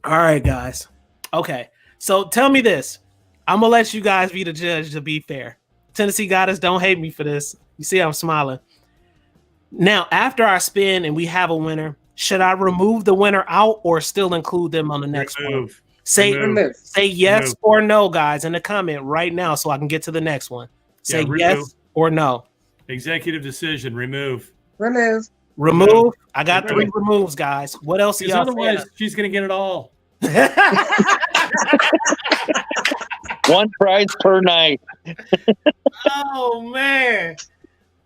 right, guys. Okay, so tell me this. I'm gonna let you guys be the judge to be fair. Tennessee Goddess, don't hate me for this. You see, I'm smiling. Now, after I spin and we have a winner, should I remove the winner out or still include them on the next one? Say yes or no, guys, in the comment right now so I can get to the next one. Say yes or no. Executive decision. Remove. Remove. I got 3 removes, guys. What else? Y'all otherwise, she's gonna get it all. One prize per night. Oh man.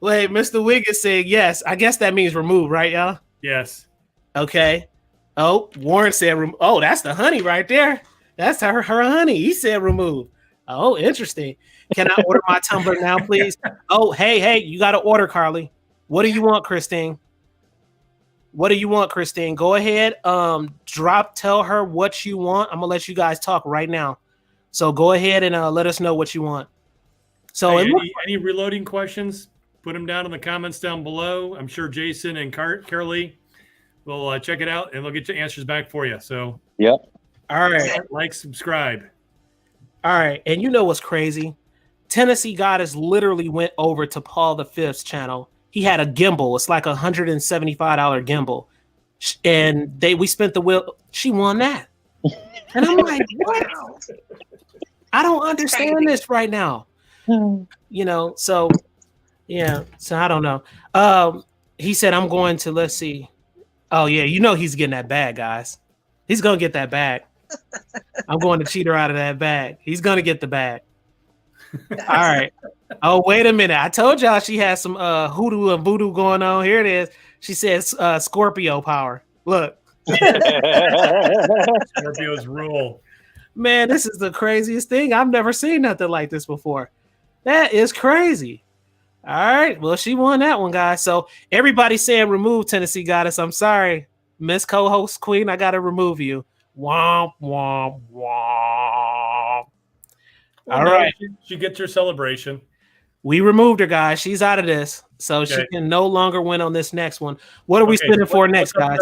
Wait, Mr. Wiggins said yes. I guess that means remove, right, y'all? Yes. Okay. Oh, Warren said oh, that's the honey right there. That's her honey. He said remove. Oh, interesting. Can I order my tumbler now, please? Oh, hey, you got to order, Carly. What do you want, Christine? What do you want, Christine? Go ahead. Tell her what you want. I'm gonna let you guys talk right now. So go ahead and let us know what you want. So hey, any reloading questions? Put them down in the comments down below. I'm sure Jason and Carolee will check it out and they'll get your answers back for you. So yep. All right. Like, subscribe. All right. And you know what's crazy? Tennessee Goddess literally went over to Paul V's channel. He had a gimbal. It's like $175 gimbal. And we spent the wheel. She won that. And I'm like, wow. I don't understand this right now. You know, so yeah. So I don't know. He said, I'm going to, let's see. Oh yeah, you know he's getting that bag, guys. He's gonna get that bag. I'm going to cheat her out of that bag. He's gonna get the bag. All right. Oh, wait a minute. I told y'all she has some hoodoo and voodoo going on. Here it is. She says Scorpio power. Look. Scorpios rule. Man, this is the craziest thing. I've never seen nothing like this before. That is crazy. All right. Well, she won that one, guys. So everybody's saying remove Tennessee Goddess. I'm sorry, Miss Co-host Queen. I got to remove you. Womp, womp, womp. All right. She gets her celebration. We removed her, guys. She's out of this. So she can no longer win on this next one. What are we spinning for next, guys?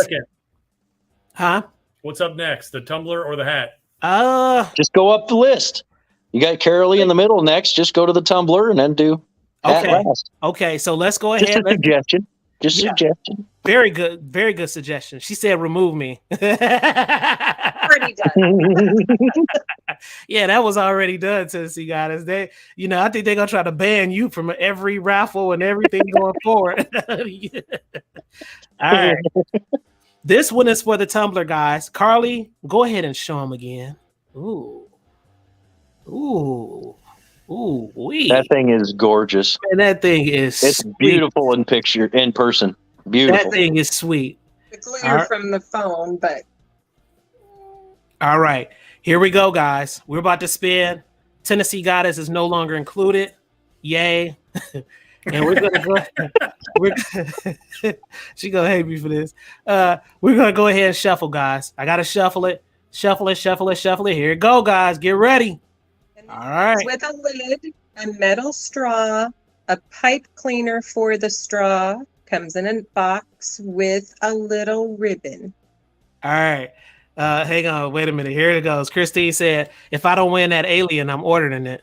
Huh? What's up next? The tumbler or the hat? Just go up the list. You got Carolee in the middle next. Just go to the tumbler and then do hat last. Okay, so let's go ahead. Just a suggestion. Very good suggestion. She said remove me. Pretty done. Yeah, that was already done, Tennessee Goddess. I think they're gonna try to ban you from every raffle and everything going forward. All right. This one is for the tumbler, guys. Carly, go ahead and show them again. Ooh. Wee. That thing is gorgeous. And that thing is it's sweet. Beautiful in person. Beautiful. That thing is sweet. The glitter from the phone, but all right. Here we go, guys. We're about to spin. Tennessee Goddess is no longer included. Yay. And we're gonna go. She gonna hate me for this. We're gonna go ahead and shuffle, guys. I gotta shuffle it. Shuffle it. Here it go, guys. Get ready. All right. With a lid, a metal straw, a pipe cleaner for the straw, comes in a box with a little ribbon. All right. Hang on. Wait a minute. Here it goes. Christine said, if I don't win that alien, I'm ordering it.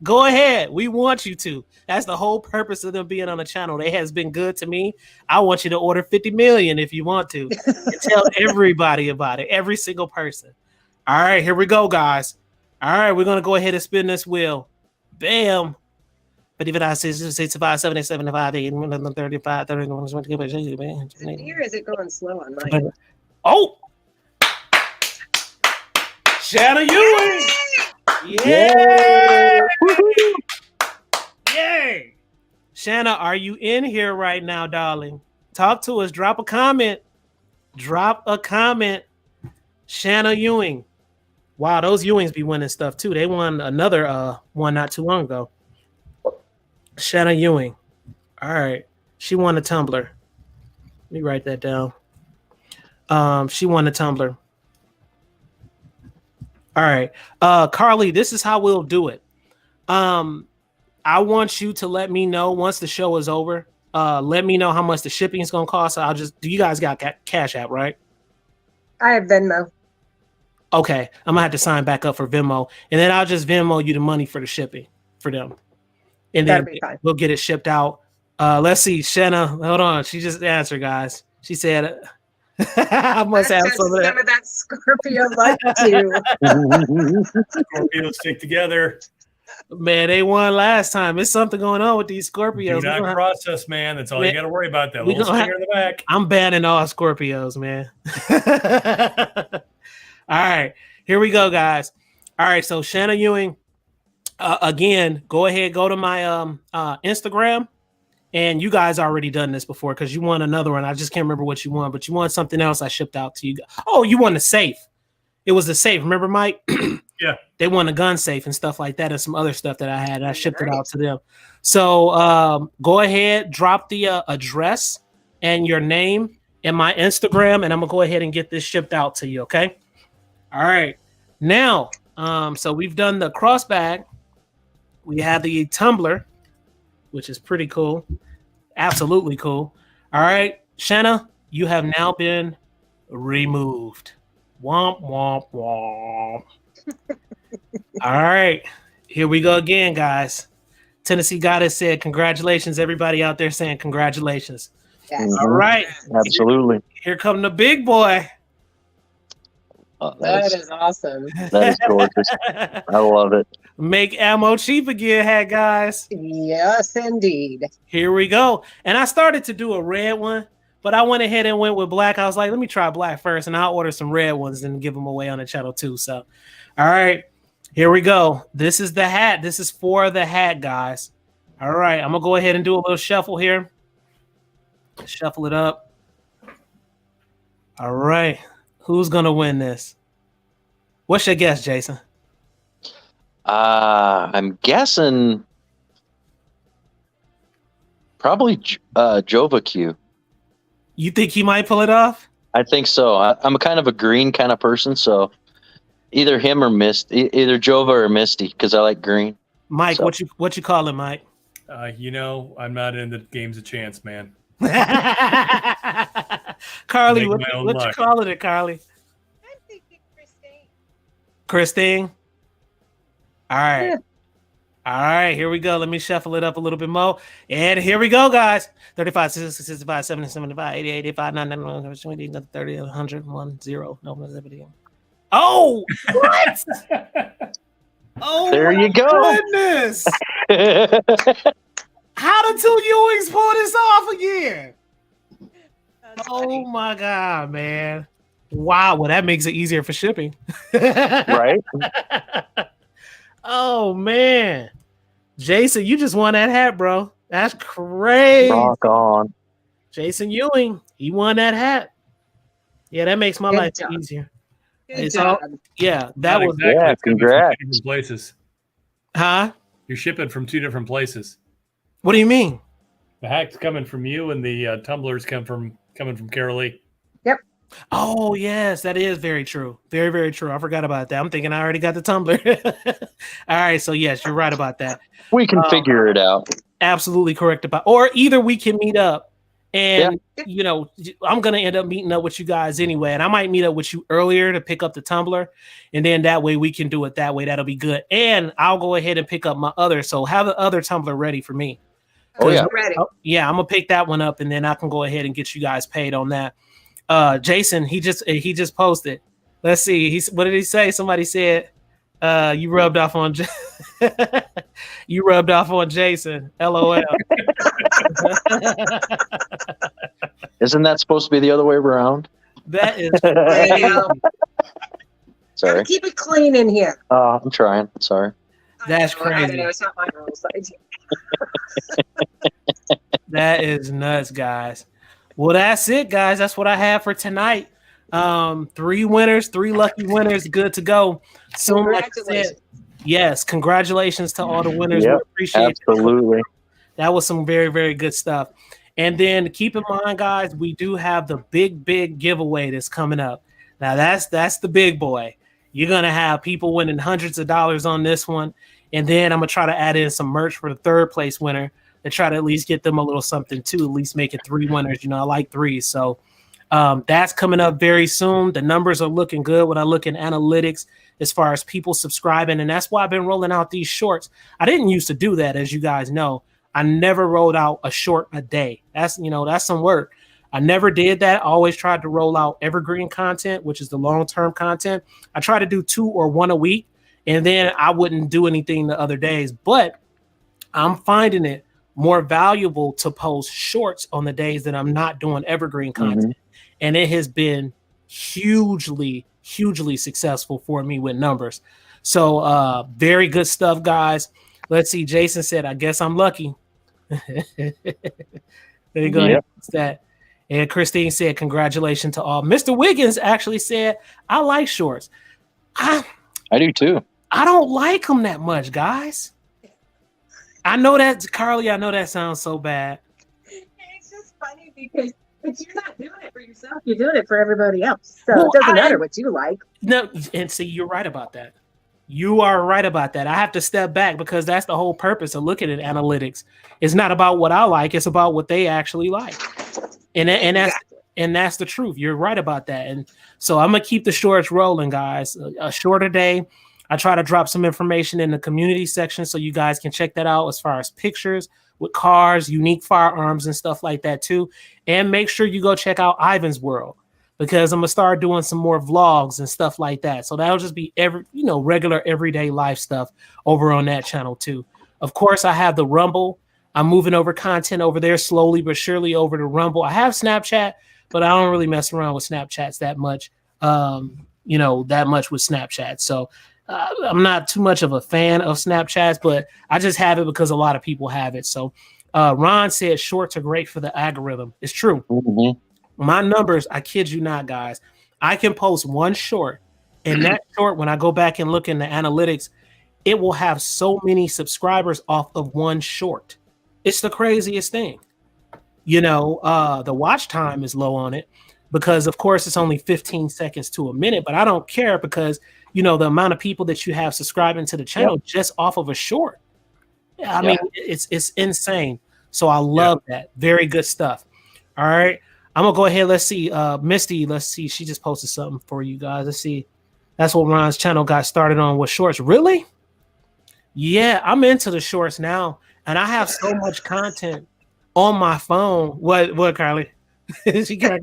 Go ahead. We want you to. That's the whole purpose of them being on the channel. They has been good to me. I want you to order 50 million if you want to. And tell everybody about it. Every single person. All right. Here we go, guys. All right. We're going to go ahead and spin this wheel. Bam. But even I say 65, 70, 75, 80, 35, 31, 22, Is it me or is it going slow on mine? Oh! Shanna Ewing! Yeah! Yay! Shanna, are you in here right now, darling? Talk to us. Drop a comment. Shanna Ewing. Wow, those Ewings be winning stuff too. They won another one not too long ago. Shanna Ewing. All right. She won a tumbler. Let me write that down. She won a tumbler. All right. Carly, this is how we'll do it. I want you to let me know once the show is over. Let me know how much the shipping is going to cost. Do you guys got Cash App, right? I have Venmo. Okay. I'm going to have to sign back up for Venmo. And then I'll just Venmo you the money for the shipping for them. And then we'll get it shipped out. Let's see. Shanna, hold on. She just answered, guys. She said, I must have some of that Scorpio like to. Scorpios stick together. Man, they won last time. There's something going on with these Scorpios. Do not cross us, man. That's all you got to worry about. That little stinger in the back. I'm banning all Scorpios, man. All right. Here we go, guys. All right. So Shanna Ewing. Again, go ahead, go to my Instagram, and you guys already done this before because you won another one. I just can't remember what you won, but you won something else I shipped out to you. Oh, you won the safe. It was the safe. Remember, Mike? Yeah. They won a gun safe and stuff like that and some other stuff that I had. I shipped it out to them. So go ahead, drop the address and your name in my Instagram, and I'm going to go ahead and get this shipped out to you, okay? All right. Now, so we've done the cross bag. We have the tumbler, which is pretty cool. Absolutely cool. All right, Shanna, you have now been removed. Womp, womp, womp. All right, here we go again, guys. Tennessee Goddess said, congratulations. Everybody out there saying congratulations. Yes. All right. Absolutely. Here come the big boy. That is awesome. That is gorgeous. I love it. Make ammo cheap again, hat guys. Yes, indeed. Here we go. And I started to do a red one, but I went ahead and went with black. I was like, let me try black first, and I'll order some red ones and give them away on the channel too. So, all right, here we go. This is the hat. This is for the hat, guys. All right, I'm going to go ahead and do a little shuffle here. Shuffle it up. All right. Who's going to win this? What's your guess, Jason? I'm guessing probably Jova Q. You think he might pull it off? I think so. I'm a kind of a green kind of person, so either him or either Jova or Misty, because I like green. Mike, so. what you call it, Mike? I'm not in the games of chance, man. Carly, what you calling it, Carly? I'm thinking Christine. Christine? All right. Yeah. All right, here we go. Let me shuffle it up a little bit more. And here we go, guys. 35, 60, 65, 70, 75, 80, 85, 90, 91, 20, 30, 100, 1, 0. No, 70. Oh, what? Oh, there you go. Goodness. How did two Ewings pull this off again? That's Oh, funny. my God, man. Wow. Well, that makes it easier for shipping. Right? Oh, man. Jason, you just won that hat, bro. That's crazy. Rock on. Jason Ewing, he won that hat. Yeah, that makes my Good life job. easier. Good It's all, job. yeah, that Not was, exactly. Yeah, It's coming from congrats. 2 different places. huh? You're shipping from 2 different places. What do you mean? The hack's coming from you, and the tumblers coming from Carol Lee. Yep. Oh, yes, that is very true. Very, very true. I forgot about that. I'm thinking I already got the Tumblr. All right, so yes, you're right about that. We can figure it out. Absolutely correct about, or either we can meet up and Yeah. you know, I'm gonna end up meeting up with you guys anyway, and I might meet up with you earlier to pick up the Tumblr, and then that way we can do it that way. That'll be good. And I'll go ahead and pick up my other, so have the other Tumblr ready for me. Oh, yeah. Ready. Yeah, I'm gonna pick that one up, and then I can go ahead and get you guys paid on that. Jason, he just posted. Let's see. What did he say? Somebody said you rubbed off on you rubbed off on Jason. LOL. Isn't that supposed to be the other way around? That is Sorry. Keep it clean in here. I'm trying. Sorry. That's I don't crazy. know. It's not my rules. That is nuts, guys. Well, that's it, guys. That's what I have for tonight. 3 winners, 3 lucky winners, good to go. So, like I said, yes, congratulations to all the winners. Yep, we appreciate it. absolutely. That was some very, very good stuff. And then keep in mind, guys, we do have the big giveaway that's coming up. Now that's the big boy. You're gonna have people winning hundreds of dollars on this one, and then I'm gonna try to add in some merch for the 3rd place winner to try to at least get them a little something too. At least make it 3 winners. You know, I like 3, so that's coming up very soon. The numbers are looking good when I look in analytics as far as people subscribing, and that's why I've been rolling out these shorts. I didn't used to do that, as you guys know. I never rolled out a short a day. That's some work. I never did that. I always tried to roll out evergreen content, which is the long-term content. I try to do 2 or 1 a week, and then I wouldn't do anything the other days. But I'm finding it more valuable to post shorts on the days that I'm not doing evergreen content. And it has been hugely successful for me with numbers. So very good stuff, guys. Let's see. Jason said, I guess I'm lucky. There you go. Yep. That. And Christine said, congratulations to all. Mr. Wiggins actually said, I like shorts. I do too. I don't like them that much, guys. I know that, Carly, I know that sounds so bad. It's just funny because but you're not doing it for yourself. You're doing it for everybody else. So Well, it doesn't matter what you like. No, and see, you're right about that. You are right about that. I have to step back because that's the whole purpose of looking at analytics. It's not about what I like; it's about what they actually like, and that's the truth. You're right about that. And so I'm gonna keep the shorts rolling, guys. A shorter day. I try to drop some information in the community section so you guys can check that out as far as pictures with cars, unique firearms, and stuff like that too. And make sure you go check out Ivan's World, because I'm gonna start doing some more vlogs and stuff like that. So that'll just be regular everyday life stuff over on that channel too. Of course, I have the Rumble. I'm moving over content over there slowly but surely over to Rumble. I have Snapchat, but I don't really mess around with Snapchats that much. That much with Snapchat. So I'm not too much of a fan of Snapchats, but I just have it because a lot of people have it. So Ron said shorts are great for the algorithm. It's true. My numbers, I kid you not, guys. I can post one short, and that short, when I go back and look in the analytics, it will have so many subscribers off of one short. It's the craziest thing. The watch time is low on it because, of course, it's only 15 seconds to a minute, but I don't care because, the amount of people that you have subscribing to the channel just off of a short. I mean, it's insane. So I love that. Very good stuff. All right. I'm going to go ahead. Let's see. Misty, let's see. She just posted something for you guys. Let's see. That's what Ron's channel got started on with shorts. Really? Yeah, I'm into the shorts now. And I have so much content on my phone. What, Carly? She got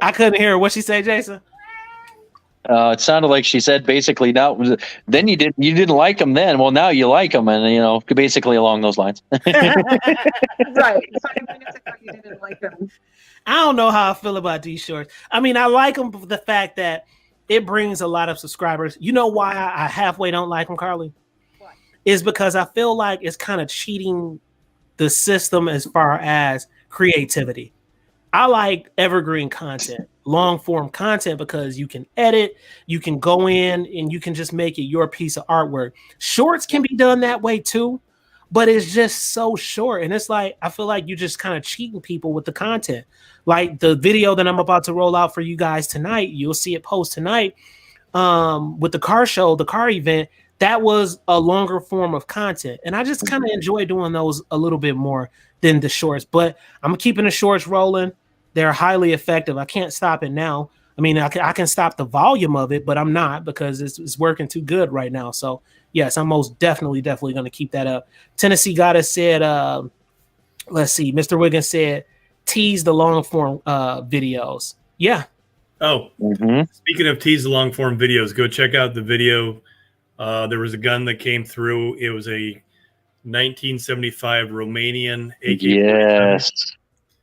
I couldn't hear her. What she say, Jason? It sounded like she said basically now. Then you didn't like them then. Well, now you like them, and basically along those lines. Right. 5 minutes ago you didn't like them. I don't know how I feel about these shorts. I mean, I like them for the fact that it brings a lot of subscribers. You know why I halfway don't like them, Carly? What? Is because I feel like it's kind of cheating the system as far as creativity. I like evergreen content, long form content, because you can edit, you can go in and you can just make it your piece of artwork. Shorts can be done that way too, but it's just so short. And it's like, I feel like you just kind of cheating people with the content. Like the video that I'm about to roll out for you guys tonight, you'll see it post tonight, with the car show, the car event. That was a longer form of content. And I just kind of enjoy doing those a little bit more than the shorts, but I'm keeping the shorts rolling. They're highly effective. I can't stop it now. I mean, I can stop the volume of it, but I'm not, because it's working too good right now. So yes, I'm most definitely going to keep that up. Tennessee Goddess said, let's see, Mr. Wiggins said, tease the long form videos. Yeah. Oh, speaking of tease the long form videos, go check out the video. There was a gun that came through. It was a 1975 Romanian AK. Yes,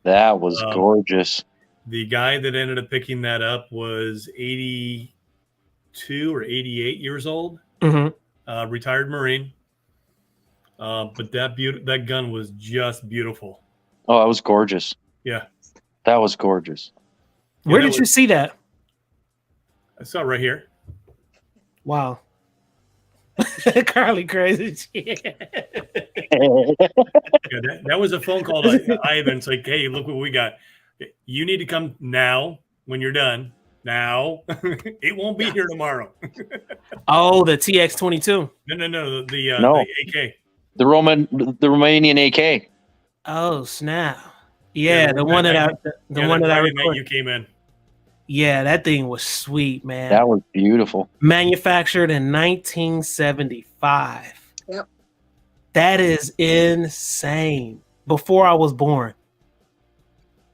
that was gorgeous. The guy that ended up picking that up was 82 or 88 years old, retired Marine. But that gun was just beautiful. Oh, that was gorgeous. Yeah, that was gorgeous. Where did you see that? I saw it right here. Wow. Carly crazy. Yeah, that was a phone call to Ivan. It's like, hey, look what we got. You need to come now when you're done. Now. It won't be here tomorrow. Oh, the TX-22. No. The AK. The Romanian AK. Oh, snap. Yeah, the one that I recorded. You came in. Yeah, that thing was sweet, man. That was beautiful. Manufactured in 1975. Yep. That is insane. Before I was born.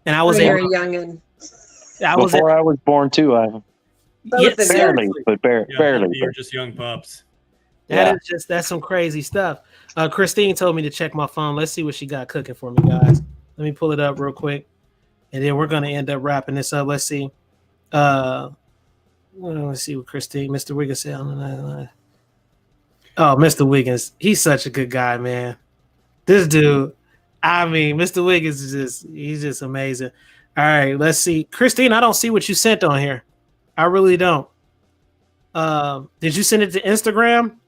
And I was very young, and I was born too. Yes, barely, but barely. You're just young pups. That's some crazy stuff. Christine told me to check my phone. Let's see what she got cooking for me, guys. Let me pull it up real quick, and then we're gonna end up wrapping this up. Let's see. Let's see what Christine, Mr. Wiggins said on the line. Oh, Mr. Wiggins, he's such a good guy, man. This dude, I mean, Mr. Wiggins he's just amazing. All right, let's see. Christine, I don't see what you sent on here. I really don't. Did you send it to Instagram?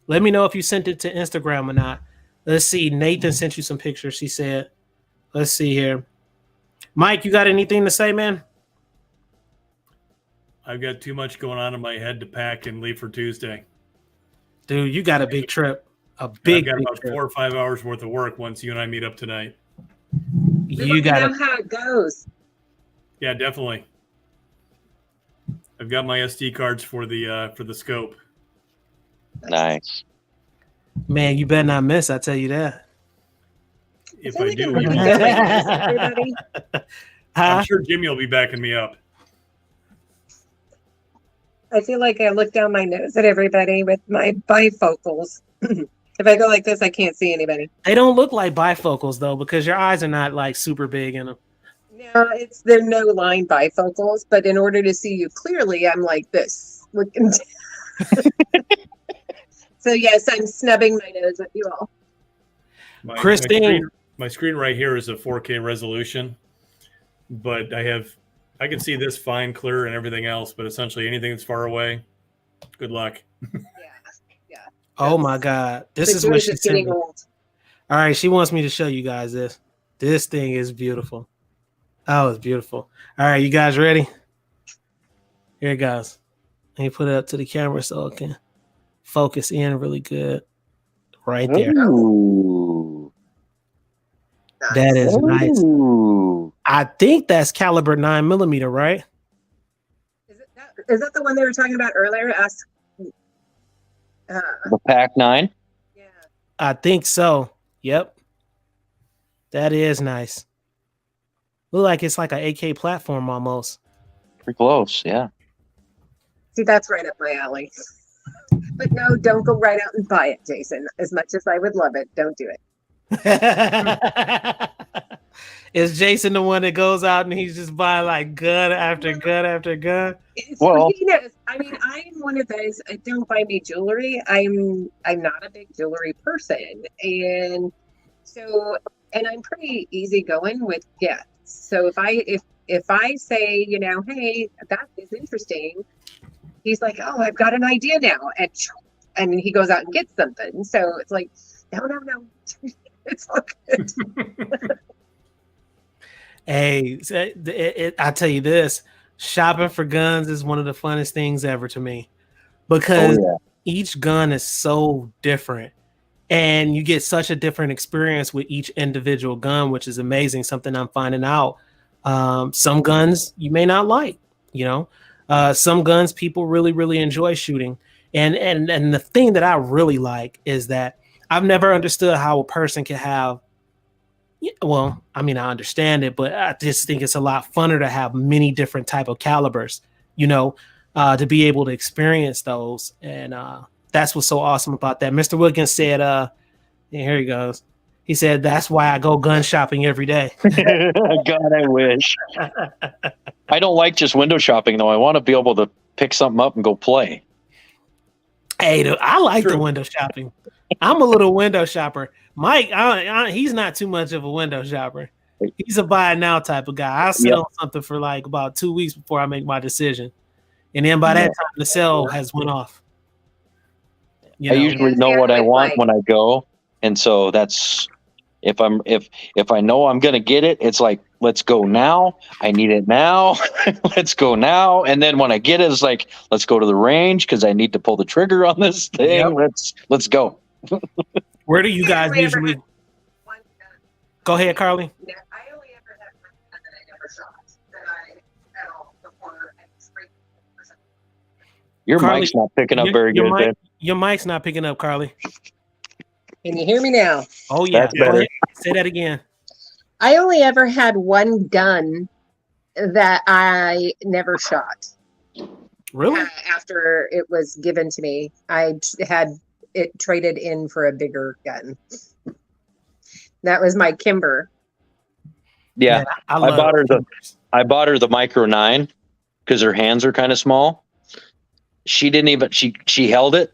Let me know if you sent it to Instagram or not. Let's see. Nathan sent you some pictures, he said. Let's see here. Mike, you got anything to say, man? I've got too much going on in my head to pack and leave for Tuesday. Dude, you got a big trip. I've got about 4 or 5 hours worth of work once you and I meet up tonight. You got to know how it goes. Yeah, definitely. I've got my SD cards for the scope. Nice. Man, you better not miss, I tell you that. If I do, I'm sure Jimmy will be backing me up. I feel like I look down my nose at everybody with my bifocals. If I go like this, I can't see anybody. They don't look like bifocals though, because your eyes are not like super big in them. No, they're no line bifocals, but in order to see you clearly, I'm like this, looking. So yes, I'm snubbing my nose at you all. Christine, my screen right here is a 4K resolution, but I can see this fine, clear, and everything else. But essentially, anything that's far away, good luck. Yeah. Oh my God, this is what she's getting old. All right, she wants me to show you guys this. This thing is beautiful. Oh, it's beautiful. All right, you guys ready? Here it goes. Let me put it up to the camera so it can focus in really good. Right there. Ooh. That is nice. I think that's caliber 9mm, right? Is that the one they were talking about earlier? The Pac 9? Yeah. I think so. Yep. That is nice. Look like it's like an AK platform almost. Pretty close, yeah. See, that's right up my alley. But no, don't go right out and buy it, Jason. As much as I would love it, don't do it. Is Jason the one that goes out and he's just buying like gun after gun after gun? Well, I mean, I'm one of those. Don't buy me jewelry. I'm not a big jewelry person, and I'm pretty easygoing with gifts. So if I say, hey, that is interesting, he's like, oh, I've got an idea now, and he goes out and gets something. So it's like, no, it's all good. Hey, I tell you this, shopping for guns is one of the funnest things ever to me, because each gun is so different and you get such a different experience with each individual gun, which is amazing. Something I'm finding out. Some guns you may not like, some guns people really, really enjoy shooting. And the thing that I really like is that I've never understood how a person can have, well, I mean, I understand it, but I just think it's a lot funner to have many different type of calibers, to be able to experience those. And that's what's so awesome about that. Mr. Wiggins said, here he goes. He said, that's why I go gun shopping every day. God, I wish. I don't like just window shopping, though. I want to be able to pick something up and go play. Hey, I like the window shopping. I'm a little window shopper. Mike, he's not too much of a window shopper. He's a buy it now type of guy. I'll sell something for like about 2 weeks before I make my decision. And then by that time, the sale has went off. I usually know what I want when I go. And so that's, if I know I'm going to get it, it's like, let's go now. I need it now. Let's go now. And then when I get it, it's like, let's go to the range because I need to pull the trigger on this thing. Yep. Let's go. Where do you guys usually go ahead, Carly? Yeah, I only ever had one gun that I never shot at all before I sprayed. Your Carly, mic's not picking up very good. Your mic's not picking up, Carly. Can you hear me now? Oh yeah. That's better. Say that again. I only ever had one gun that I never shot. Really? After it was given to me, I had it traded in for a bigger gun. That was my Kimber. Yeah, I bought her the Micro 9 because her hands are kind of small. She didn't even she held it,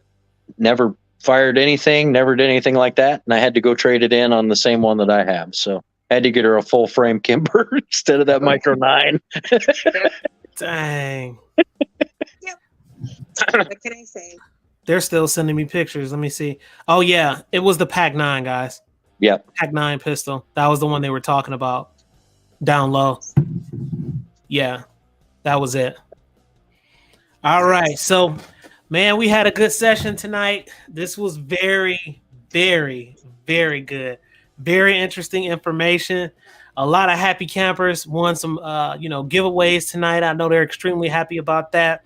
never fired anything, never did anything like that, and I had to go trade it in on the same one that I have. So I had to get her a full frame Kimber instead of that Micro 9. Dang. Yep. What can I say? They're still sending me pictures. Let me see. Oh yeah, it was the Pac 9, guys. Yep. Pac 9 pistol. That was the one they were talking about. Down low. Yeah, that was it. All right. So, man, we had a good session tonight. This was very, very, very good. Very interesting information. A lot of happy campers won some, giveaways tonight. I know they're extremely happy about that.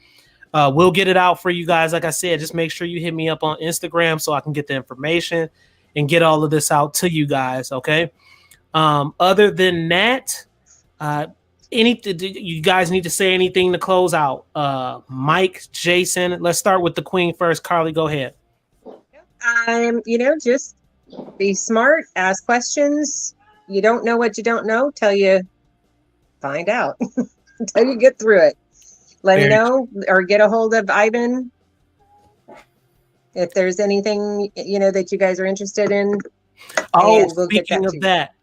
We'll get it out for you guys. Like I said, just make sure you hit me up on Instagram so I can get the information and get all of this out to you guys. Okay. Other than that, you guys need to say anything to close out? Mike, Jason, let's start with the queen first. Carly, go ahead. Just be smart, ask questions. You don't know what you don't know till you find out, until you get through it. Let me know or get a hold of Ivan if there's anything, that you guys are interested in. Oh, speaking of that,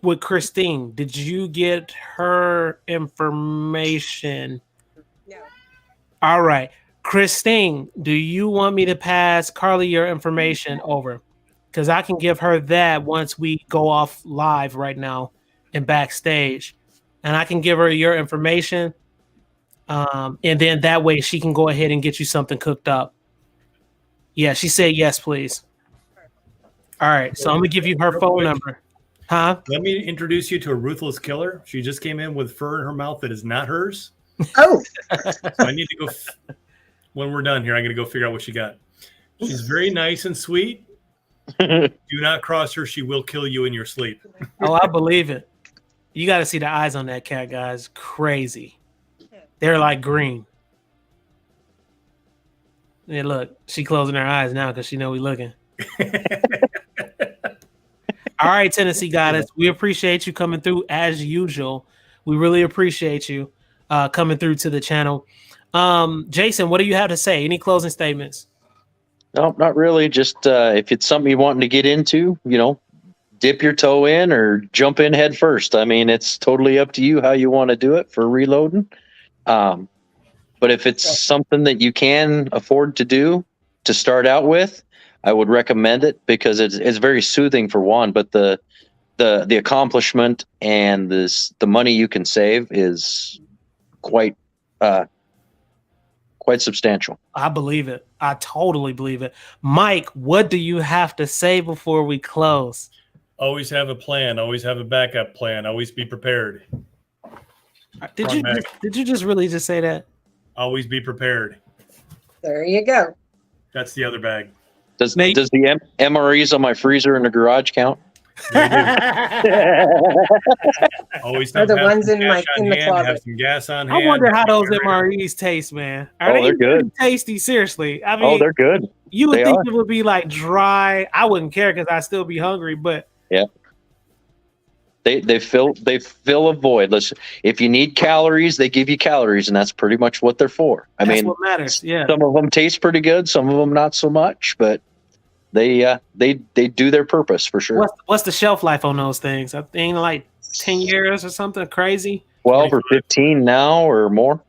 with Christine, did you get her information? No. All right. Christine, do you want me to pass Carly your information over? Because I can give her that once we go off live right now and backstage. And I can give her your information. And then that way she can go ahead and get you something cooked up. Yeah, she said yes, please. All right, so I'm going to give you her phone number. Huh? Let me introduce you to a ruthless killer. She just came in with fur in her mouth that is not hers. Oh. So I need to go, when we're done here, I'm going to go figure out what she got. She's very nice and sweet. Do not cross her. She will kill you in your sleep. Oh, I believe it. You got to see the eyes on that cat, guys. Crazy. They're like green. Yeah, look, she closing her eyes now because she know we looking. All right, Tennessee Goddess, we appreciate you coming through as usual. We really appreciate you coming through to the channel. Jason, what do you have to say? Any closing statements? No, not really. Just if it's something you want to get into, dip your toe in or jump in head first. I mean, it's totally up to you how you want to do it for reloading. But if it's something that you can afford to do to start out with, I would recommend it because it's very soothing for one, but the accomplishment and the money you can save is quite substantial. I believe it. I totally believe it. Mike, what do you have to say before we close? Always have a plan. Always have a backup plan. Always be prepared. Did you just really just say that? Always be prepared. There you go. That's the other bag. Does the MREs on my freezer in the garage count? Always Are the have ones some in cash in on the hand, closet? have some gas on hand. I wonder how those MREs taste, man. Are they they're good. tasty? Seriously, I mean, They're good. You would They think are. it would be like dry. I wouldn't care because I'd still be hungry, but Yeah. They fill a void. Listen, if you need calories, they give you calories, and that's pretty much what they're for. I that's mean, what matters. Yeah. some of them taste pretty good, some of them not so much, but they do their purpose for sure. What's the shelf life on those things? I think like 10 years or something crazy. 12 or 15 now or more.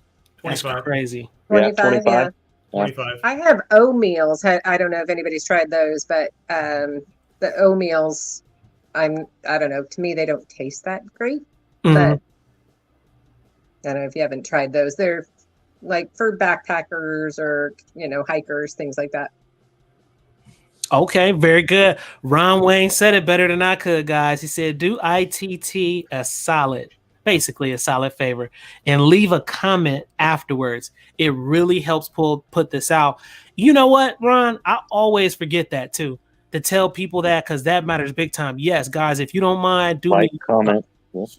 That's 25. crazy. 25, 25. 25. I have oatmeals. I don't know if anybody's tried those, but the oatmeals, I don't know. To me, they don't taste that great. Mhm. But I don't know if you haven't tried those. They're like for backpackers or hikers, things like that. Okay, very good. Ron Wayne said it better than I could, guys. He said, do I.T.T basically a solid favor, and leave a comment afterwards. It really helps put this out. You know what, Ron? I always forget that too, to tell people that, because that matters big time. Yes, guys, if you don't mind, do Like, me comment.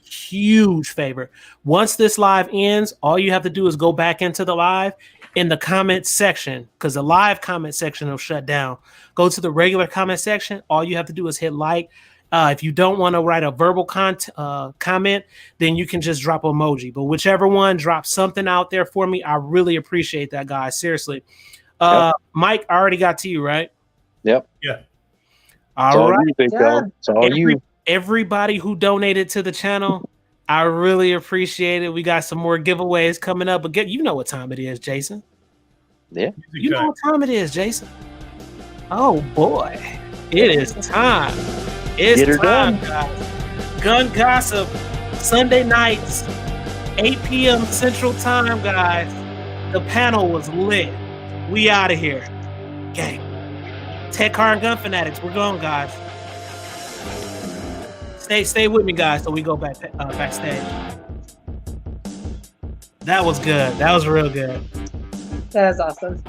huge favor. Once this live ends, all you have to do is go back into the live in the comment section, because the live comment section will shut down. Go to the regular comment section. All you have to do is hit like. If you don't want to write a verbal comment, then you can just drop emoji. But whichever one, drop something out there for me. I really appreciate that, guys. Seriously. Mike, I already got to you, right? Yep. Yeah. All right. You, big dog. It's all you. Everybody who donated to the channel, I really appreciate it. We got some more giveaways coming up, but you know what time it is, Jason. Yeah. You know what time it is, Jason. Oh boy, it is time. It's time, guys. Gun Gossip, Sunday nights, 8 p.m. Central Time, guys. The panel was lit. We out of here. Gang. Tech Car and Gun Fanatics, we're going, guys. Stay with me, guys, so we go backstage. That was good. That was real good. That was awesome.